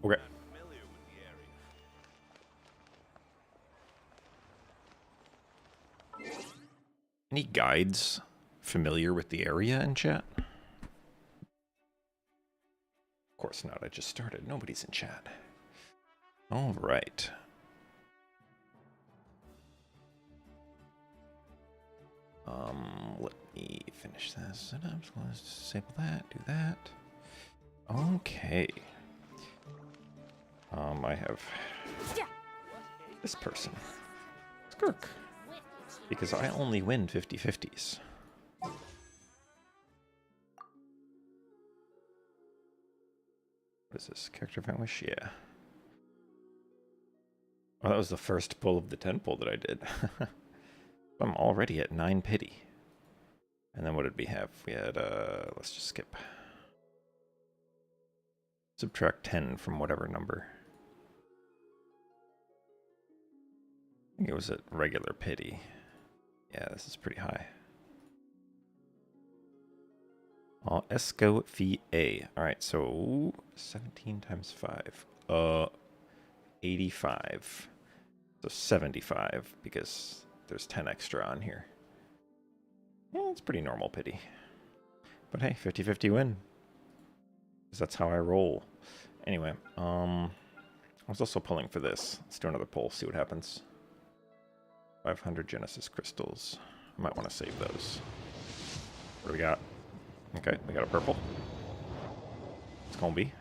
Okay. Any guides familiar with the area in chat? Of course not. I just started. Nobody's in chat. All right. Let me finish this. Let's disable that. Do that. Okay. I have this person. Skirk. Because I only win 50-50s. What is this? Character vanquish? Yeah. Oh, that was the first pull of the 10 pull that I did. I'm already at 9 pity. And then what did we have? We had, let's just skip. Subtract 10 from whatever number. I think it was at regular pity. Yeah, this is pretty high. Esco fee A. Alright, so 17 times 5. 85. So 75, because there's 10 extra on here. Yeah, it's pretty normal pity. But hey, 50-50 win. Because that's how I roll. Anyway, I was also pulling for this. Let's do another pull, see what happens. 500 Genesis crystals. I might want to save those. What do we got? Okay, we got a purple. It's gonna be.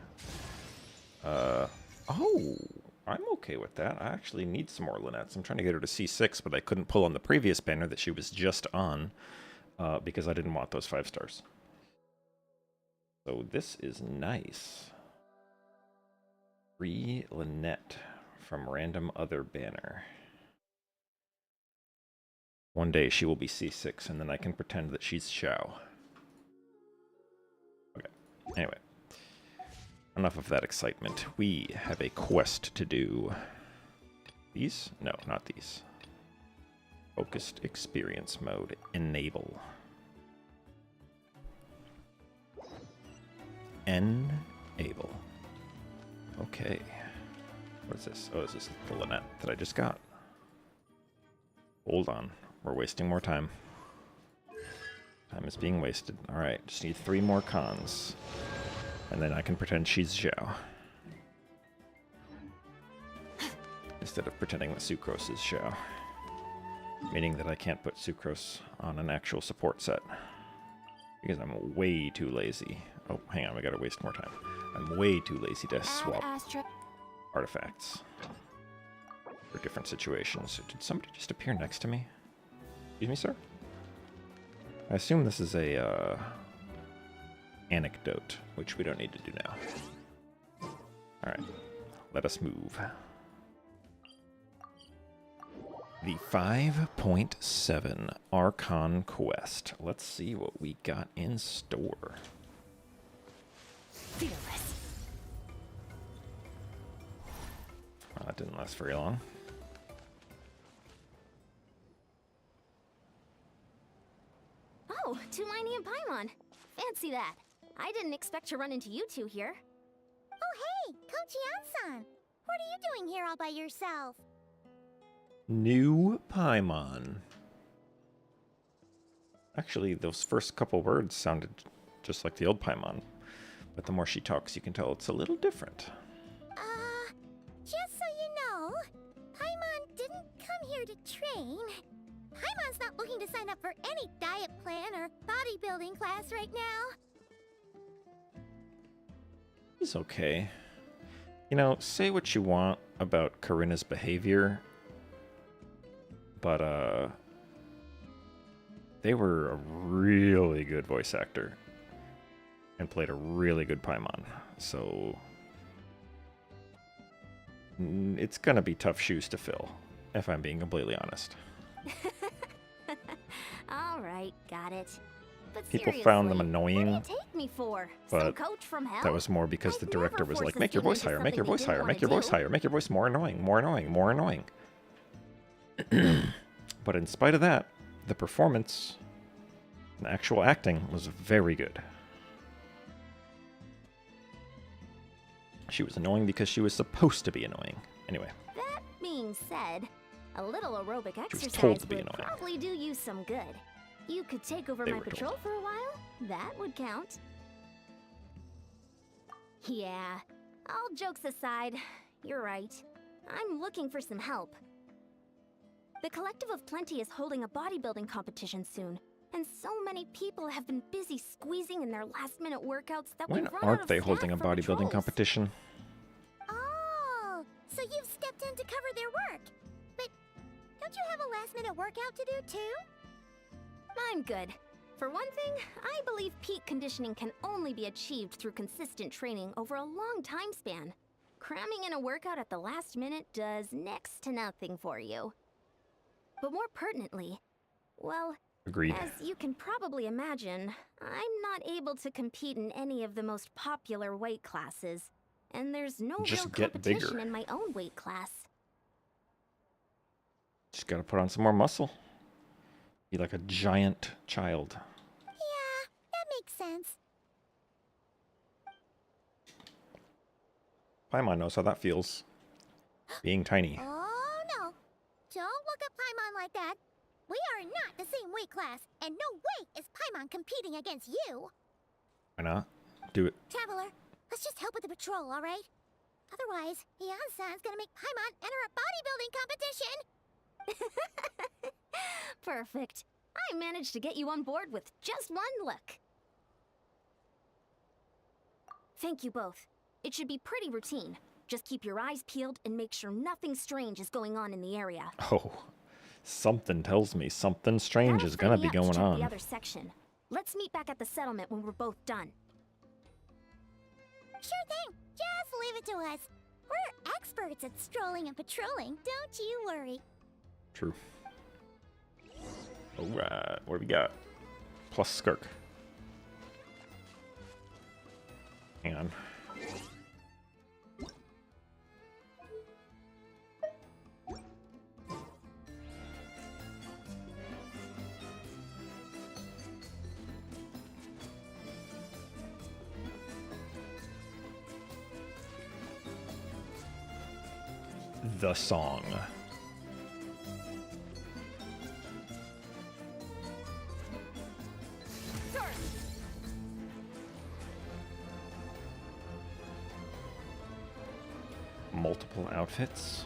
Oh, I'm okay with that. I actually need some more Lynette's. I'm trying to get her to C6, but I couldn't pull on the previous banner that she was just on because I didn't want those 5 stars. So this is nice. Free Lynette from random other banner. One day she will be C6, and then I can pretend that she's Xiao. Okay, anyway. Enough of that excitement. We have a quest to do. These? No, not these. Focused experience mode. Enable. Enable. Okay. What is this? Oh, is this the Lynette that I just got? Hold on. We're wasting more time. Time is being wasted. Alright, just need 3 more cons. And then I can pretend she's Xiao. Instead of pretending that Sucrose is Xiao. Meaning that I can't put Sucrose on an actual support set. Because I'm way too lazy. Oh, hang on, we gotta waste more time. I'm way too lazy to swap artifacts for different situations. Did somebody just appear next to me? Excuse me, sir? I assume this is a anecdote, which we don't need to do now. Alright, let us move. The 5.7 Archon quest. Let's see what we got in store. Fearless. Well, that didn't last very long. Oh, Tulani and Paimon. Fancy that. I didn't expect to run into you two here. Oh, hey, Kochi-san. What are you doing here all by yourself? New Paimon. Actually, those first couple words sounded just like the old Paimon. But the more she talks, you can tell it's a little different. Just so you know, Paimon didn't come here to train. Paimon's not looking to sign up for any diet plan or bodybuilding class right now. It's okay. You know, say what you want about Karina's behavior, but, they were a really good voice actor and played a really good Paimon, so it's gonna be tough shoes to fill, if I'm being completely honest. All right, got it. But People found them seriously, annoying, what do you take me for? but Some coach from hell? that was more because the I'd director never was force like, a make your student voice into higher, make your something voice they higher, didn't make your wanna voice do. higher, make your voice more annoying, more annoying, more annoying. But in spite of that, the performance, the actual acting was very good. She was annoying because she was supposed to be annoying. Anyway, That being said, a little aerobic was exercise told to be would annoying. probably do you some good. You could take over They my were told. patrol for a while. That would count. Yeah, all jokes aside, you're right. I'm looking for some help. The Collective of Plenty is holding a bodybuilding competition soon, and so many people have been busy squeezing in their last-minute workouts that when we've run out aren't of they staff holding a for bodybuilding patrols. competition? Oh, so you've stepped in to cover their work. But don't you have a last-minute workout to do too? I'm good. For one thing, I believe peak conditioning can only be achieved through consistent training over a long time span. Cramming in a workout at the last minute does next to nothing for you. But more pertinently, well, Agreed. as you can probably imagine, I'm not able to compete in any of the most popular weight classes, and there's no Just real get competition bigger. in my own weight class. Just gotta put on some more muscle. Be like a giant child. Yeah, that makes sense. Paimon knows how that feels. Being tiny. Oh no! Don't look at Paimon like that. We are not the same weight class, and no way is Paimon competing against you. Why not? Do it. Traveler, let's just help with the patrol, all right? Otherwise, Yan-san's gonna make Paimon enter a bodybuilding competition. Perfect. I managed to get you on board with just one look. Thank you both. It should be pretty routine. Just keep your eyes peeled and make sure nothing strange is going on in the area. Oh, something tells me something strange That'll is free gonna me be up to going check on. the other section. Let's meet back at the settlement when we're both done. Sure thing. Just leave it to us. We're experts at strolling and patrolling, don't you worry. True. Alright, what do we got? Plus Skirk. Hang on. The song. Multiple outfits.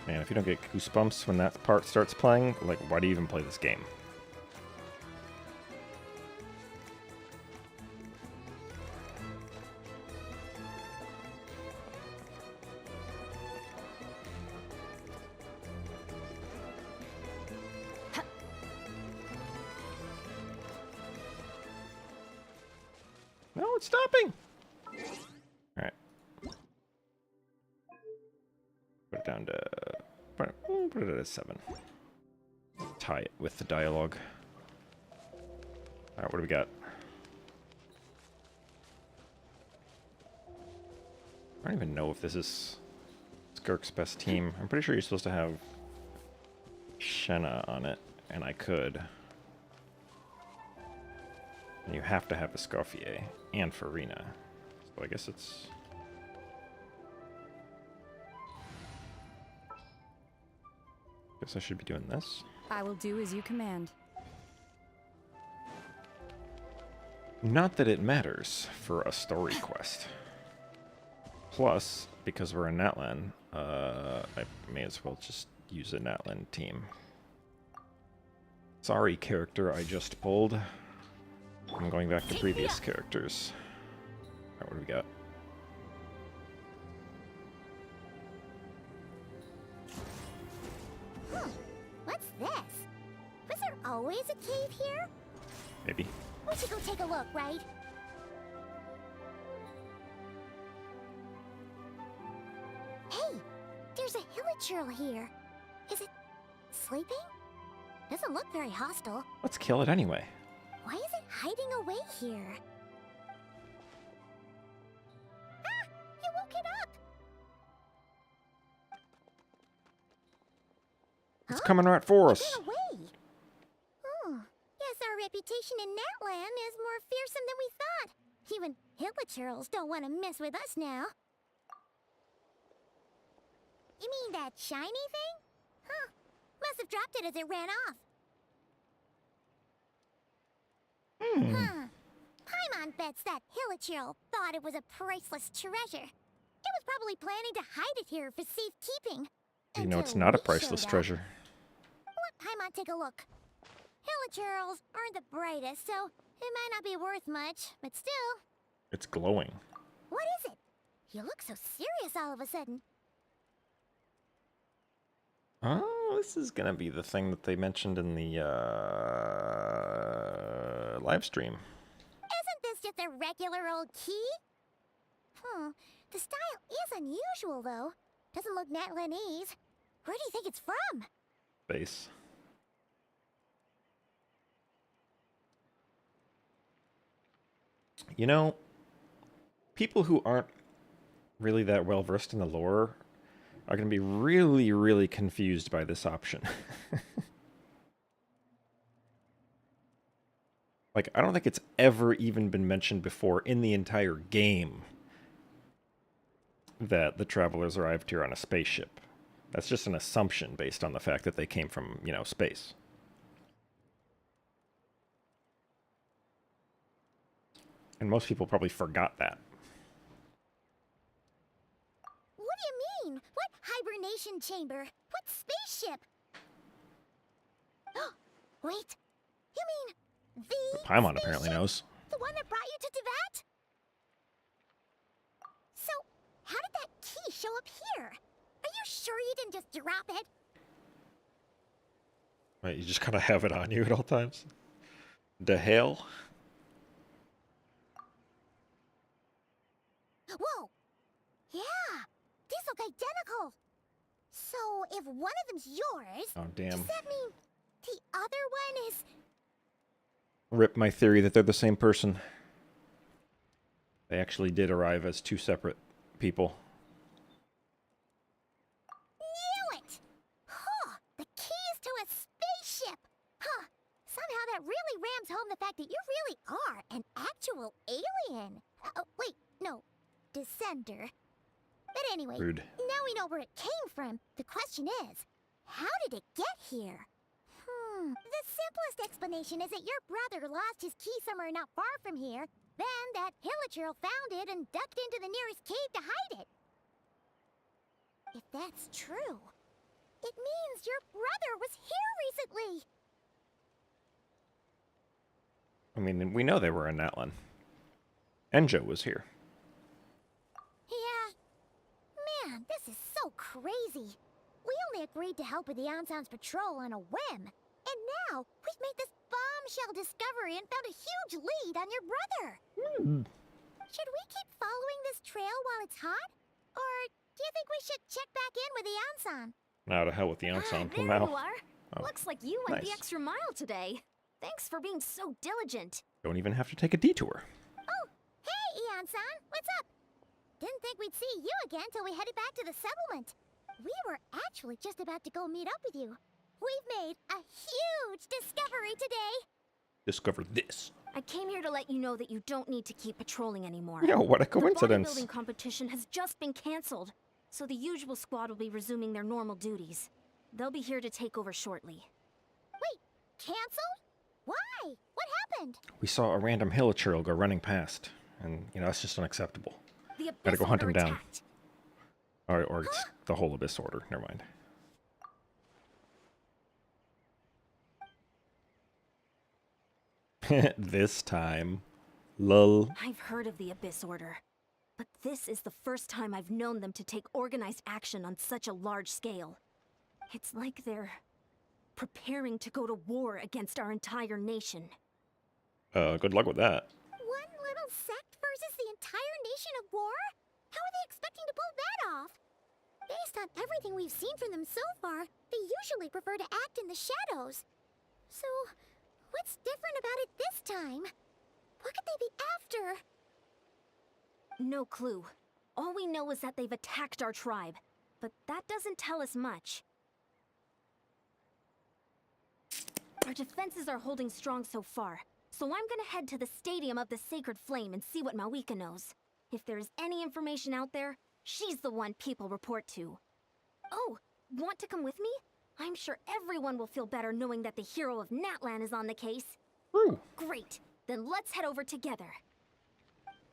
Man, if you don't get goosebumps when that part starts playing, like, why do you even play this game? No, it's stopping! Alright. Put it down to... Put it at a 7. Tie it with the dialogue. Alright, what do we got? I don't even know if this is Skirk's best team. I'm pretty sure you're supposed to have Shenna on it, and I could. And you have to have Escoffier and Farina. So I guess it's... Guess I should be doing this. I will do as you command. Not that it matters for a story quest. Plus, because we're in Natlan, I may as well just use a Natlan team. Sorry, character I just pulled. I'm going back to previous characters. Alright, what do we got? What's this? Was there always a cave here? Maybe. We should go take a look, right? hilichurl here. Is it sleeping? Doesn't look very hostile. Let's kill it anyway. Why is it hiding away here? Ah! You woke it up! It's coming right for It us. ran away. Oh, guess our reputation in Natland is more fearsome than we thought. Even hilichurls don't want to mess with us now. You mean that shiny thing? Huh. Must have dropped it as it ran off. Huh. Paimon bets that hilichurl thought it was a priceless treasure. It was probably planning to hide it here for safekeeping. You know, it's until not a we priceless showed up. treasure. Let Paimon take a look. Hilichurls aren't the brightest, so it might not be worth much, but still. It's glowing. What is it? You look so serious all of a sudden. Oh, this is gonna be the thing that they mentioned in the live stream. Isn't this just a regular old key? The style is unusual, though. Doesn't look Natlanese. Where do you think it's from? Base. You know, people who aren't really that well versed in the lore are going to be really, really confused by this option. Like, I don't think it's ever even been mentioned before in the entire game that the travelers arrived here on a spaceship. That's just an assumption based on the fact that they came from, you know, space. And most people probably forgot that. What do you mean? What hibernation chamber? What spaceship? Wait. You mean the Paimon apparently spaceship? knows. The one that brought you to Teyvat? So, how did that key show up here? Are you sure you didn't just drop it? Right, you just kind of have it on you at all times. The hell? Whoa! Yeah! These look identical! So, if one of them's yours, Oh, damn. does that mean the other one is... Rip my theory that they're the same person. They actually did arrive as two separate people. Knew it! Huh! The keys to a spaceship! Huh! Somehow that really rams home the fact that you really are an actual alien! Oh, wait, no. Descender. But anyway, Rude. now we know where it came from. The question is, how did it get here? The simplest explanation is that your brother lost his key somewhere not far from here. Then that hilichurl found it and ducked into the nearest cave to hide it. If that's true, it means your brother was here recently. I mean, we know they were in Natlan. Enjo was here. Yeah. Man, this is so crazy. We only agreed to help with the Anson's patrol on a whim. And now, we've made this bombshell discovery and found a huge lead on your brother. Should we keep following this trail while it's hot? Or do you think we should check back in with the Anson? Now to hell with the Anson. There Now. you are. Oh, Looks like you went the nice. extra mile today. Thanks for being so diligent. Don't even have to take a detour. Oh, hey, Eon-san, what's up? Didn't think we'd see you again till we headed back to the settlement. We were actually just about to go meet up with you. We've made a huge discovery today. Discover this. I came here to let you know that you don't need to keep patrolling anymore. Yo, what a The coincidence. bodybuilding competition has just been cancelled, so the usual squad will be resuming their normal duties. They'll be here to take over shortly. Wait, canceled? Why? What happened? We saw a random hilichurl go running past. And, you know, that's just unacceptable. The Gotta go Abyss hunt him Order down. attacked. Or it's the whole Abyss Order. Never mind. This time. Lull. I've heard of the Abyss Order, but this is the first time I've known them to take organized action on such a large scale. It's like they're preparing to go to war against our entire nation. Good luck with that. One little sect versus the entire nation of war? How are they expecting to pull that off? Based on everything we've seen from them so far, they usually prefer to act in the shadows. So, what's different about it this time? What could they be after? No clue. All we know is that they've attacked our tribe, but that doesn't tell us much. Our defenses are holding strong so far, so I'm gonna head to the Stadium of the Sacred Flame and see what Mawika knows. If there's any information out there, she's the one people report to. Oh, want to come with me? I'm sure everyone will feel better knowing that the hero of Natlan is on the case. Woo! Great, then let's head over together.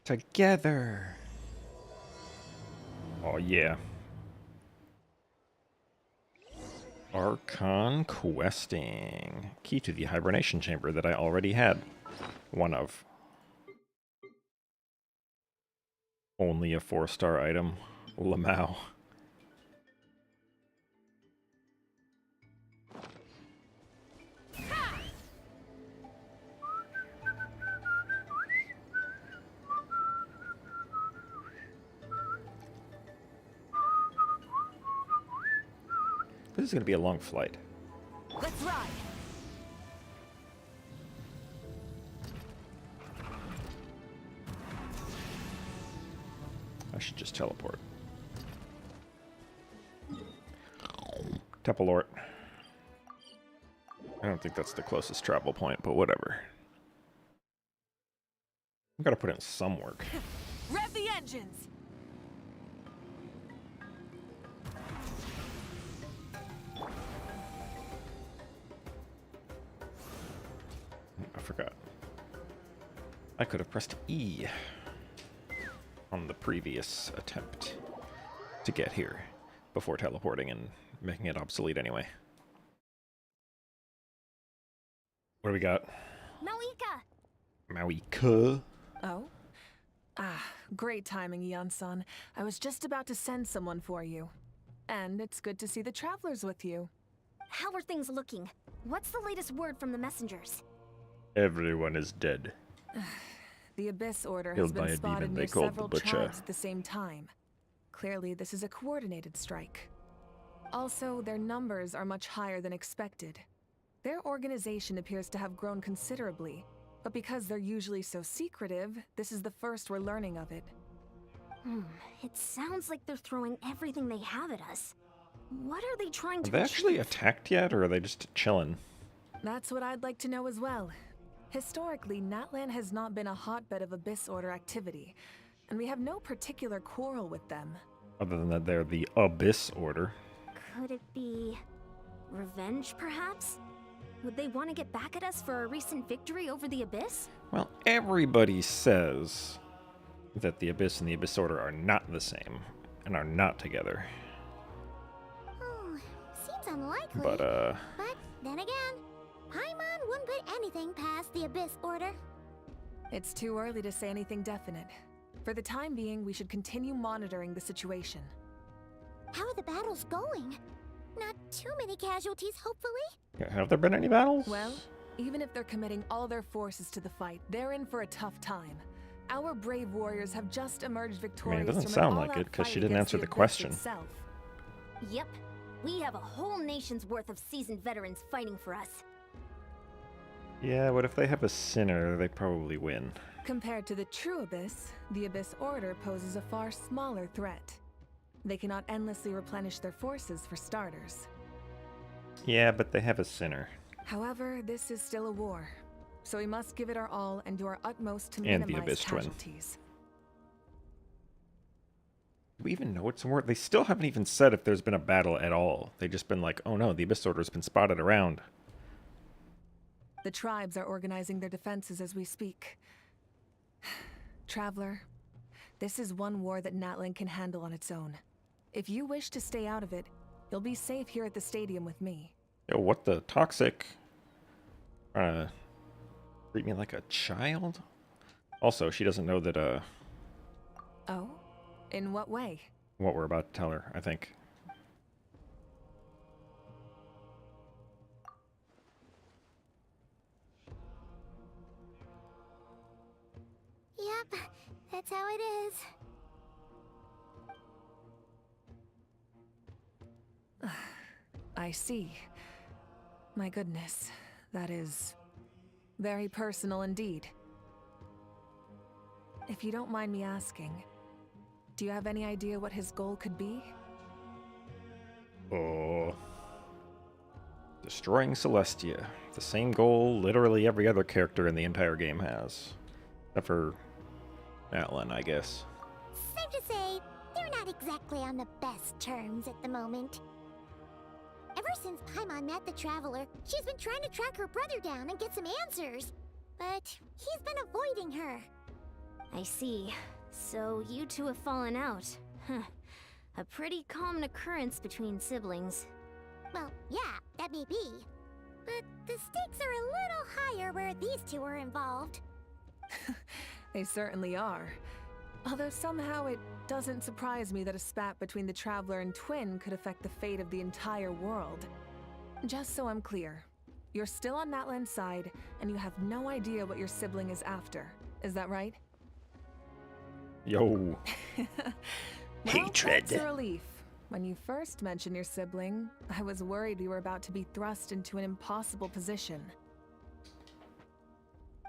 Together. Oh, yeah. Archon questing. Key to the hibernation chamber that I already had. One of. Only a 4-star item. Lamau. This is going to be a long flight. Let's ride! I should just teleport. Tepalort. I don't think that's the closest travel point, but whatever. I've got to put in some work. Rev the engines! I forgot. I could have pressed E on the previous attempt to get here before teleporting and making it obsolete anyway. What do we got? Mawika! Mawika. Oh? Ah, great timing, Eon-san. I was just about to send someone for you. And it's good to see the travelers with you. How are things looking? What's the latest word from the messengers? Everyone is dead. The Abyss Order has Killed by been a spotted demon they near called the several Butcher. tribes at the same time. Clearly, this is a coordinated strike. Also, their numbers are much higher than expected. Their organization appears to have grown considerably, but because they're usually so secretive, this is the first we're learning of it. It sounds like they're throwing everything they have at us. What are they trying to Have they actually achieve? attacked yet, or are they just chilling? That's what I'd like to know as well. Historically, Natlan has not been a hotbed of Abyss Order activity, and we have no particular quarrel with them. Other than that, they're the Abyss Order. Could it be revenge, perhaps? Would they want to get back at us for a recent victory over the Abyss? Well, everybody says that the Abyss and the Abyss Order are not the same, and are not together. Oh, seems unlikely. But, But then again, Paimon wouldn't put anything past the Abyss Order. It's too early to say anything definite. For the time being, we should continue monitoring the situation. How are the battles going? Not too many casualties, hopefully. have there been any battles? Well, even if they're committing all their forces to the fight, they're in for a tough time. Our brave warriors have just emerged victorious doesn't from an sound like all-out it, 'cause fight she didn't against answer the Abyss question. itself. Yep. We have a whole nation's worth of seasoned veterans fighting for us. Yeah, but if they have a sinner, they probably win. Compared to the true Abyss, the Abyss Order poses a far smaller threat. They cannot endlessly replenish their forces, for starters. Yeah, but they have a sinner. However, this is still a war, so we must give it our all and do our utmost to And the minimize Abyss Twin. casualties. Do we even know it's a war? They still haven't even said if there's been a battle at all. They've just been like, oh no, the Abyss Order's been spotted around. The tribes are organizing their defenses as we speak. Traveler, this is one war that Natlan can handle on its own. If you wish to stay out of it, you'll be safe here at the stadium with me. Yo, what the? Toxic? Treat me like a child? Also, she doesn't know that, Oh? In what way? what we're about to tell her, I think. Yep, that's how it is. I see. My goodness, that is very personal indeed. If you don't mind me asking, do you have any idea what his goal could be? Oh. Destroying Celestia. The same goal literally every other character in the entire game has. Except for Atlan, I guess. Safe to say, they're not exactly on the best terms at the moment. Ever since Paimon met the Traveler, she's been trying to track her brother down and get some answers. But he's been avoiding her. I see. So you two have fallen out. Huh. A pretty common occurrence between siblings. Well, yeah, that may be. But the stakes are a little higher where these two are involved. They certainly are. Although somehow it doesn't surprise me that a spat between the Traveler and Twin could affect the fate of the entire world. Just so I'm clear, you're still on Natlan's side, and you have no idea what your sibling is after. Is that right? Yo. Well, Hatred. that's a relief. When you first mentioned your sibling, I was worried we were about to be thrust into an impossible position.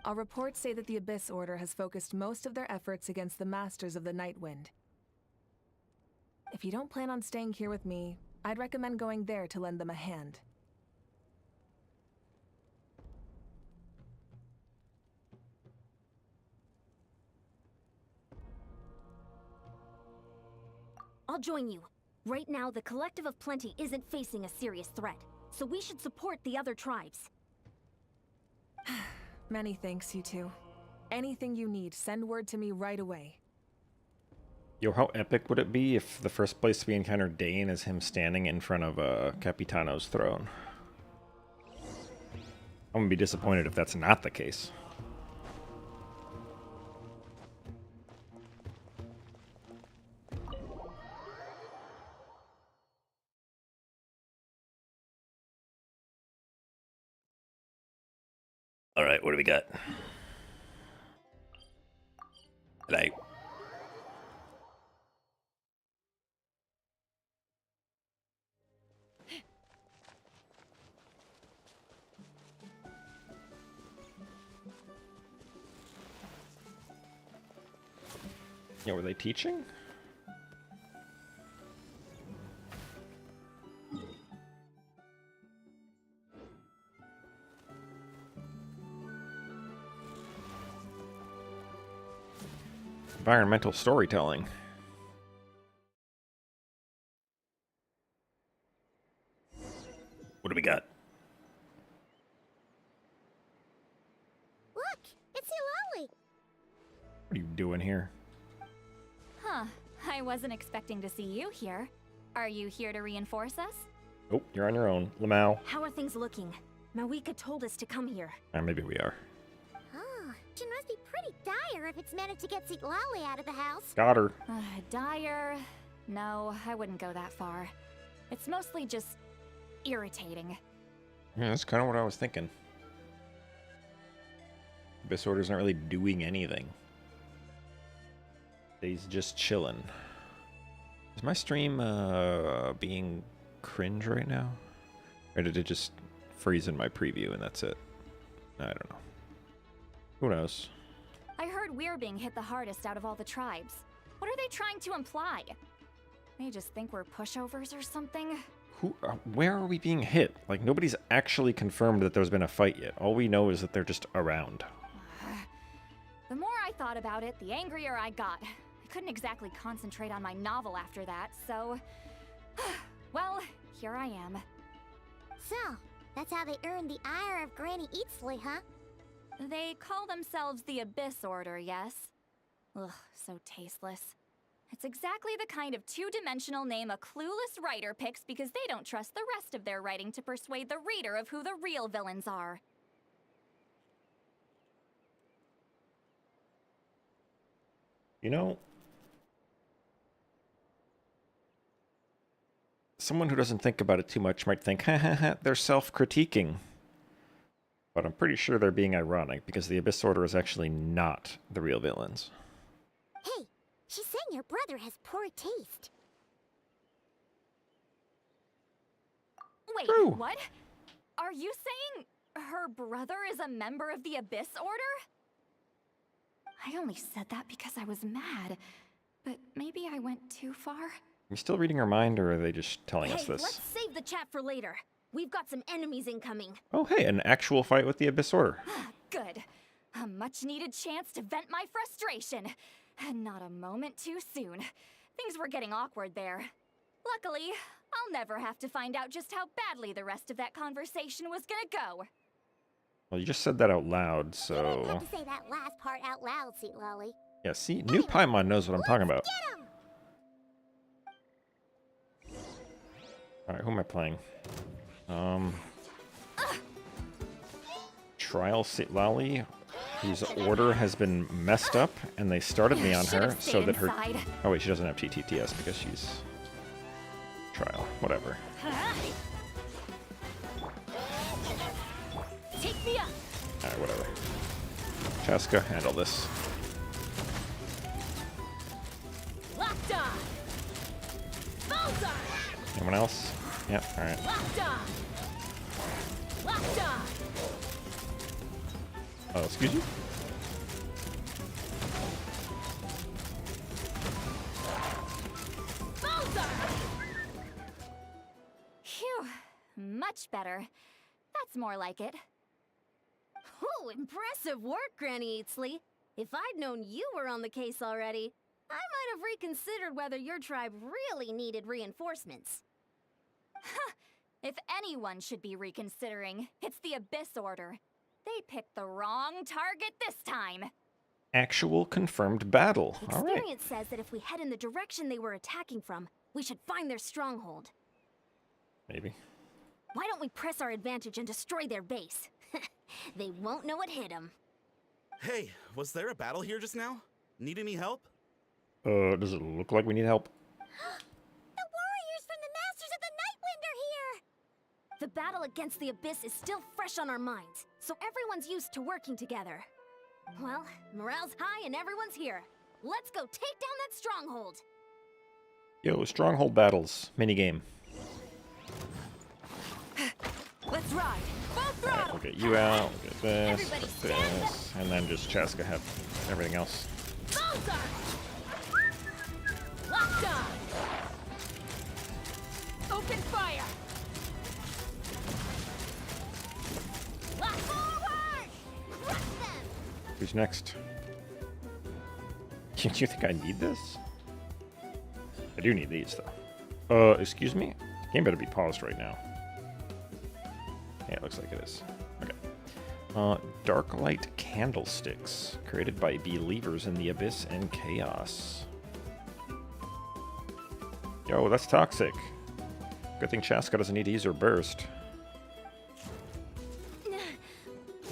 Our reports say that the Abyss Order has focused most of their efforts against the Masters of the Nightwind. If you don't plan on staying here with me, I'd recommend going there to lend them a hand. I'll join you. Right now, the Collective of Plenty isn't facing a serious threat, so we should support the other tribes. Many thanks, you two. Anything you need, send word to me right away. Yo, how epic would it be if the first place we encounter Dane is him standing in front of Capitano's throne? I'm gonna be disappointed if that's not the case. All right, what do we got? Right. Yeah, were they teaching? Environmental storytelling. What do we got? Look, it's Eulalie. What are you doing here? Huh. I wasn't expecting to see you here. Are you here to reinforce us? Oh, you're on your own. Lamau. How are things looking? Mawika told us to come here. Maybe we are. Oh, she must be pretty dire if it's managed to get Eulalie out of the house. Got her. Dire? No, I wouldn't go that far. It's mostly just irritating. Yeah, that's kind of what I was thinking. Abyss Order's not really doing anything. He's just chilling. Is my stream being cringe right now? Or did it just freeze in my preview and that's it? I don't know. Who knows? I heard we're being hit the hardest out of all the tribes. What are they trying to imply? They just think we're pushovers or something? Where are we being hit? Like, nobody's actually confirmed that there's been a fight yet. All we know is that they're just around. The more I thought about it, the angrier I got. I couldn't exactly concentrate on my novel after that, so... well, here I am. So, that's how they earned the ire of Granny Eatsley, huh? They call themselves the Abyss Order, yes? Ugh, so tasteless. It's exactly the kind of two-dimensional name a clueless writer picks because they don't trust the rest of their writing to persuade the reader of who the real villains are. You know, someone who doesn't think about it too much might think, ha ha ha, they're self-critiquing. But I'm pretty sure they're being ironic because the Abyss Order is actually not the real villains. Hey, she's saying your brother has poor taste. Wait, True. what? Are you saying her brother is a member of the Abyss Order? I only said that because I was mad, but maybe I went too far. Are we still reading her mind, or are they just telling us Hey, this? let's save the chat for later. We've got some enemies incoming. Oh, hey, an actual fight with the Abyss Order. Good. A much-needed chance to vent my frustration. And not a moment too soon. Things were getting awkward there. Luckily, I'll never have to find out just how badly the rest of that conversation was gonna go. Well, you just said that out loud, You didn't so... have to say that last part out loud, Seat Lolly. Yeah, see? New Paimon knows what I'm talking about. Get him! Alright, who am I playing? Trial Sitlali, whose order has been messed up, and they started me on her Should've so stayed that her... inside. Oh wait, she doesn't have TTTS because she's... Trial, whatever. Take me up! Alright, whatever. Chaska, handle this. Locked on! Bullseye! Anyone else? Yep, alright. Locked on! Locked on! Oh, excuse you? Bullseye! Phew, much better. That's more like it. Ooh, impressive work, Granny Eatsley. If I'd known you were on the case already, I might have reconsidered whether your tribe really needed reinforcements. If anyone should be reconsidering, it's the Abyss Order. They picked the wrong target this time. Actual confirmed battle. Alright. Experience says that if we head in the direction they were attacking from, we should find their stronghold. Maybe. Why don't we press our advantage and destroy their base? They won't know it hit them. Hey, was there a battle here just now? Need any help? Does it look like we need help? The warriors from the Masters of the Nightwind are here! The battle against the Abyss is still fresh on our minds, so everyone's used to working together. Well, morale's high and everyone's here. Let's go take down that stronghold! Yo, stronghold battles. Minigame. Let's ride! Full Alright, throttle! we'll get you out, we'll get this, Everybody stand this, and then just Chaska have everything else. Bullseye! Locked on! Open fire! Lock forward! Crush them! Who's next? Do you think I need this? I do need these, though. Excuse me? Game better be paused right now. Yeah, it looks like it is. Okay. Dark Light Candlesticks, created by believers in the Abyss and Chaos. Yo, that's toxic. Good thing Chaska doesn't need to use her burst.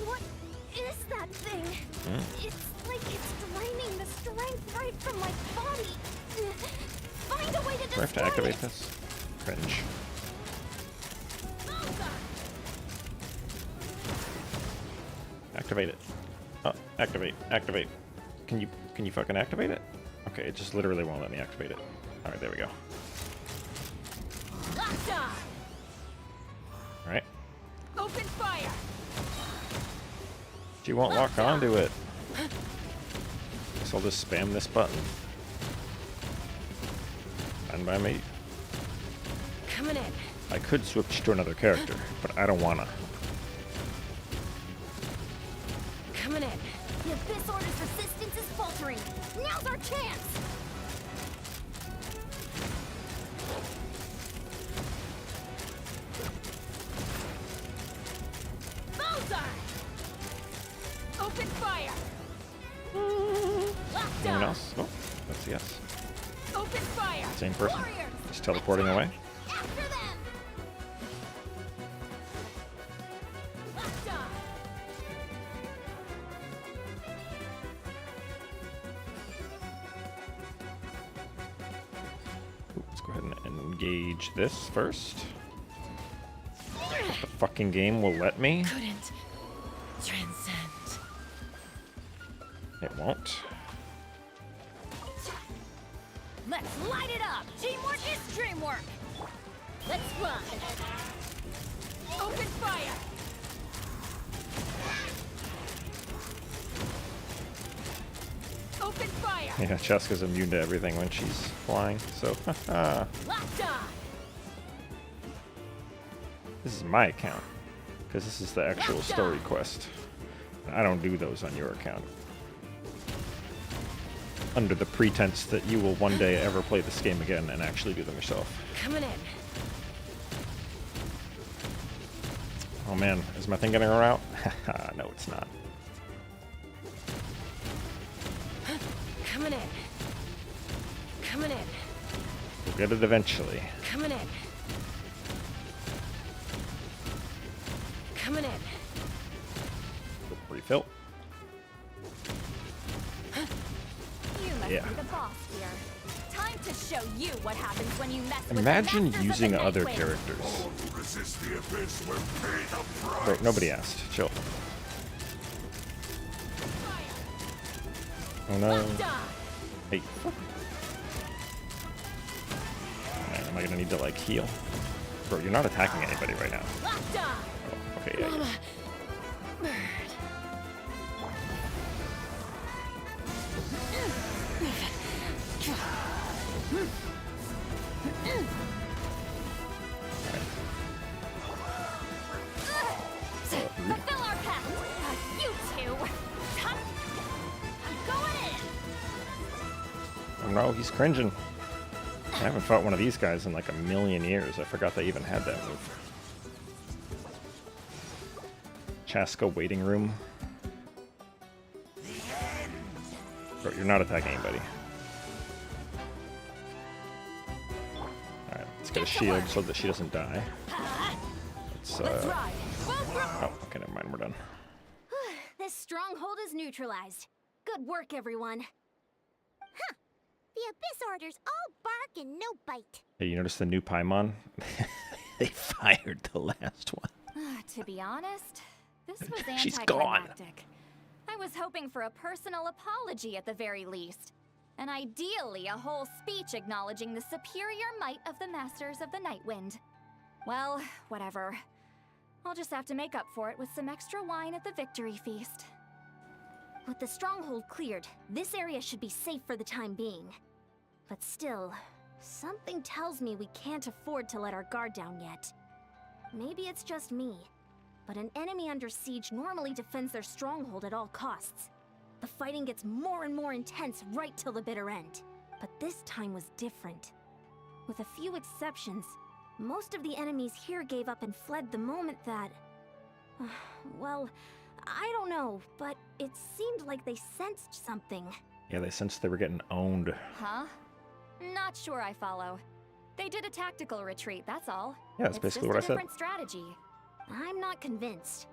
What is that thing? It's like it's draining the strength right from my body. Find a way to Do I have to destroy activate it. this? Cringe. Activate it. Activate. Activate. Can you fucking activate it? Okay, it just literally won't let me activate it. Alright, there we go. Locked on! Alright. Open fire! She won't lock onto it. Guess I'll just spam this button. Stand by me. Coming in. I could switch to another character, but I don't wanna. Coming in. The Abyss Order's resistance is faltering. Now's our chance! Bullseye! Open fire! Locked Anyone on! else? Oh, that's a yes. Open fire! Same person. Warriors! Just teleporting away. After them! Locked on! Ooh, let's go ahead and engage this first. The fucking game will let me. Couldn't transcend. It won't. Let's light it up! Teamwork is dreamwork! Let's run! Open fire! Open fire! Yeah, Cheska's immune to everything when she's flying, so Locked on! this is my account, because this is the actual story quest. I don't do those on your account. Under the pretense that you will one day ever play this game again and actually do them yourself. Coming in. Oh man, is my thing gonna go out? No, it's not. Coming in. Coming in. We'll get it eventually. Coming in. Coming in. Refill. You must Yeah. be the boss here. Time to show you what happens when you mess with Imagine the masters using of the other Nightwing. characters. Resist the abyss will pay the price. Bro, nobody asked. Chill. Oh no. Locked on. Hey. Man, am I gonna need to like heal? Bro, you're not attacking anybody right now. Locked on. Oh, okay, yeah, yeah. Fulfill our pact. You two. Huh? I'm going in. Oh no, he's cringing. I haven't fought one of these guys in like a million years. I forgot they even had that move. Chaska waiting room. Bro, you're not attacking anybody. Alright, let's get a shield so that she doesn't die. Let's, Let's ride. oh, okay, never mind, we're done. This stronghold is neutralized. Good work, everyone. The Abyss Order's all bark and no bite. Hey, you notice the new Paimon? They fired the last one. To be honest, this was She's gone. anticlimactic. I was hoping for a personal apology at the very least. And ideally, a whole speech acknowledging the superior might of the Masters of the Nightwind. Well, whatever. I'll just have to make up for it with some extra wine at the victory feast. With the stronghold cleared, this area should be safe for the time being. But still, something tells me we can't afford to let our guard down yet. Maybe it's just me, but an enemy under siege normally defends their stronghold at all costs. The fighting gets more and more intense right till the bitter end. But this time was different. With a few exceptions, most of the enemies here gave up and fled the moment that... well, I don't know, but it seemed like they sensed something. Yeah, they sensed they were getting owned. Huh? Not sure I follow. They did a tactical retreat, that's all. Yeah, that's basically what I It's said. just a different strategy. I'm not convinced.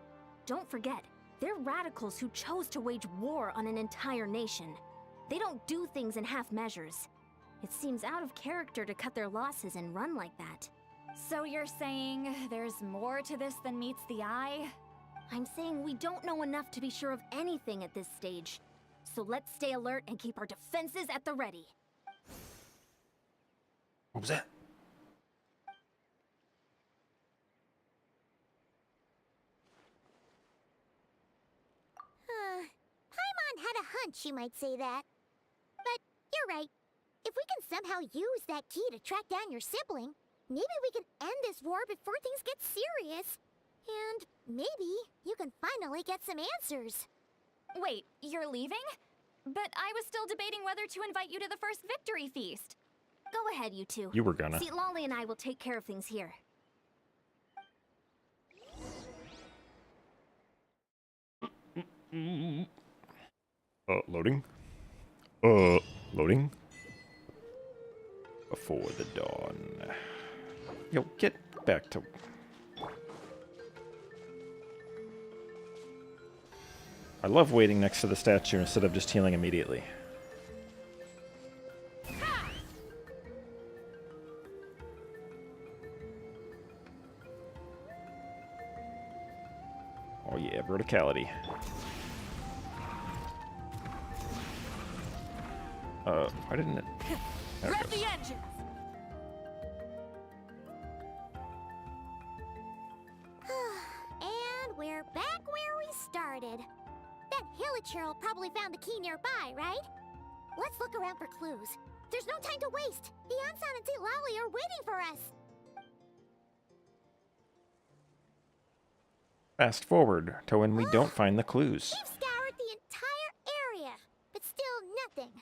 Don't forget, they're radicals who chose to wage war on an entire nation. They don't do things in half measures. It seems out of character to cut their losses and run like that. So you're saying there's more to this than meets the eye? I'm saying we don't know enough to be sure of anything at this stage. So let's stay alert and keep our defenses at the ready. What was that? Paimon had a hunch you might say that. But you're right. If we can somehow use that key to track down your sibling, maybe we can end this war before things get serious. And maybe you can finally get some answers. Wait, you're leaving? But I was still debating whether to invite you to the first victory feast. Go ahead, you two. You were gonna. See, Lolly and I will take care of things here. Loading. Loading. Before the dawn. Yo, get back to... I love waiting next to the statue instead of just healing immediately. Oh yeah, verticality. Why didn't it... There it Rev goes. the engines! Hilichurl probably found the key nearby, right? Let's look around for clues. There's no time to waste. The Ansan and St. Lowly are waiting for us. Fast forward to when we don't find the clues. We've scoured the entire area, but still nothing.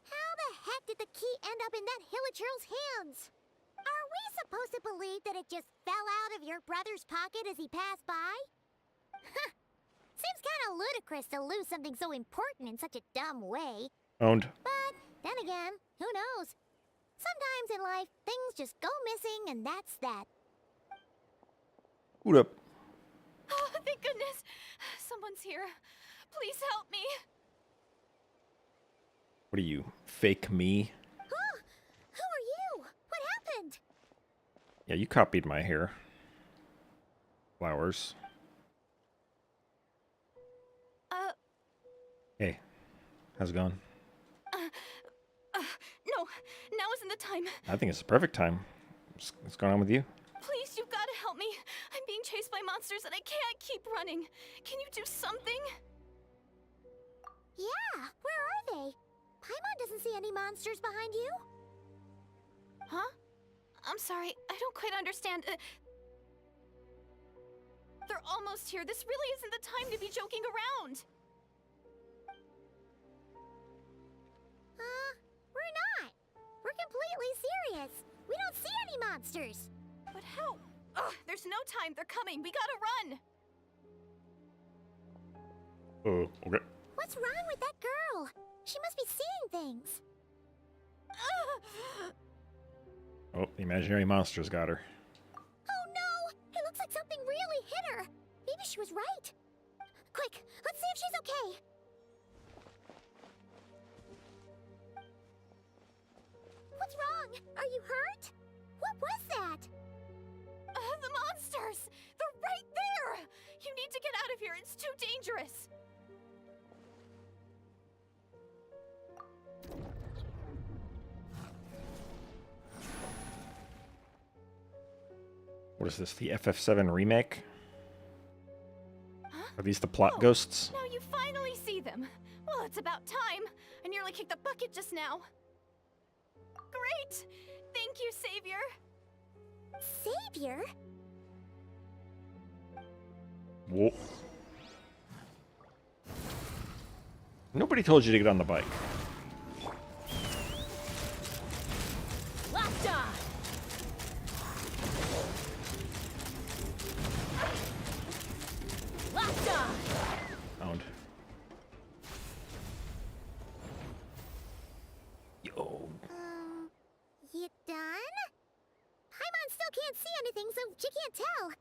How the heck did the key end up in that Hilichurl's hands? Are we supposed to believe that it just fell out of your brother's pocket as he passed by? Huh. Seems kind of ludicrous to lose something so important in such a dumb way. Owned. But then again, who knows? Sometimes in life, things just go missing and that's that. Hold up. Oh, thank goodness. Someone's here. Please help me. What are you, fake me? Huh? Who are you? What happened? Yeah, you copied my hair. Flowers. Hey, how's it going? No, now isn't the time. I think it's the perfect time. What's going on with you? Please, you've got to help me. I'm being chased by monsters and I can't keep running. Can you do something? Yeah, where are they? Paimon doesn't see any monsters behind you. Huh? I'm sorry, I don't quite understand. They're almost here. This really isn't the time to be joking around. We're not. We're completely serious. We don't see any monsters. But how? Ugh, there's no time. They're coming. We gotta run. Okay. What's wrong with that girl? She must be seeing things. Oh, the imaginary monsters got her. Oh no! It looks like something really hit her. Maybe she was right. Quick, let's see if she's okay. What's wrong? Are you hurt? What was that? The monsters! They're right there! You need to get out of here. It's too dangerous. What is this, the FF7 remake? Huh? Are these the plot Oh, ghosts? Now you finally see them. Well, it's about time. I nearly kicked the bucket just now. Great! Thank you, Savior. Savior? Whoa. Nobody told you to get on the bike. Locked on! Locked on! Owned. Yo. You done? Paimon still can't see anything, so she can't tell.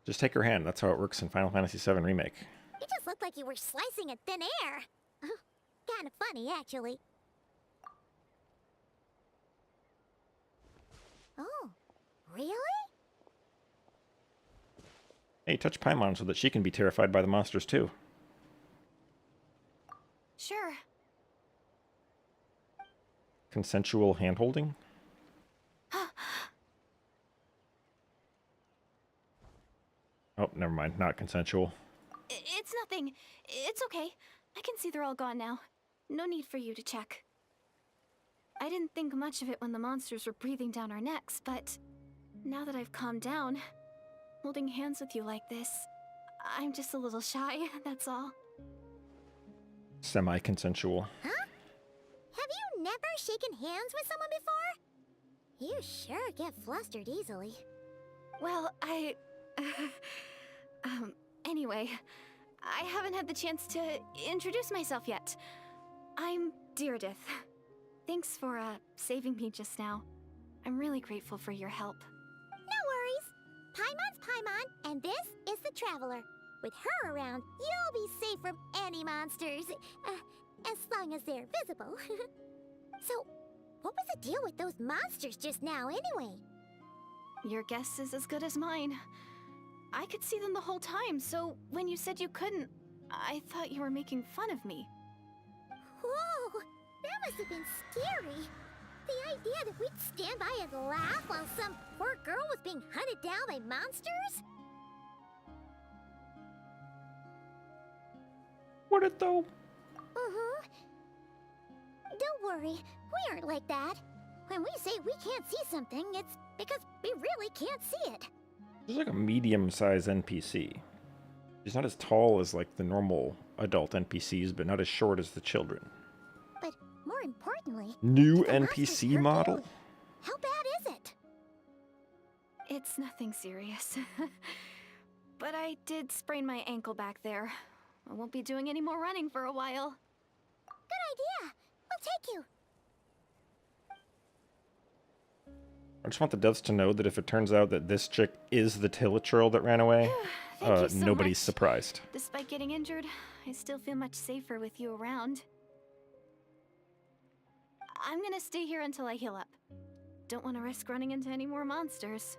Just take her hand. That's how it works in Final Fantasy VII Remake. It just looked like you were slicing at thin air. Kind of funny, actually. Oh, really? Hey, touch Paimon so that she can be terrified by the monsters too. Sure. Consensual handholding? Oh, never mind. Not consensual. It's nothing. It's okay. I can see they're all gone now. No need for you to check. I didn't think much of it when the monsters were breathing down our necks, but now that I've calmed down, holding hands with you like this, I'm just a little shy, that's all. Semi-consensual. Huh? Have you never shaken hands with someone before? You sure get flustered easily. Well, anyway, I haven't had the chance to introduce myself yet. I'm Deirdith. Thanks for, saving me just now. I'm really grateful for your help. No worries. Paimon's Paimon, and this is the Traveler. With her around, you'll be safe from any monsters. As long as they're visible. So, what was the deal with those monsters just now, anyway? Your guess is as good as mine. I could see them the whole time, so when you said you couldn't, I thought you were making fun of me. Whoa! That must have been scary. The idea that we'd stand by and laugh while some poor girl was being hunted down by monsters? Would it though? Mm-hmm. Don't worry, we aren't like that. When we say we can't see something, it's because we really can't see it. She's like a medium-sized NPC. She's not as tall as like the normal adult NPCs, but not as short as the children. But more importantly, New the monster's NPC hurt model? you. How bad is it? It's nothing serious. But I did sprain my ankle back there. I won't be doing any more running for a while. Good idea. We'll take you. I just want the devs to know that if it turns out that this chick is the Tilichurl that ran away, Thank you so nobody's much. surprised. Despite getting injured, I still feel much safer with you around. I'm gonna stay here until I heal up. Don't want to risk running into any more monsters.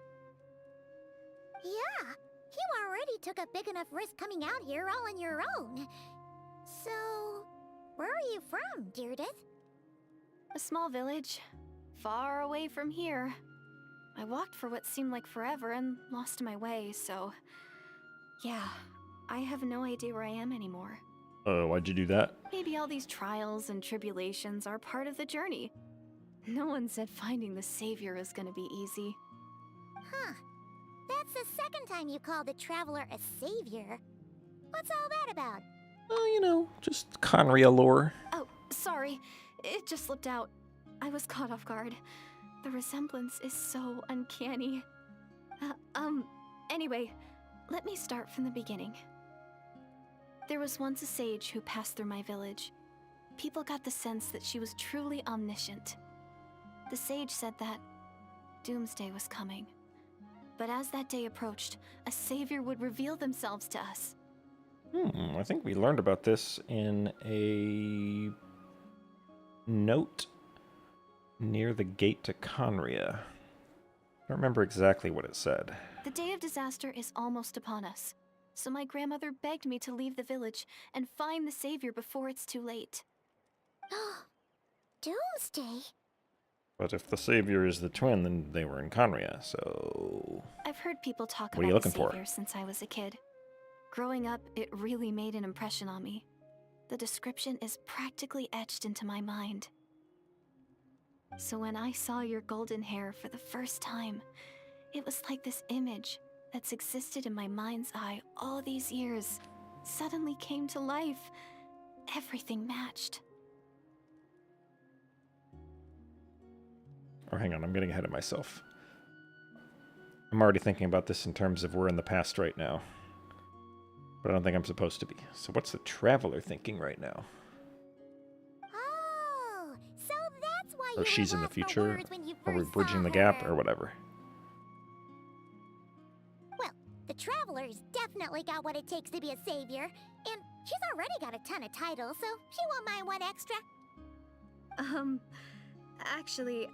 Yeah, you already took a big enough risk coming out here all on your own. So, where are you from, Deirdith? A small village, far away from here. I walked for what seemed like forever and lost my way, so... Yeah, I have no idea where I am anymore. Why'd you do that? Maybe all these trials and tribulations are part of the journey. No one said finding the savior is gonna be easy. Huh. That's the second time you called the Traveler a savior. What's all that about? Oh, you know, just Conria lore. Oh, sorry. It just slipped out. I was caught off guard. The resemblance is so uncanny. Anyway, let me start from the beginning. There was once a sage who passed through my village. People got the sense that she was truly omniscient. The sage said that doomsday was coming. But as that day approached, a savior would reveal themselves to us. I think we learned about this in a note near the gate to Conria. I don't remember exactly what it said. The day of disaster is almost upon us, so my grandmother begged me to leave the village and find the savior before it's too late. Doomsday? But if the savior is the twin, then they were in Conria, so... I've heard people talk What are you about the looking for? savior since I was a kid. Growing up, it really made an impression on me. The description is practically etched into my mind. So when I saw your golden hair for the first time, it was like this image that's existed in my mind's eye all these years suddenly came to life. Everything matched. Oh, hang on, I'm getting ahead of myself. I'm already thinking about this in terms of we're in the past right now. But I don't think I'm supposed to be. So what's the Traveler thinking right now? Oh, so that's why you Or she's in the lost for future? words when you Or we're first bridging saw the gap, her. or whatever. Well, the Traveler's definitely got what it takes to be a savior, and she's already got a ton of titles, so she won't mind one extra. Actually,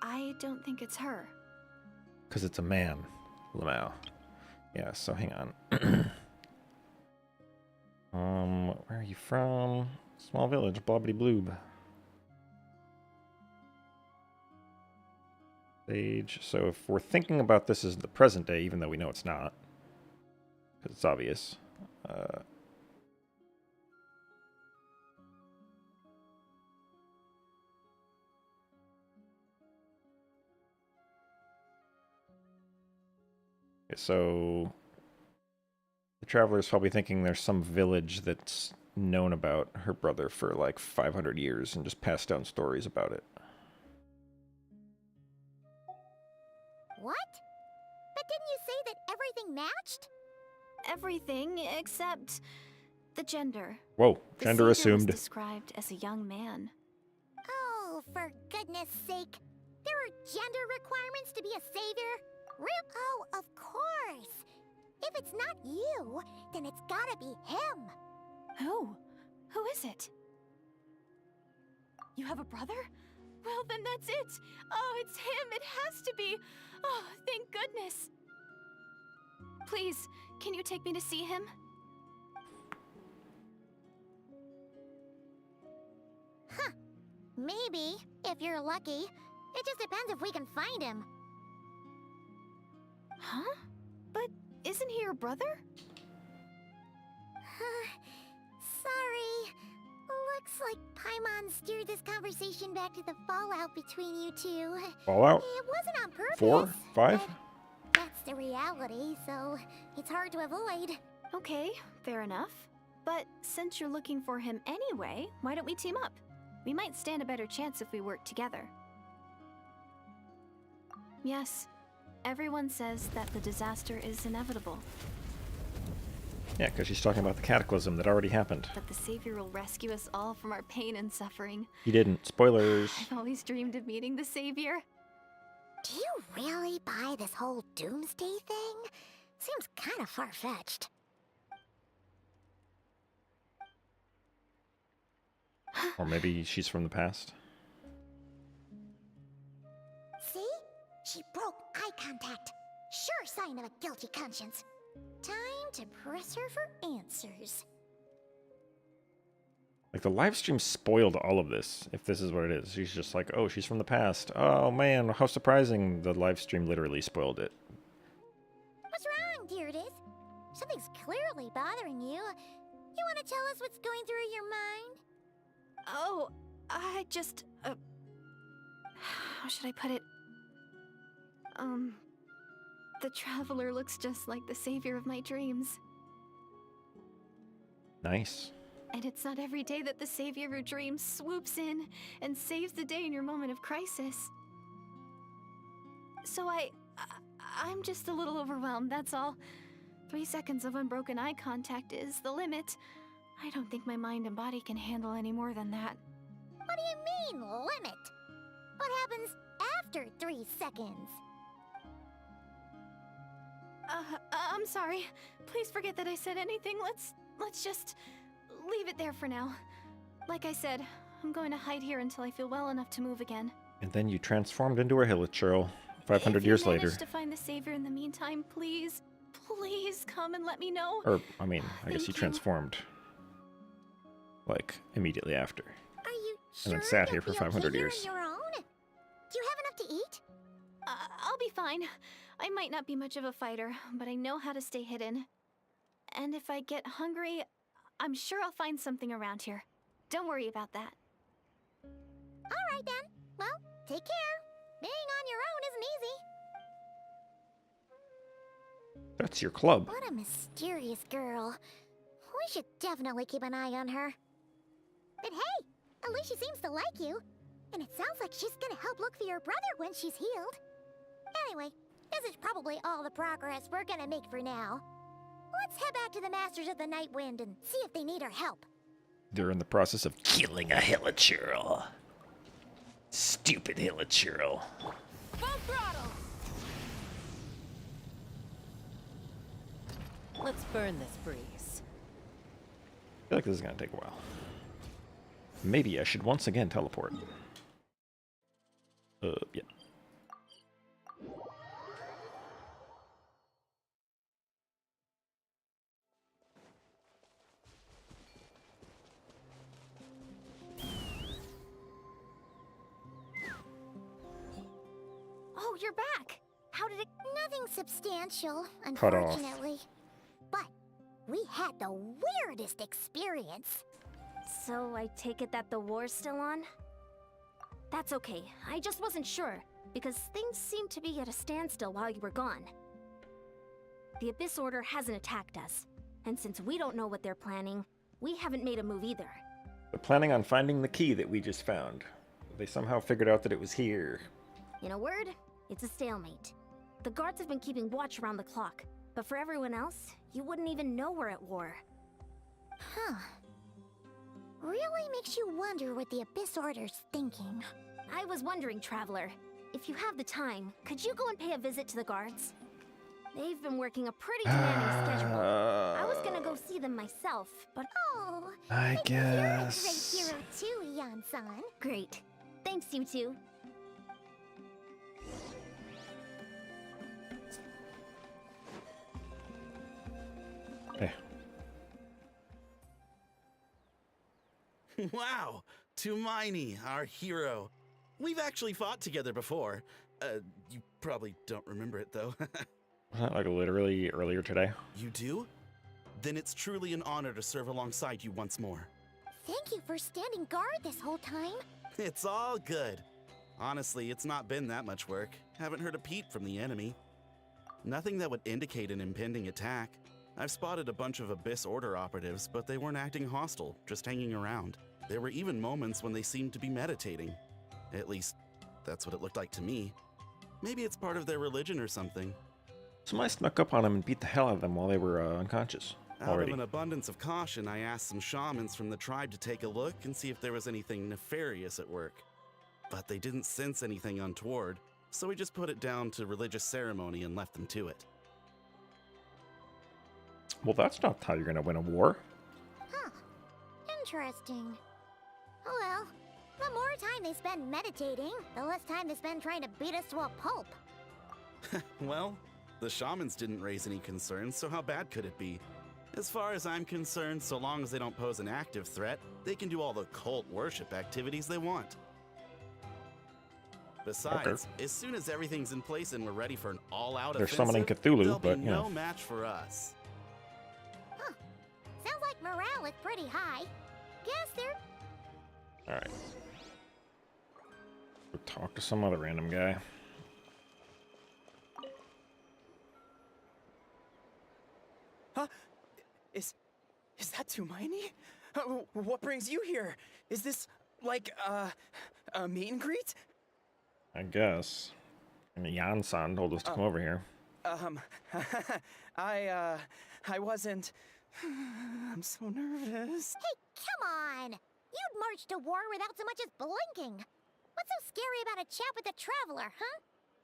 I don't think it's her. Because it's a man, Lamau. Yeah, so hang on. Where are you from? Small village, blobbity bloob. Sage. So if we're thinking about this as the present day, even though we know it's not, because it's obvious. So the Traveler's probably thinking there's some village that's known about her brother for like 500 years and just passed down stories about it. What? But didn't you say that everything matched? Everything except the gender. Whoa, The gender savior was assumed. described as a young man. Oh, for goodness sake. There are gender requirements to be a savior? Oh, of course. If it's not you, then it's gotta be him. Who? Who is it? You have a brother? Well, then that's it. Oh, it's him. It has to be. Oh, thank goodness. Please, can you take me to see him? Maybe, if you're lucky. It just depends if we can find him. Huh? But isn't he your brother? Sorry. Paimon steered this conversation back to the fallout between you two. Fallout? It wasn't on purpose. 4? 5? but That's the reality, so it's hard to avoid. Okay, fair enough. But since you're looking for him anyway, why don't we team up? We might stand a better chance if we work together. Yes, everyone says that the disaster is inevitable, Yeah, because she's talking about the cataclysm that already happened. that the Savior will rescue us all from our pain and suffering. He didn't. Spoilers. I've always dreamed of meeting the Savior. Do you really buy this whole doomsday thing? Seems kind of far-fetched. Or maybe she's from the past. See? She broke eye contact. Sure sign of a guilty conscience. Time to press her for answers. Like, the live stream spoiled all of this, if this is what it is. She's just like, oh, she's from the past. Oh, man, how surprising. The live stream literally spoiled it. What's wrong, Deirdis? Something's clearly bothering you. You want to tell us what's going through your mind? Oh, I just, how should I put it? The Traveler looks just like the Savior of my dreams. Nice. And it's not every day that the Savior of your dreams swoops in and saves the day in your moment of crisis. So I'm just a little overwhelmed, that's all. 3 seconds of unbroken eye contact is the limit. I don't think my mind and body can handle any more than that. What do you mean, limit? What happens after 3 seconds? I'm sorry. Please forget that I said anything. Let's just leave it there for now. Like I said, I'm going to hide here until I feel well enough to move again. And then you transformed into a Hilichurl 500 years If you later. manage to find the Savior in the meantime, please come and let me know. Or, I mean, I guess Thank he you. transformed, like, immediately after. Are you And sure then sat you'll here for be 500 okay here years. on your own? Do you have enough to eat? I'll be fine. I might not be much of a fighter, but I know how to stay hidden. And if I get hungry, I'm sure I'll find something around here. Don't worry about that. All right then. Well, take care. Being on your own isn't easy. That's your club. What a mysterious girl. We should definitely keep an eye on her. But hey, at least she seems to like you. And it sounds like she's gonna help look for your brother when she's healed. Anyway, this is probably all the progress we're gonna make for now. Let's head back to the Masters of the Night Wind and see if they need our help. They're in the process of killing a Hilichurl. Stupid Hilichurl. Full throttle! Let's burn this breeze. I feel like this is gonna take a while. Maybe I should once again teleport. Yeah. Oh, you're back! How did it... Nothing substantial, Cut off. unfortunately. But we had the weirdest experience. So I take it that the war's still on? That's okay. I just wasn't sure, because things seemed to be at a standstill while you were gone. The Abyss Order hasn't attacked us, and since we don't know what they're planning, we haven't made a move either. They're planning on finding the key that we just found. They somehow figured out that it was here. In a word, it's a stalemate. The guards have been keeping watch around the clock, but for everyone else, you wouldn't even know we're at war. Huh. Really makes you wonder what the Abyss Order's thinking. I was wondering, Traveler, if you have the time, could you go and pay a visit to the guards? They've been working a pretty demanding schedule. I was gonna go see them myself, but Oh, I you're a guess. great hero too, Ian-san. great. Thanks, you two. Hey, Wow, Tumaini, our hero. We've actually fought together before. You probably don't remember it though. was that like literally earlier today? You do? Then it's truly an honor to serve alongside you once more. Thank you for standing guard this whole time. It's all good. Honestly, it's not been that much work. Haven't heard a peep from the enemy. Nothing that would indicate an impending attack. I've spotted a bunch of Abyss Order operatives, but they weren't acting hostile, just hanging around. There were even moments when they seemed to be meditating. At least, that's what it looked like to me. Maybe it's part of their religion or something. Somebody snuck up on them and beat the hell out of them while they were unconscious already. Out of an abundance of caution, I asked some shamans from the tribe to take a look and see if there was anything nefarious at work. But they didn't sense anything untoward, so we just put it down to religious ceremony and left them to it. Well, that's not how you're gonna win a war. Huh. Interesting. Oh well. The more time they spend meditating, the less time they spend trying to beat us to a pulp. Well, the shamans didn't raise any concerns, so how bad could it be? As far as I'm concerned, so long as they don't pose an active threat, they can do all the cult worship activities they want. Besides, as soon as everything's in place and we're ready for an all-out They're offensive, summoning Cthulhu, there'll but, be you no know. match for us. Huh. Sounds like morale is pretty high. Guess they're... Alright. Go talk to some other random guy. Huh? Is that Tumaini? What brings you here? Is this, like, a meet and greet? I guess. And Jan-san told us to come over here. I wasn't... I'm so nervous. Hey, come on! You'd march to war without so much as blinking. What's so scary about a chat with a traveler, huh?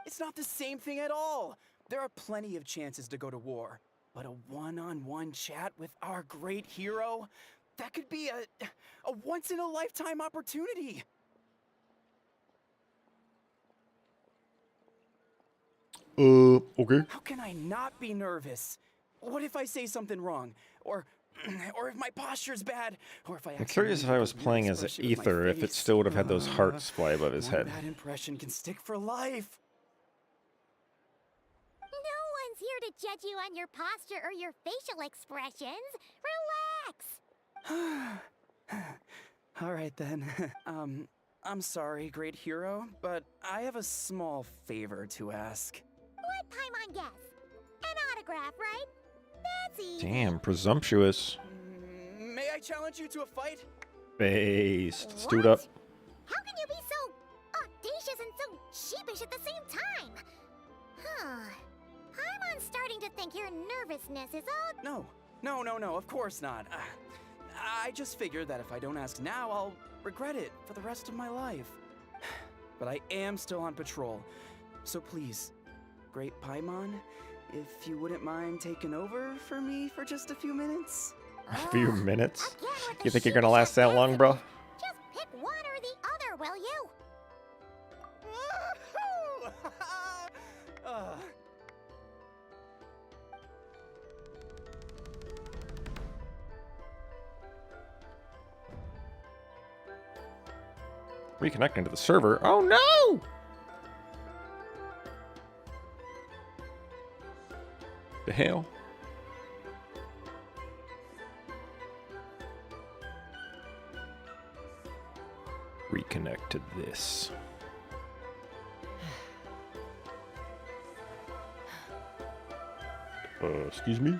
It's not the same thing at all. There are plenty of chances to go to war. But a one-on-one chat with our great hero? That could be a once-in-a-lifetime opportunity. Okay. How can I not be nervous? What if I say something wrong? Or if my posture's bad? Or if I I'm curious if I was playing as an Ether, if it still would have had those hearts fly above his head. That impression can stick for life. No one's here to judge you on your posture or your facial expressions. Relax! All right then. I'm sorry, great hero, but I have a small favor to ask. What Paimon guess? An autograph, right? That's easy. Damn, presumptuous. May I challenge you to a fight? Based. Stood up. How can you be so audacious and so sheepish at the same time? Huh. I'm starting to think your nervousness is all... No, of course not. I just figured that if I don't ask now, I'll regret it for the rest of my life. But I am still on patrol, so please, Great Paimon, if you wouldn't mind taking over for me for just a few minutes? A few minutes? Again with the You think you're gonna last sheepish that long, bro? Just pick one or the other, will you? Reconnecting to the server. Oh no! The hell? Reconnect to this. Excuse me?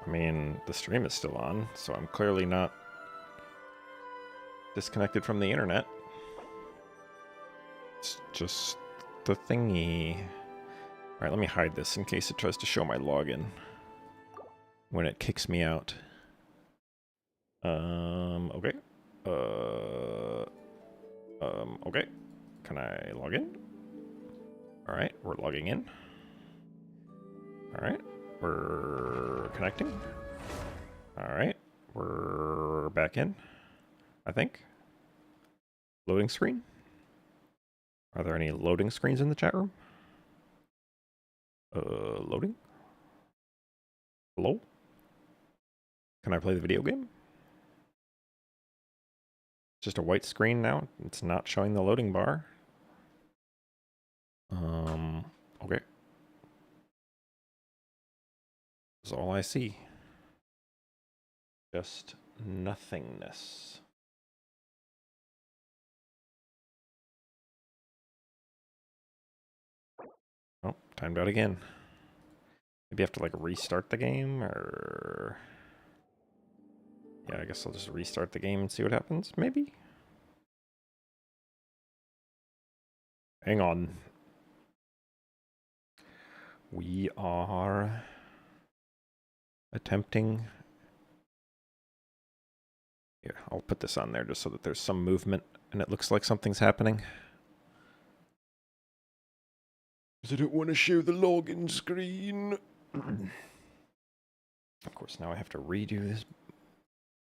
I mean, the stream is still on, so I'm clearly not disconnected from the internet. It's just the thingy. Alright, let me hide this in case it tries to show my login when it kicks me out. Okay. Okay. Can I log in? Alright, we're logging in. Alright, we're connecting. Alright, we're back in, I think. Loading screen? Are there any loading screens in the chat room? Loading? Hello? Can I play the video game? Just a white screen now. It's not showing the loading bar. Okay. That's all I see. Just nothingness. Oh, timed out again. Maybe I have to like restart the game, or yeah, I guess I'll just restart the game and see what happens. Maybe. Hang on. We are attempting. Yeah, I'll put this on there just so that there's some movement and it looks like something's happening. Because I don't want to show the login screen. Of course, now I have to redo this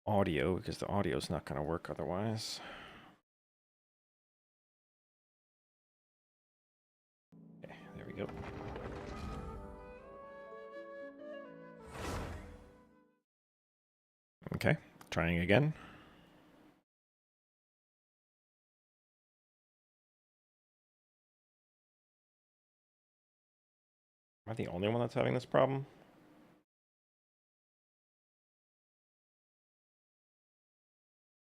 audio because the audio's not going to work otherwise. Okay, there we go. Okay, trying again. Am I the only one that's having this problem?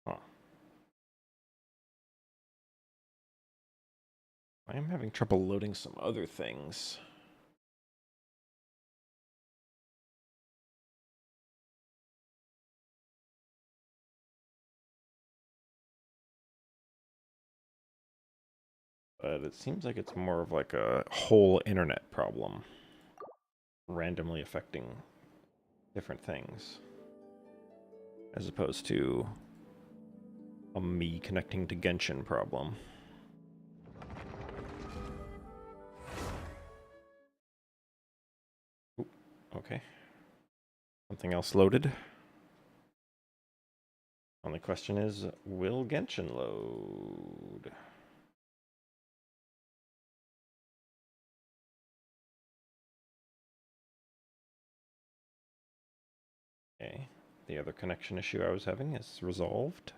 Huh. I am having trouble loading some other things. But it seems like it's more of like a whole internet problem. Randomly affecting different things. As opposed to a me connecting to Genshin problem. Ooh, okay. Something else loaded. Only question is, will Genshin load? Okay. The other connection issue I was having is resolved.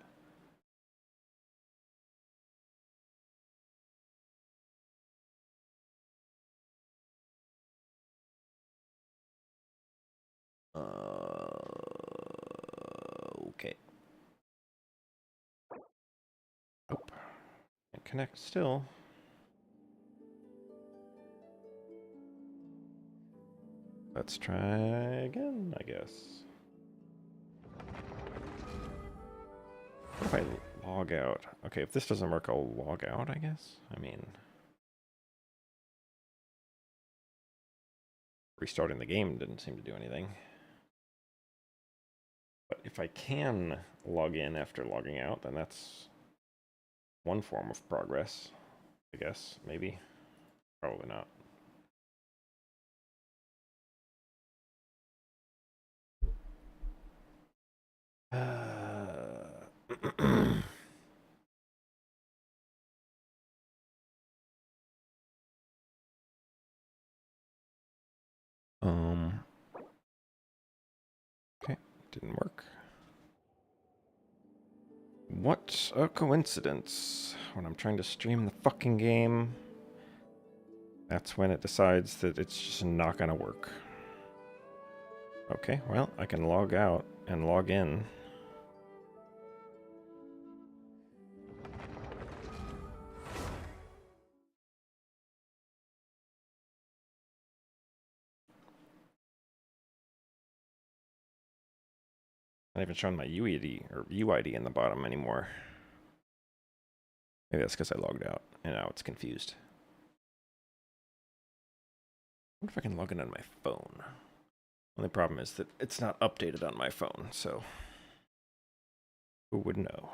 Okay. Nope. Can't connect still. Let's try again, I guess. What if I log out? Okay, if this doesn't work, I'll log out, I guess. I mean, restarting the game didn't seem to do anything. But if I can log in after logging out, then that's one form of progress, I guess. Maybe. Probably not. Okay, didn't work. What a coincidence. When I'm trying to stream the fucking game, that's when it decides that it's just not gonna work. Okay, well, I can log out and log in. Not even showing my UID or UID in the bottom anymore. Maybe that's because I logged out and now it's confused. I wonder if I can log in on my phone. Only problem is that it's not updated on my phone, so who would know?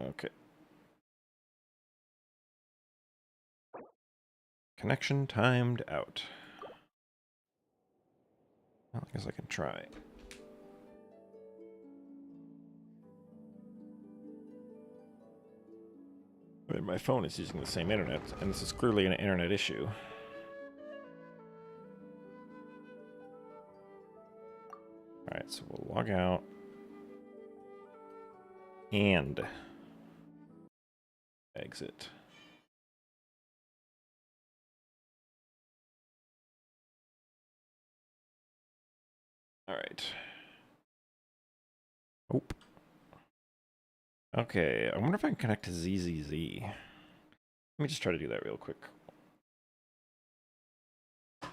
Okay. Connection timed out. Well, I guess I can try. I mean, my phone is using the same internet, and this is clearly an internet issue. Alright, so we'll log out. And exit. Alright. Oop. Okay, I wonder if I can connect to ZZZ. Let me just try to do that real quick. I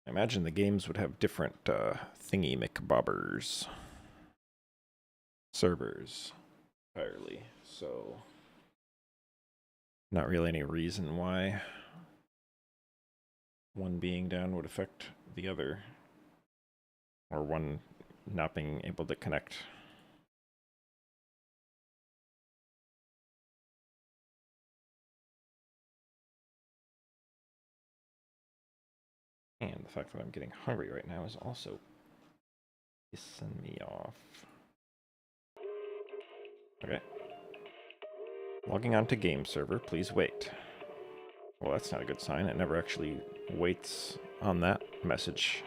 imagine the games would have different thingy McBobbers servers entirely, so not really any reason why one being down would affect the other, or one not being able to connect. And the fact that I'm getting hungry right now is also pissing me off. Okay. Logging on to game server, please wait. Well, that's not a good sign. It never actually waits on that message.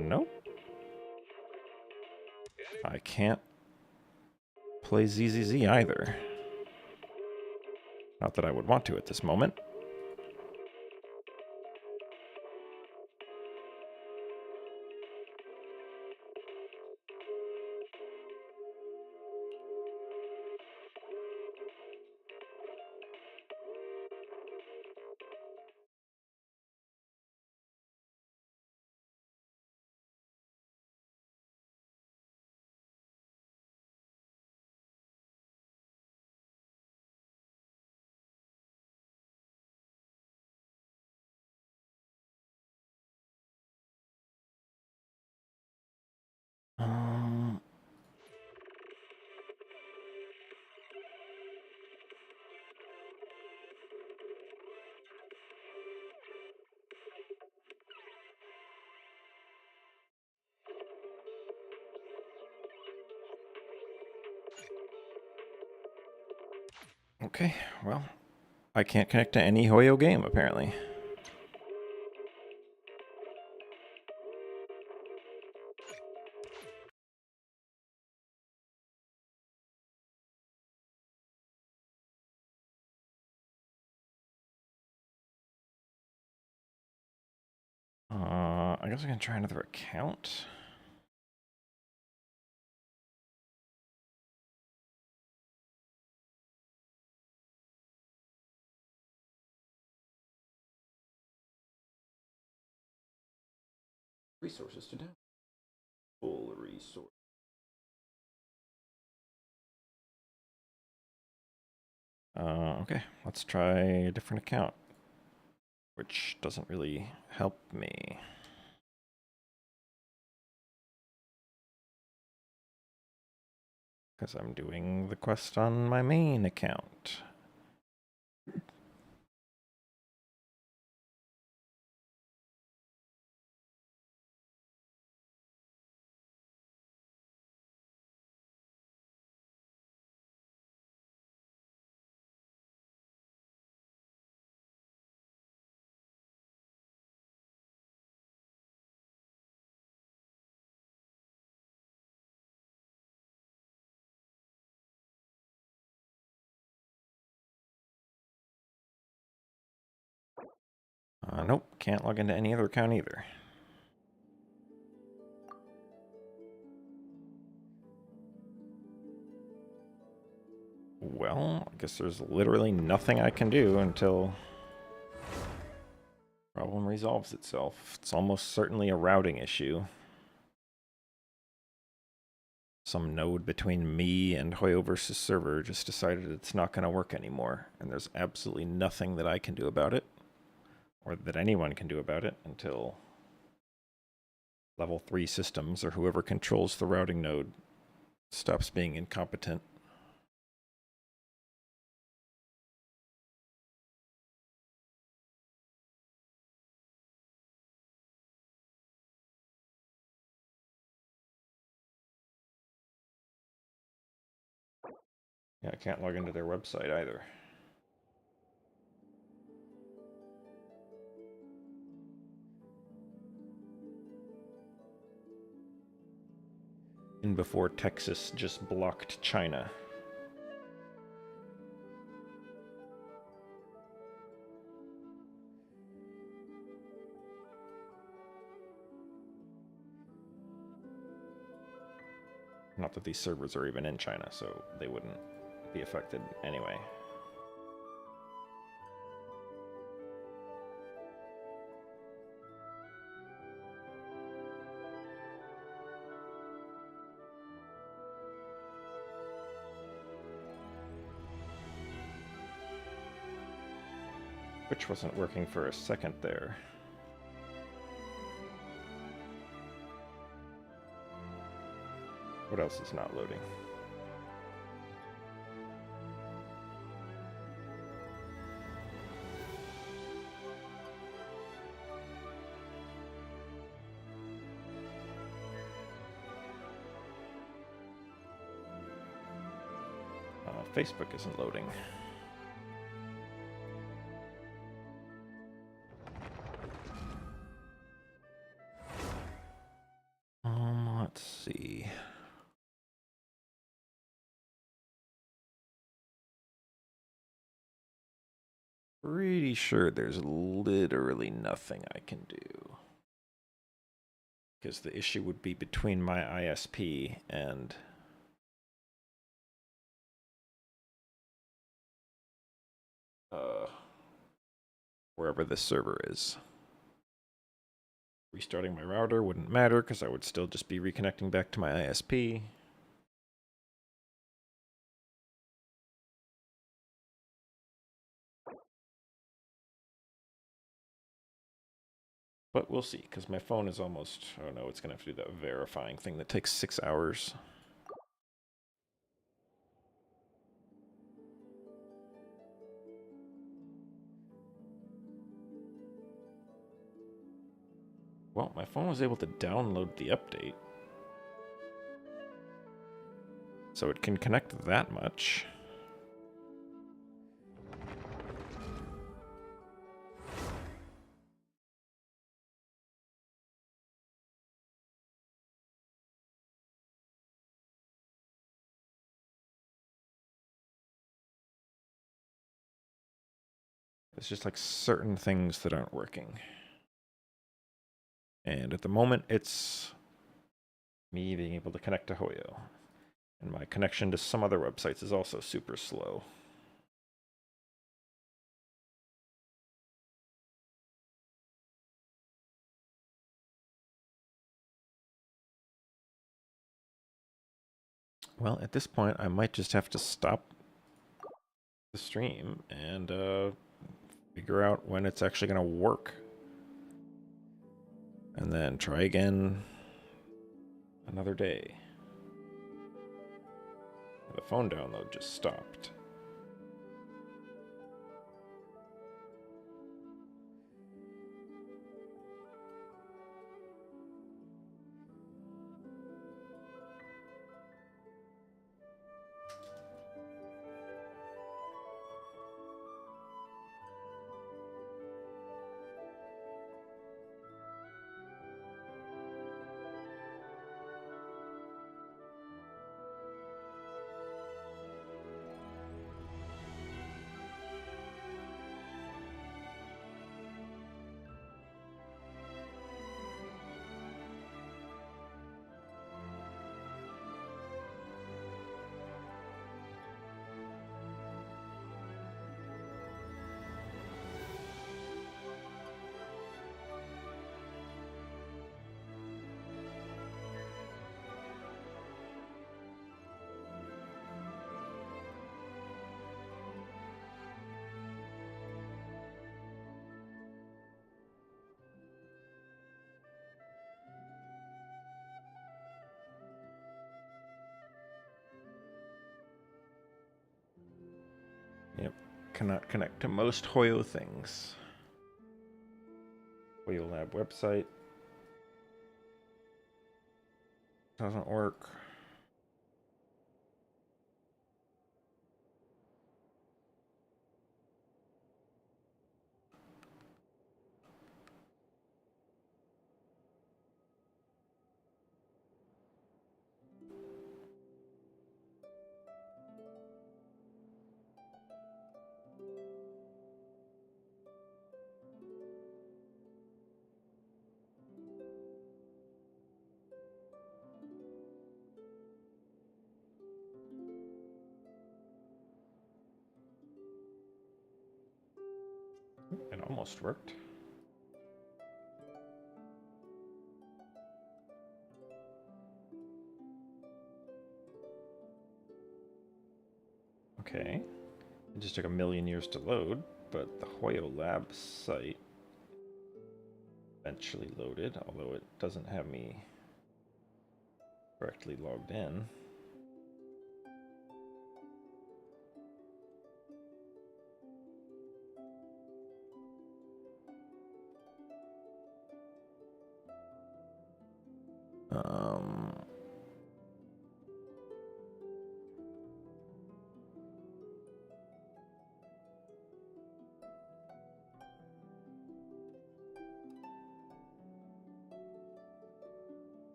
Nope. I can't play ZZZ either. Not that I would want to at this moment. Okay, well, I can't connect to any Hoyo game, apparently. I guess I can try another account. Resources to do. Full resource. Okay, let's try a different account, which doesn't really help me. Because I'm doing the quest on my main account. Nope, can't log into any other account either. Well, I guess there's literally nothing I can do until the problem resolves itself. It's almost certainly a routing issue. Some node between me and Hoyo versus server just decided it's not going to work anymore, and there's absolutely nothing that I can do about it, or that anyone can do about it, until level 3 systems, or whoever controls the routing node, stops being incompetent. Yeah, I can't log into their website either. And before Texas just blocked China. Not that these servers are even in China, so they wouldn't be affected anyway. Which wasn't working for a second there. What else is not loading? Facebook isn't loading. Let's see. Pretty sure there's literally nothing I can do. Because the issue would be between my ISP and wherever this server is. Restarting my router wouldn't matter because I would still just be reconnecting back to my ISP. But we'll see, because my phone is almost... Oh no, it's going to have to do that verifying thing that takes 6 hours. Well, my phone was able to download the update. So it can connect that much. It's just like certain things that aren't working. And at the moment, it's me being able to connect to Hoyo. And my connection to some other websites is also super slow. Well, at this point, I might just have to stop the stream and figure out when it's actually going to work. And then try again another day. The phone download just stopped. Yep, cannot connect to most Hoyo things. Hoyo Lab website doesn't work. almost worked. Okay. It just took a million years to load, but the Hoyo Lab site eventually loaded, although it doesn't have me correctly logged in.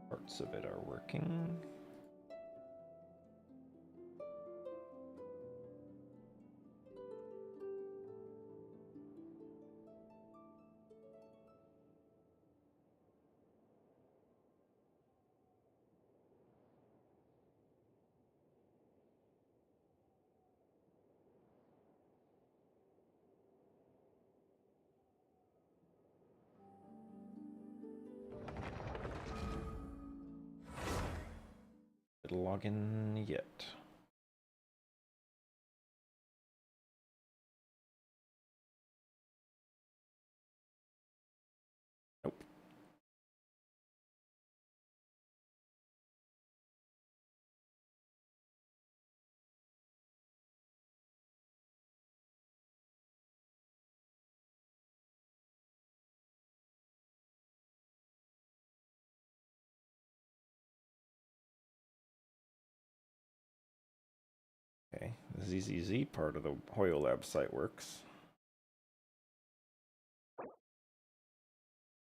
Parts of it are working. It'll log in yet. Nope. Okay, the ZZZ part of the Hoyo Lab site works.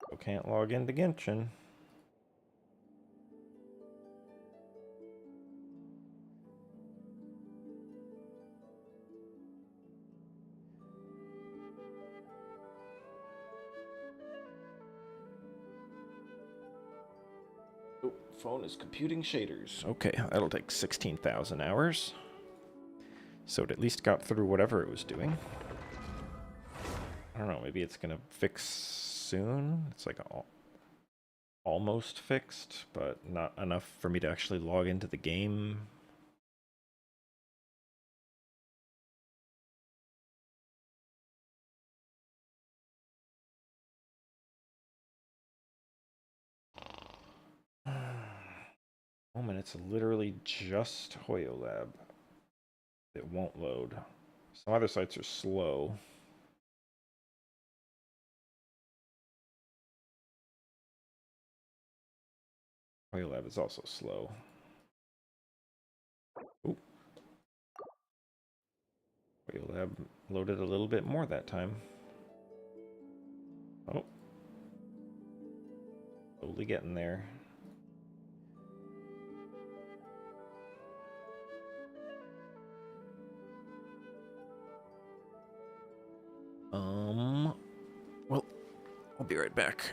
Still can't log into Genshin. Oh, phone is computing shaders. Okay, that'll take 16,000 hours. So it at least got through whatever it was doing. I don't know, maybe it's gonna fix soon. It's like almost fixed, but not enough for me to actually log into the game. Moment, it's literally just Hoyo Lab. It won't load. Some other sites are slow. Hoyo Lab is also slow. Ooh. Hoyo Lab loaded a little bit more that time. Oh. Slowly getting there. Well, I'll be right back.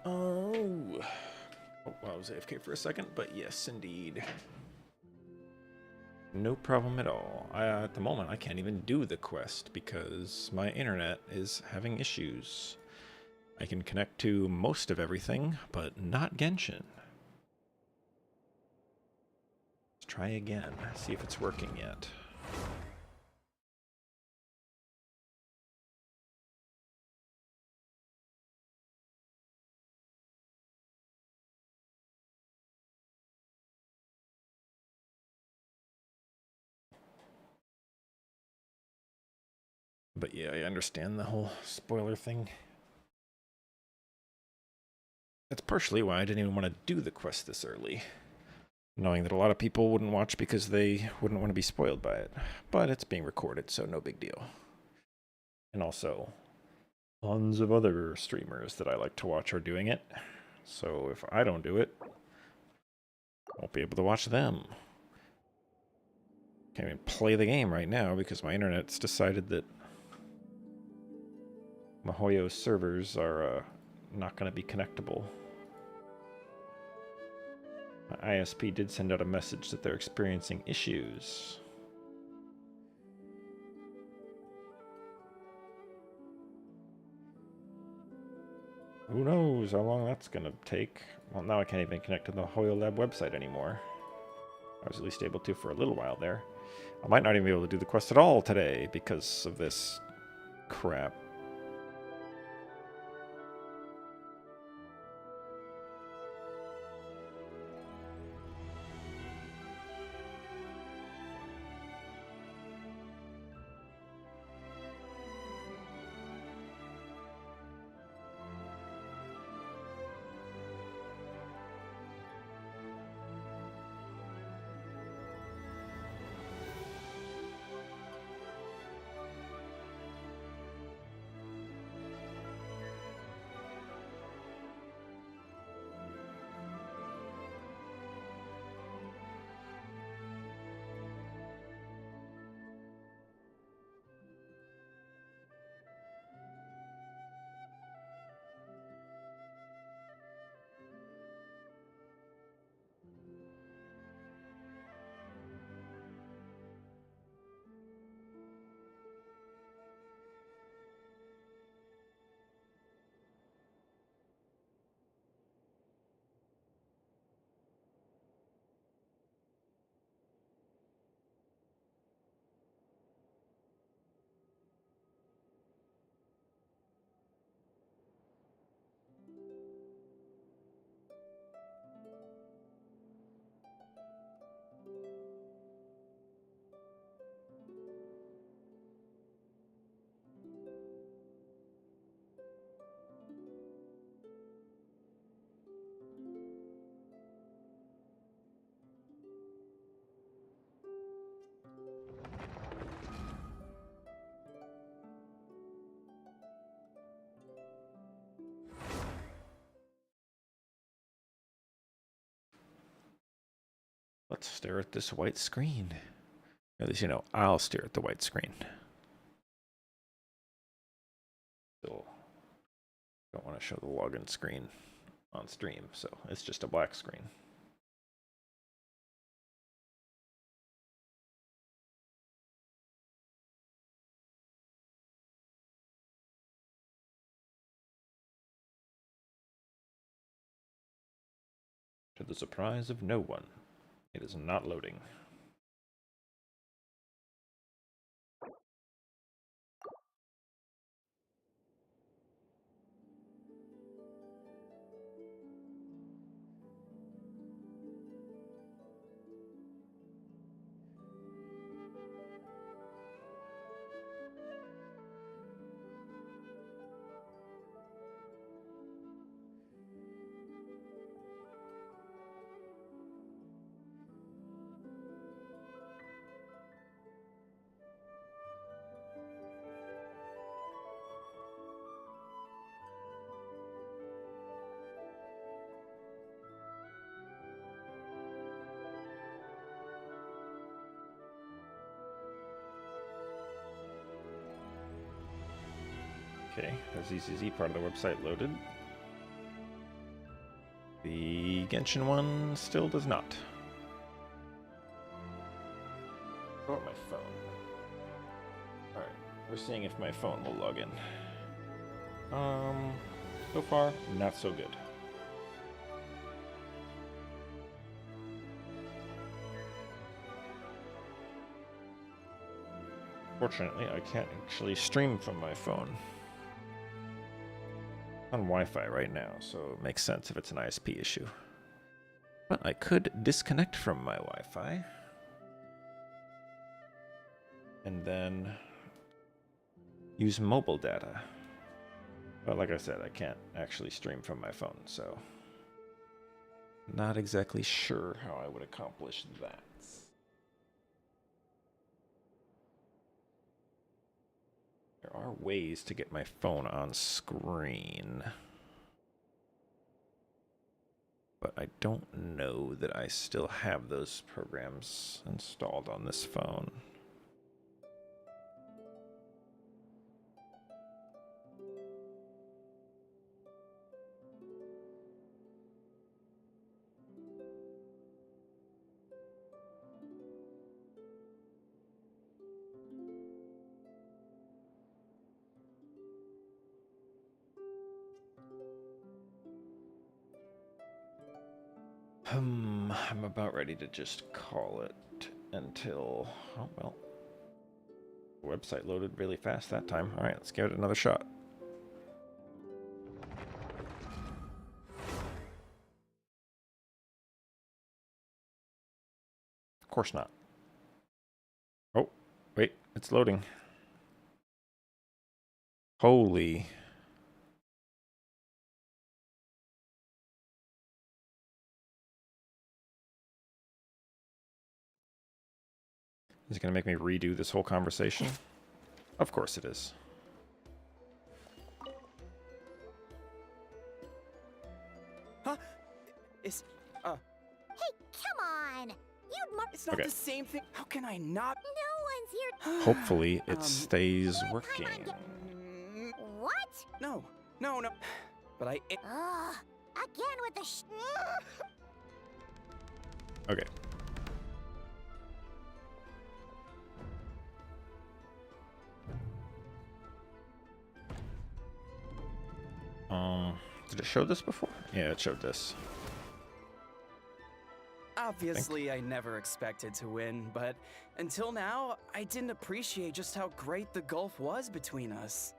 Oh, well, I was AFK for a second, but yes, indeed. No problem at all. At the moment, I can't even do the quest because my internet is having issues. I can connect to most of everything, but not Genshin. Let's try again, see if it's working yet. But yeah, I understand the whole spoiler thing. That's partially why I didn't even want to do the quest this early, knowing that a lot of people wouldn't watch because they wouldn't want to be spoiled by it. But it's being recorded, so no big deal. And also, tons of other streamers that I like to watch are doing it. So if I don't do it, I won't be able to watch them. Can't even play the game right now because my internet's decided that Mahoyo's servers are not going to be connectable. My ISP did send out a message that they're experiencing issues. Who knows how long that's going to take. Well, now I can't even connect to the Hoyo Lab website anymore. I was at least able to for a little while there. I might not even be able to do the quest at all today because of this crap. Let's stare at this white screen. At least, you know, I'll stare at the white screen. Still don't want to show the login screen on stream, so it's just a black screen. To the surprise of no one, it is not loading. Okay, there's the ZZ part of the website loaded. The Genshin one still does not. What about my phone? Alright, we're seeing if my phone will log in. So far, not so good. Fortunately, I can't actually stream from my phone. On Wi-Fi right now, so it makes sense if it's an ISP issue. But I could disconnect from my Wi-Fi. And then use mobile data. But like I said, I can't actually stream from my phone, so not exactly sure how I would accomplish that. There are ways to get my phone on screen. But I don't know that I still have those programs installed on this phone. I'm about ready to just call it until, oh well, the website loaded really fast that time. All right, let's give it another shot. Of course not. Oh, wait, it's loading. Holy. Is it going to make me redo this whole conversation? Of course it is. Huh? It's Hey, come on! it's not the same thing. How can I not? No one's here. Hopefully it stays let working. Paimon get- What? No. But I. Ugh, again with the Okay. Did it show this before? Yeah, it showed this. Obviously, I never expected to win, but until now, I didn't appreciate just how great the gulf was between us.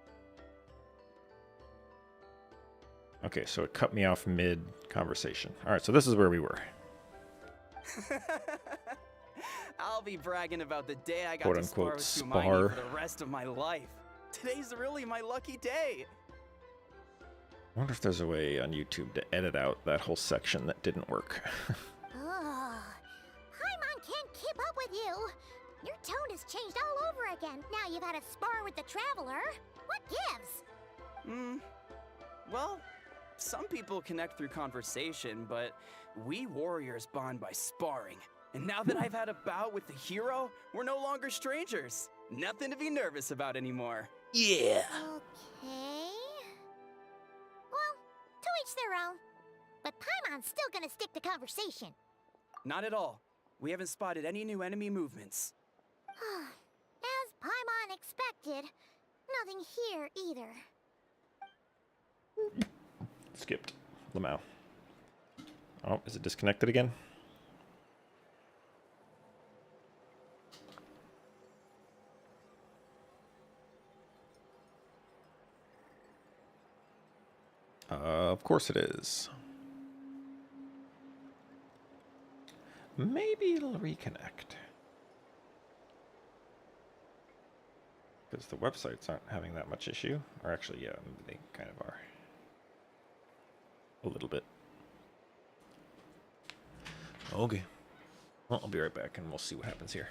Okay, so it cut me off mid-conversation. All right, so this is where we were. I'll be bragging about the day I got Quote, to spar unquote, with spar. Hermione for the rest of my life. Today's really my lucky day. I wonder if there's a way on YouTube to edit out that whole section that didn't work. Ugh. Paimon can't keep up with you. Your tone has changed all over again. Now you've had a spar with the Traveler. What gives? Well, some people connect through conversation, but we warriors bond by sparring. And now that I've had a bout with the hero, we're no longer strangers. Nothing to be nervous about anymore. Yeah. Okay. Well, to each their own. But Paimon's still gonna stick to conversation. Not at all. We haven't spotted any new enemy movements. As Paimon expected, nothing here either. Skipped. Lamau. Oh, is it disconnected again? Of course it is. Maybe it'll reconnect. Because the websites aren't having that much issue. Or actually, yeah, they kind of are. A little bit. Okay. Well, I'll be right back and we'll see what happens here.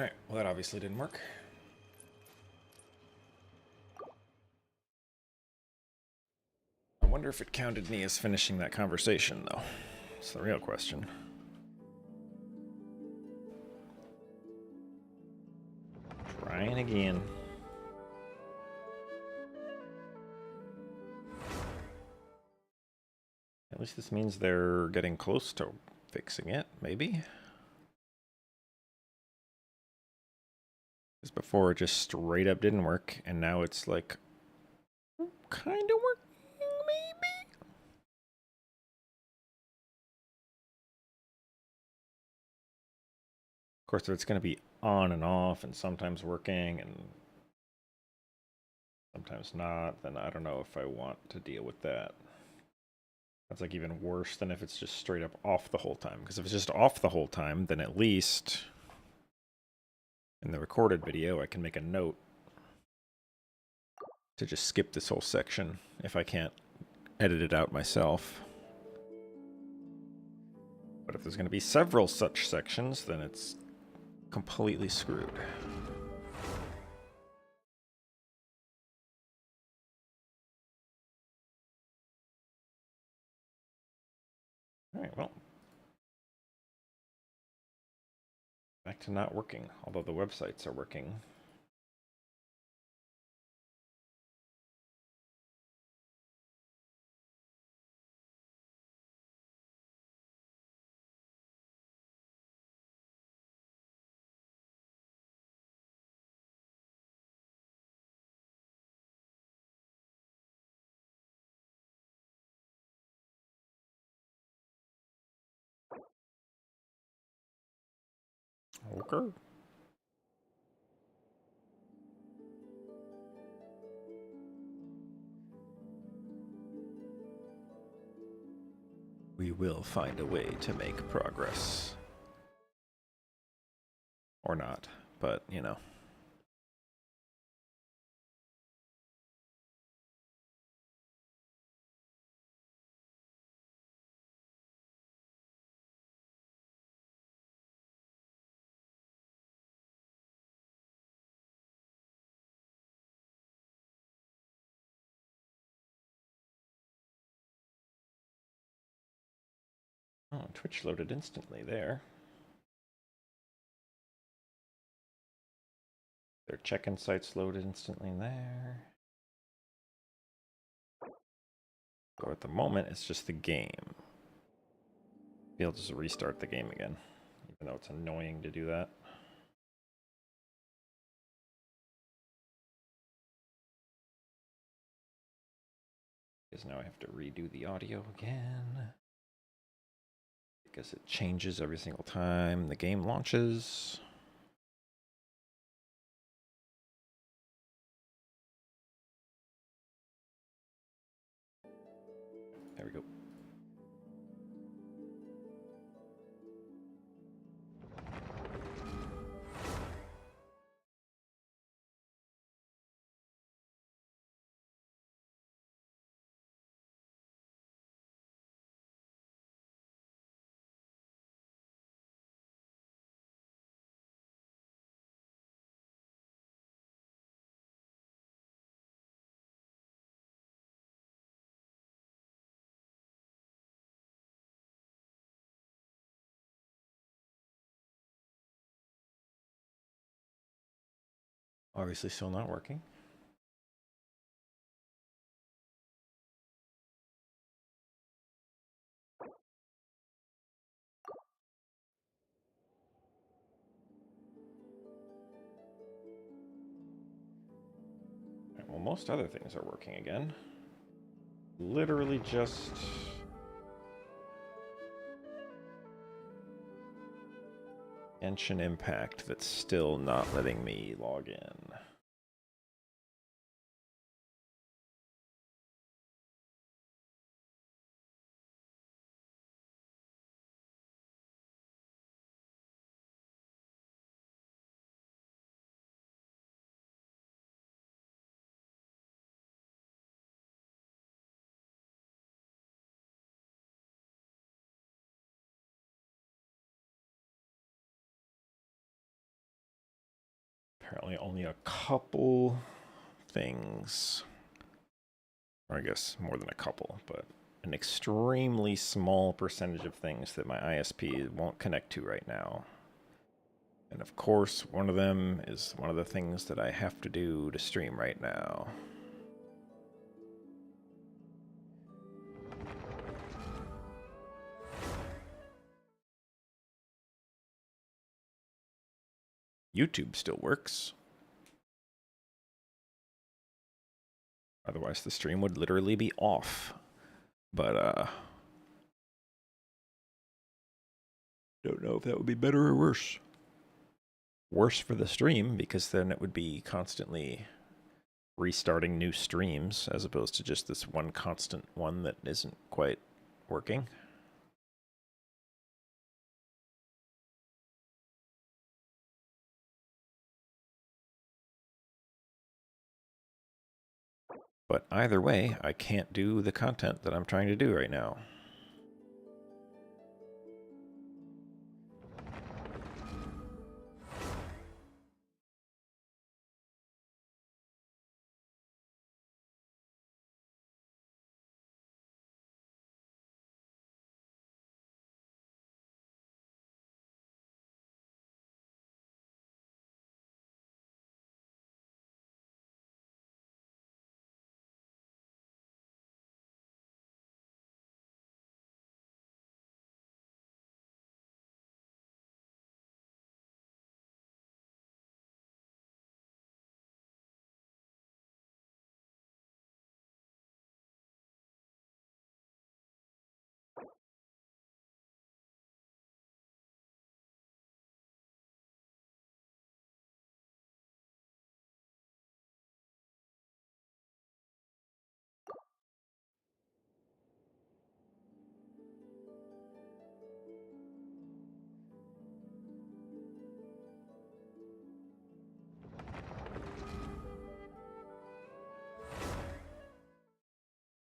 Alright, well that obviously didn't work. I wonder if it counted me as finishing that conversation, though. It's the real question. Trying again. At least this means they're getting close to fixing it, maybe? Because before it just straight up didn't work, and now it's like kind of working, maybe? Of course, if it's going to be on and off and sometimes working and sometimes not, then I don't know if I want to deal with that. That's like even worse than if it's just straight up off the whole time. Because if it's just off the whole time, then at least in the recorded video, I can make a note to just skip this whole section if I can't edit it out myself. But if there's going to be several such sections, then it's completely screwed. Alright, well. Back to not working, although the websites are working. Okay. We will find a way to make progress. Or not, but, you know. Oh, Twitch loaded instantly there. Their check-in sites loaded instantly there. So at the moment, it's just the game. Be able to just restart the game again, even though it's annoying to do that. Because now I have to redo the audio again. Because it changes every single time the game launches. There we go. Obviously still not working. Right, well, most other things are working again. Literally just... Genshin Impact that's still not letting me log in. unfortunately only a couple things, or I guess more than a couple, but an extremely small percentage of things that my ISP won't connect to right now. And of course, one of them is one of the things that I have to do to stream right now. YouTube still works. Otherwise, the stream would literally be off. But, don't know if that would be better or worse. Worse for the stream, because then it would be constantly restarting new streams, as opposed to just this one constant one that isn't quite working. But either way, I can't do the content that I'm trying to do right now.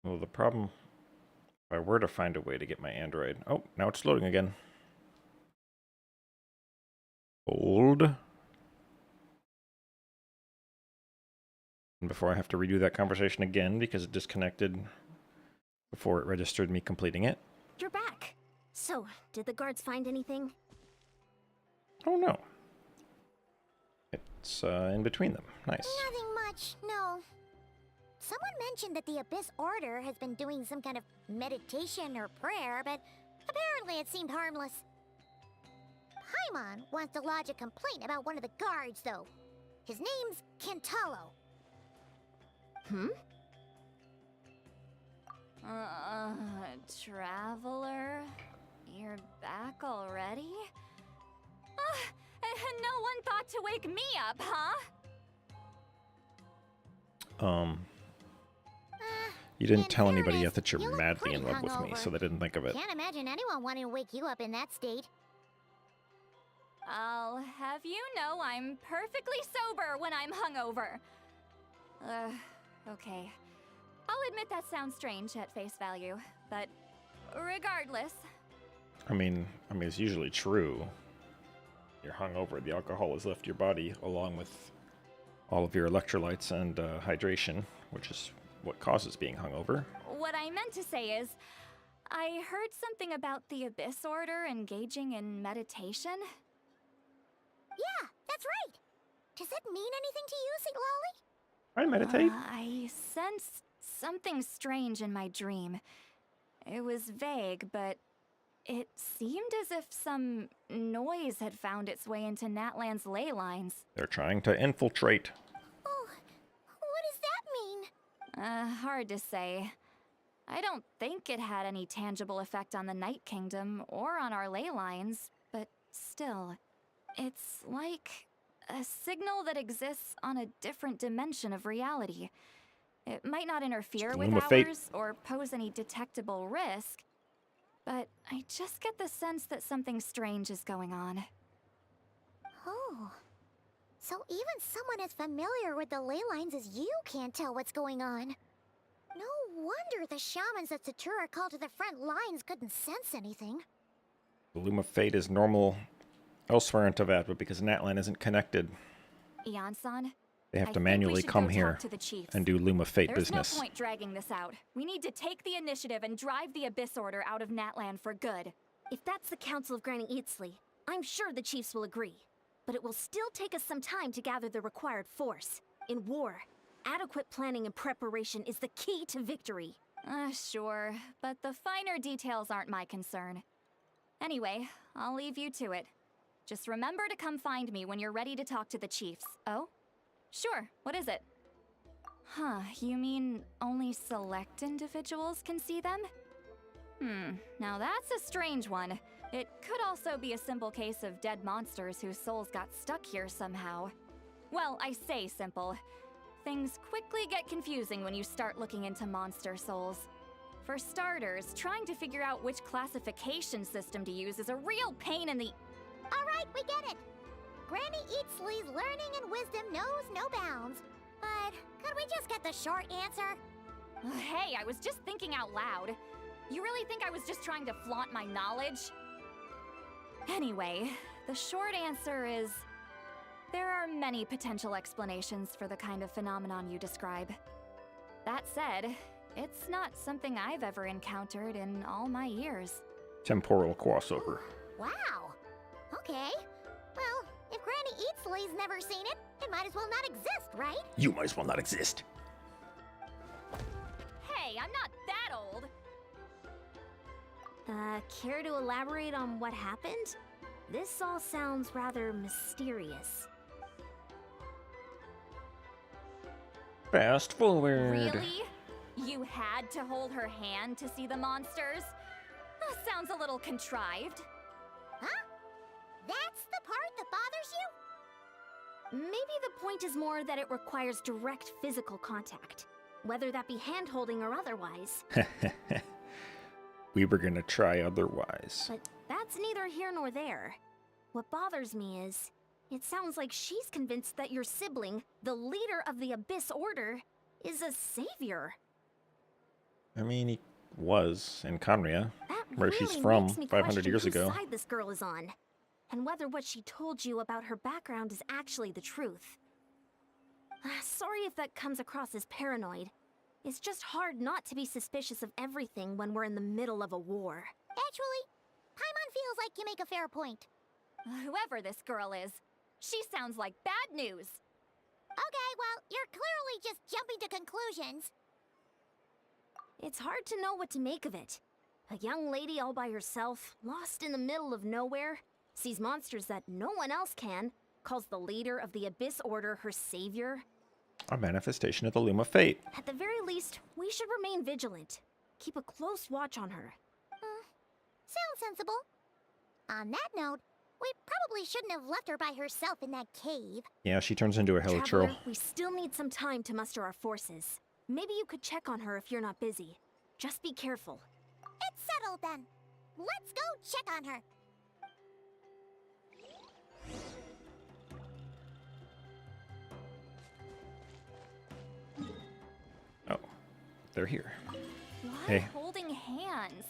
Well, the problem, if I were to find a way to get my Android... Oh, now it's loading again. Hold. And before I have to redo that conversation again because it disconnected before it registered me completing it. You're back. So, did the guards find anything? Oh no. It's in between them. Nice. Nothing much, no. Someone mentioned that the Abyss Order has been doing some kind of meditation or prayer, but apparently it seemed harmless. Paimon wants to lodge a complaint about one of the guards, though. His name's Kentalo. Hmm? Traveler? You're back already? And no one thought to wake me up, huh? You didn't In tell anybody fairness, yet that you're you look madly pretty in love with me, hungover. so they didn't think of it. Can't imagine anyone wanting to wake you up in that state. I'll have you know I'm perfectly sober when I'm hungover. Okay. I'll admit that sounds strange at face value, but regardless. I mean, it's usually true. You're hungover, the alcohol has left your body, along with all of your electrolytes and hydration, which is what causes being hungover. What I meant to say is, I heard something about the Abyss Order engaging in meditation. Yeah, that's right. Does that mean anything to you, St. Lolly? I meditate. I sensed something strange in my dream. It was vague, but it seemed as if some noise had found its way into Natlan's ley lines. They're trying to infiltrate. Oh, what does that mean? Hard to say. I don't think it had any tangible effect on the Night Kingdom or on our ley lines, but still, it's like a signal that exists on a different dimension of reality. It might not interfere with Bloom of fate. ours or pose any detectable risk, but I just get the sense that something strange is going on. Oh. So even someone as familiar with the ley lines as you can't tell what's going on. No wonder the shamans that Satura called to the front lines couldn't sense anything. The Loom of Fate is normal elsewhere in Teyvat, but because Natlan isn't connected. Ian-san, They have I to think we manually should come go here talk to the chiefs. and do Luma Fate There's business. no point dragging this out. We need to take the initiative and drive the Abyss Order out of Natland for good. If that's the Council of Granny Eatsley, I'm sure the chiefs will agree. But it will still take us some time to gather the required force. In war, adequate planning and preparation is the key to victory. Sure, but the finer details aren't my concern. Anyway, I'll leave you to it. Just remember to come find me when you're ready to talk to the chiefs. Oh? Sure, what is it? Huh, you mean only select individuals can see them? Now that's a strange one. It could also be a simple case of dead monsters whose souls got stuck here somehow. Well, I say simple. Things quickly get confusing when you start looking into monster souls. For starters, trying to figure out which classification system to use is a real pain in the... Alright, we get it. Granny Eatsley's learning and wisdom knows no bounds. But could we just get the short answer? Hey, I was just thinking out loud. You really think I was just trying to flaunt my knowledge? Anyway, the short answer is... there are many potential explanations for the kind of phenomenon you describe. That said, it's not something I've ever encountered in all my years. Temporal crossover. Wow. Okay. Well, if Granny Eatsley's never seen it, it might as well not exist, right? You might as well not exist. Hey, I'm not that old! Care to elaborate on what happened? This all sounds rather mysterious. Fast forward. Really? You had to hold her hand to see the monsters? Sounds a little contrived. Huh? That's the part that bothers you? Maybe the point is more that it requires direct physical contact, whether that be hand-holding or otherwise. We were gonna try otherwise. But that's neither here nor there. What bothers me is, it sounds like she's convinced that your sibling, the leader of the Abyss Order, is a savior. I mean, he was in Conria, That where really she's from makes me 500 question years whose ago. side this girl is on, and whether what she told you about her background is actually the truth. Sorry if that comes across as paranoid. It's just hard not to be suspicious of everything when we're in the middle of a war. Actually, Paimon feels like you make a fair point. Whoever this girl is, she sounds like bad news. Okay, well, you're clearly just jumping to conclusions. It's hard to know what to make of it. A young lady all by herself, lost in the middle of nowhere, sees monsters that no one else can, calls the leader of the Abyss Order her savior. A manifestation of the Luma Fate. At the very least, we should remain vigilant. Keep a close watch on her. Sounds sensible. On that note, we probably shouldn't have left her by herself in that cave. Yeah, she turns into a Helichurl. Traveler, we still need some time to muster our forces. Maybe you could check on her if you're not busy. Just be careful. It's settled then. Let's go check on her. Oh, they're here. What? Hey. Holding hands?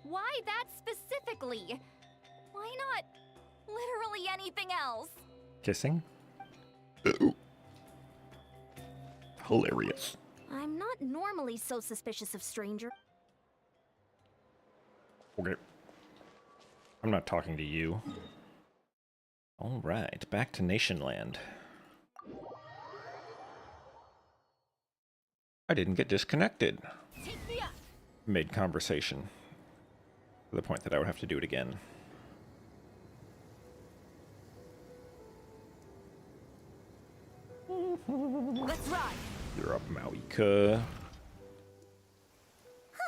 Why that specifically? Why not literally anything else? Kissing? Ooh. Hilarious. I'm not normally so suspicious of strangers. Okay. I'm not talking to you. Alright, back to Nationland. I didn't get disconnected. Mid-conversation. To the point that I would have to do it again. Let's ride! You're up, Mauika.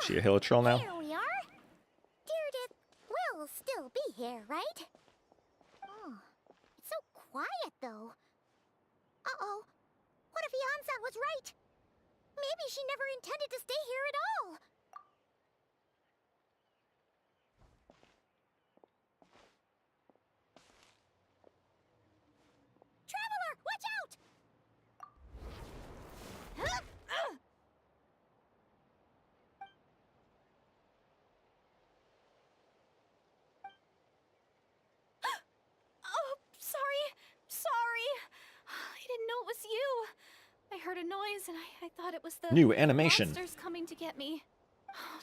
She a Hilichurl now? Here we are. Deirdre will still be here, right? Oh, it's so quiet though. Uh-oh. What if Ian-san was right? Maybe she never intended to stay here at all. Traveler, watch out! Oh, sorry. Sorry. I heard a noise and I thought it was the New animation. monsters coming to get me.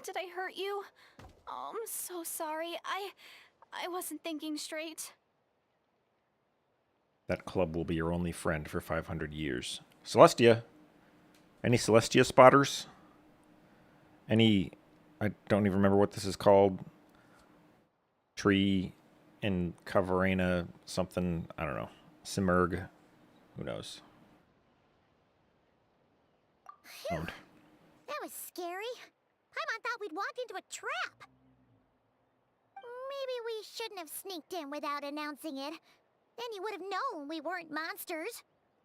Did I hurt you? Oh, I'm so sorry. I wasn't thinking straight. That club will be your only friend for 500 years. Celestia. Any Celestia spotters? Any... I don't even remember what this is called. Tree in Cavarena something. I don't know. Simurg. Who knows? Owned. That was scary. Paimon thought we'd walked into a trap. Maybe we shouldn't have sneaked in without announcing it. Then you would have known we weren't monsters.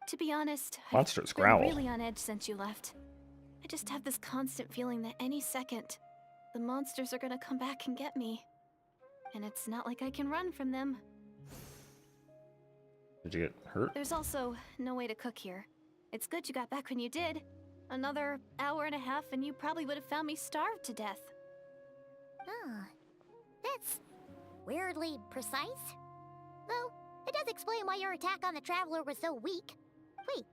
To be honest, Monsters I've been growl. really on edge since you left. I just have this constant feeling that any second, the monsters are gonna come back and get me. And it's not like I can run from them. Did you get hurt? There's also no way to cook here. It's good you got back when you did. Another hour and a half and you probably would have found me starved to death. Huh. That's weirdly precise. Though, it does explain why your attack on the Traveler was so weak. Wait,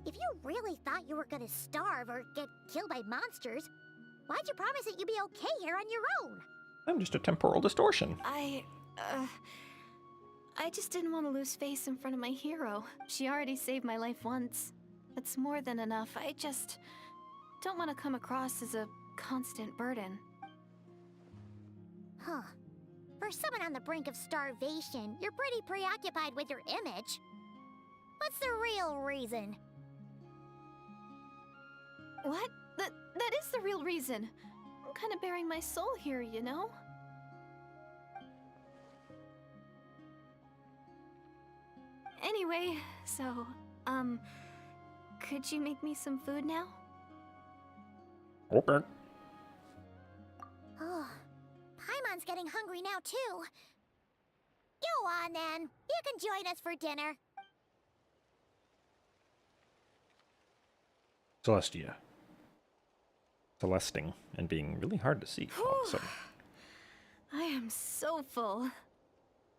if you really thought you were gonna starve or get killed by monsters, why'd you promise that you'd be okay here on your own? I'm just a temporal distortion. I just didn't want to lose face in front of my hero. She already saved my life once. That's more than enough. I just don't want to come across as a constant burden. Huh. For someone on the brink of starvation, you're pretty preoccupied with your image. What's the real reason? What? That is the real reason. I'm kind of bearing my soul here, you know? Anyway, so, could you make me some food now? Okay. Oh, Paimon's getting hungry now, too. Go on, then. You can join us for dinner. Celestia. Celesting and being really hard to see all of a sudden. I am so full.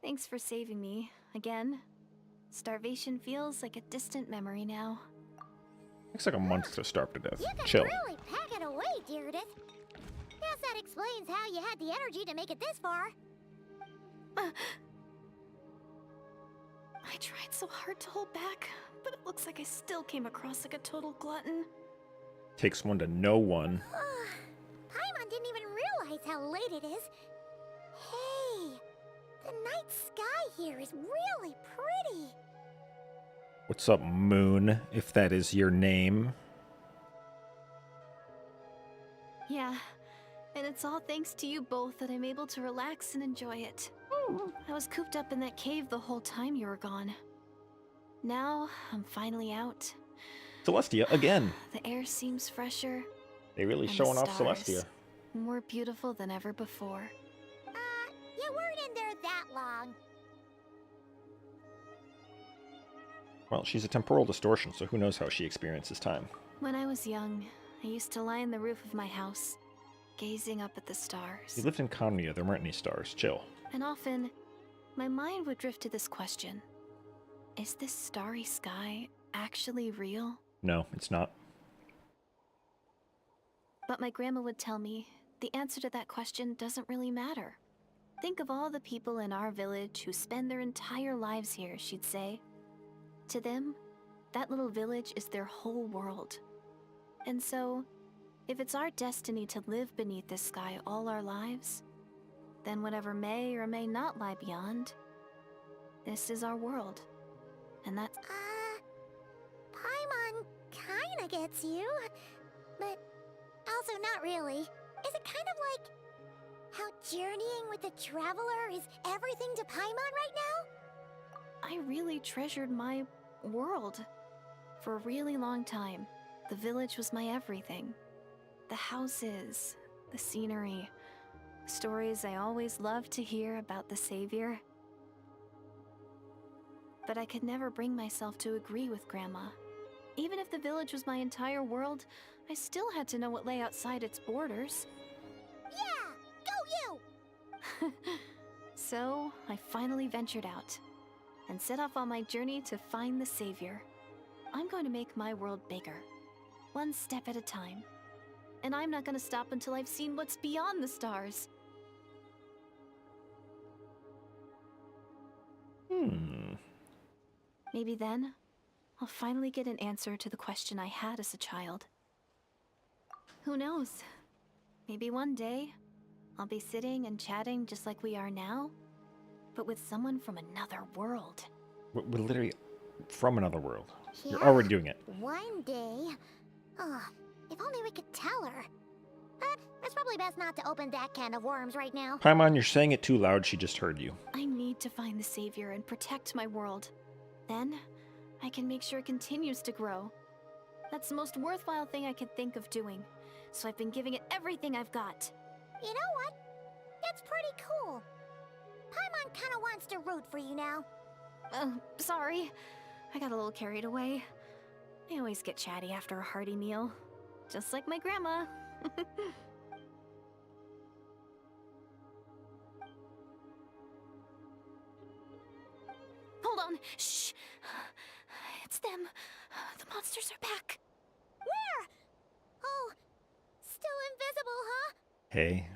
Thanks for saving me, again. Starvation feels like a distant memory now. Looks like a month to starve to death. You can Chill. really pack it away, Deirdre. Guess that explains how you had the energy to make it this far. I tried so hard to hold back, but it looks like I still came across like a total glutton. Takes one to know one. Paimon didn't even realize how late it is. Hey, the night sky here is really pretty. What's up, Moon, if that is your name? Yeah, and it's all thanks to you both that I'm able to relax and enjoy it. I was cooped up in that cave the whole time you were gone. Now, I'm finally out. Celestia, again. The air seems fresher. They really and the showing off stars Celestia. more beautiful than ever before. You weren't in there that long. Well, she's a temporal distortion, so who knows how she experiences time. When I was young, I used to lie on the roof of my house, gazing up at the stars. You lived in Connia, there weren't any stars. Chill. And often, my mind would drift to this question. Is this starry sky actually real? No, it's not. But my grandma would tell me, the answer to that question doesn't really matter. Think of all the people in our village who spend their entire lives here, she'd say. To them, that little village is their whole world. And so, if it's our destiny to live beneath this sky all our lives, then whatever may or may not lie beyond, this is our world. And that's... Paimon kinda gets you, but also not really. Is it kind of like how journeying with the Traveler is everything to Paimon right now? I really treasured my world. For a really long time, the village was my everything. The houses, the scenery, stories I always loved to hear about the Savior. But I could never bring myself to agree with Grandma. Even if the village was my entire world, I still had to know what lay outside its borders. Yeah, go you! So, I finally ventured out and set off on my journey to find the Savior. I'm going to make my world bigger, one step at a time. And I'm not going to stop until I've seen what's beyond the stars. Maybe then, I'll finally get an answer to the question I had as a child. Who knows? Maybe one day, I'll be sitting and chatting just like we are now, but with someone from another world. We're literally from another world. You're Yeah, already doing it. One day. Oh, if only we could tell her. But it's probably best not to open that can of worms right now. Paimon, you're saying it too loud. She just heard you. I need to find the savior and protect my world. Then, I can make sure it continues to grow. That's the most worthwhile thing I could think of doing, so I've been giving it everything I've got. You know what? It's pretty cool. Paimon kinda wants to root for you now. Sorry. I got a little carried away. I always get chatty after a hearty meal. Just like my grandma. Hold on. Shh. It's them. The monsters are back. Where? Oh, still invisible, huh? Hey.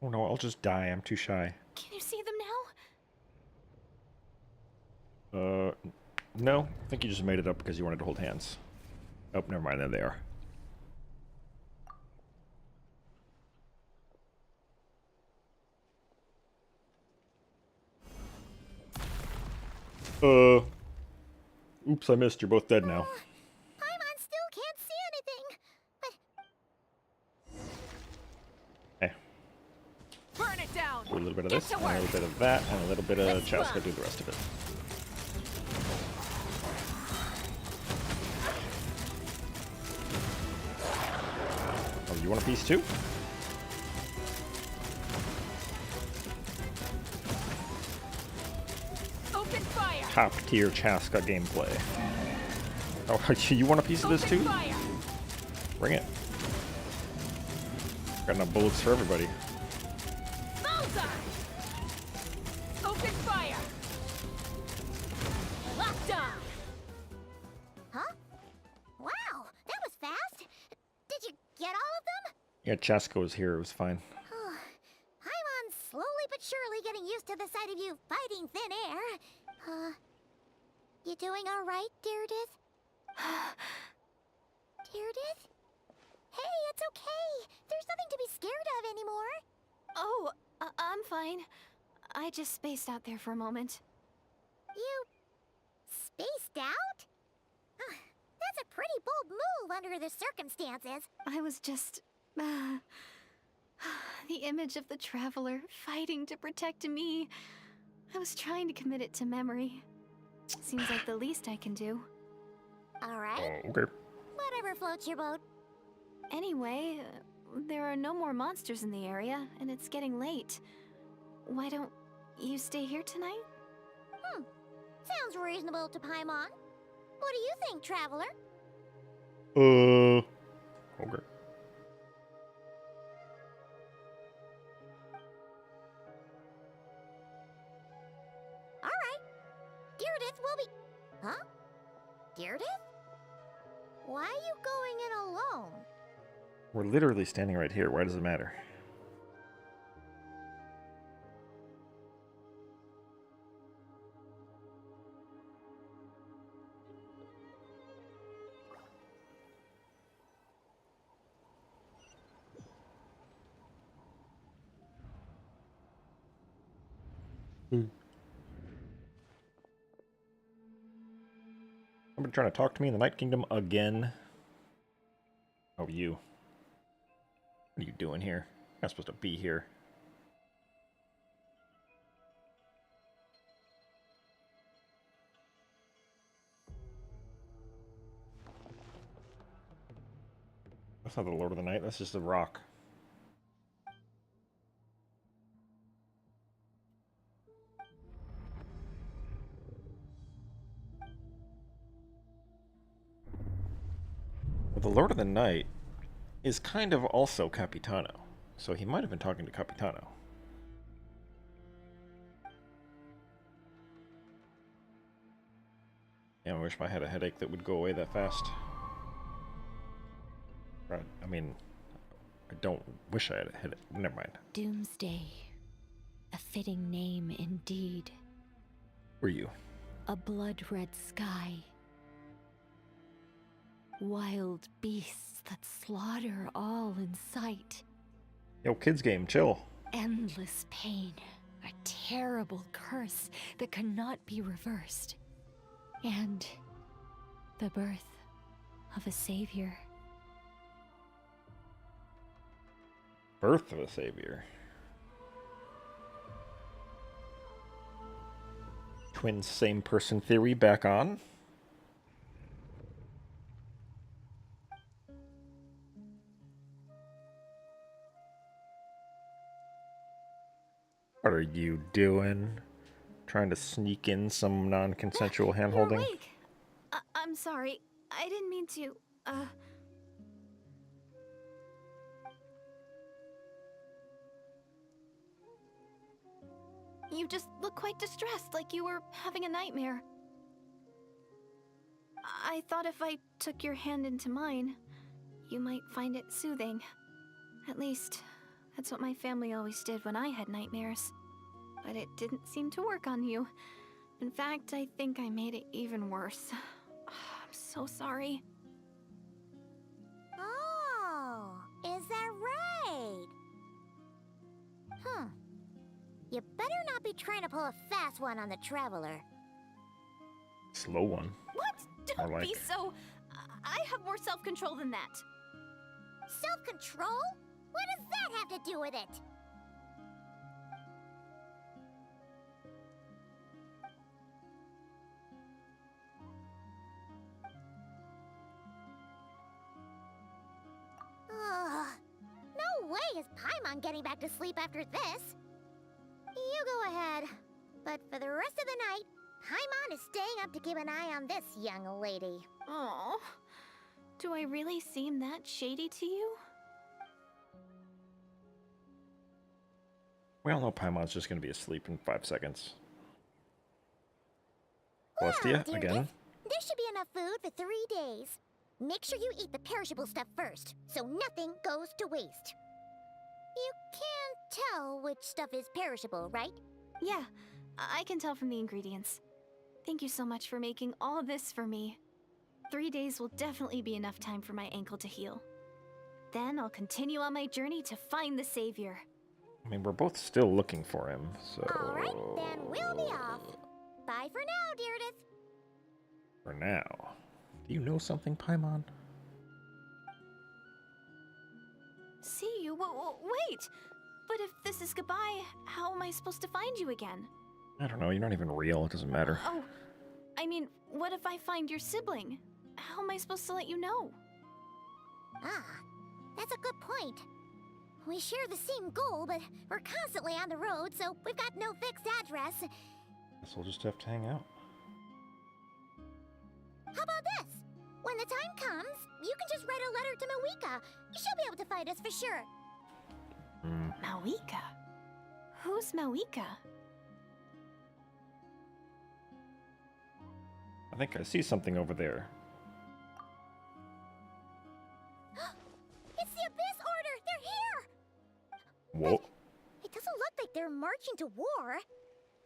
Oh no, I'll just die. I'm too shy. Can you see them now? No. I think you just made it up because you wanted to hold hands. Oh, never mind. There they are. Oops, I missed. You're both dead now. Paimon still can't see anything. But Hey. Burn it down! Do a little bit of this, and a little bit of that, and a little bit of Chaska. Do the rest of it. Oh, you want a piece too? Open fire! Top tier Chaska gameplay. Oh, you want a piece of this too? Fire! Bring it. Got enough bullets for everybody. Bullseye! Open fire! Locked on! huh? Wow, that was fast. Did you get all of them? Yeah, Chaska was here. It was fine. Paimon's slowly but surely getting used to the sight of you fighting thin air. You doing all right, Deirdith? Deirdith? Hey, it's okay. There's nothing to be scared of anymore. Oh, I'm fine. I just spaced out there for a moment. You spaced out? That's a pretty bold move under the circumstances. I was just... the image of the traveler fighting to protect me. I was trying to commit it to memory. Seems like the least I can do. All right. Oh, okay. Whatever floats your boat. Anyway, there are no more monsters in the area, and it's getting late. Why don't you stay here tonight? Sounds reasonable to Paimon. What do you think, traveler? Okay. All right. Deirdith will be... Huh? Deirdith? Why are you going in alone? We're literally standing right here. Why does it matter? Somebody trying to talk to me in the Night Kingdom again? Oh, you. What are you doing here? You're not supposed to be here. That's not the Lord of the Night, that's just a rock. But the Lord of the Night is kind of also Capitano, so he might have been talking to Capitano. Yeah, I wish I had a headache that would go away that fast. Right. I mean, I don't wish I had a headache. Never mind. Doomsday. A fitting name indeed. Who are you? A blood-red sky. Wild beasts that slaughter all in sight. Yo, kids game, chill. Endless pain. A terrible curse that cannot be reversed. And the birth of a savior. Birth of a savior. Twins, same person theory back on. What are you doing? Trying to sneak in some non-consensual You're handholding? awake. I'm sorry. I didn't mean to. You just look quite distressed, like you were having a nightmare. I thought if I took your hand into mine, you might find it soothing. At least, that's what my family always did when I had nightmares. But it didn't seem to work on you. In fact, I think I made it even worse. I'm so sorry. Oh, is that right? You better not be trying to pull a fast one on the Traveler. Slow one. What? Don't More be like- so... I have more self-control than that. Self-control? What does that have to do with it? Ugh. No way is Paimon getting back to sleep after this. You go ahead. But for the rest of the night, Paimon is staying up to keep an eye on this young lady. Oh, do I really seem that shady to you? We all know Paimon's just going to be asleep in 5 seconds. Well, Celestia, dear again? Dick, there should be enough food for 3 days. Make sure you eat the perishable stuff first, so nothing goes to waste. You can't tell which stuff is perishable, right? Yeah, I can tell from the ingredients. Thank you so much for making all this for me. 3 days will definitely be enough time for my ankle to heal. Then I'll continue on my journey to find the savior. I mean, we're both still looking for him, so... Alright, then we'll be off. Bye for now, Deirdre. For now. Do you know something, Paimon? See you? Wait! But if this is goodbye, how am I supposed to find you again? I don't know, you're not even real, it doesn't matter. Oh, I mean, what if I find your sibling? How am I supposed to let you know? Ah, that's a good point. We share the same goal, but we're constantly on the road, so we've got no fixed address. Guess we'll just have to hang out. How about this? When the time comes, you can just write a letter to Mawika. She'll be able to find us for sure. Mawika? Who's Mawika? I think I see something over there. It's the Abyss Order! They're here! Whoa. It doesn't look like they're marching to war.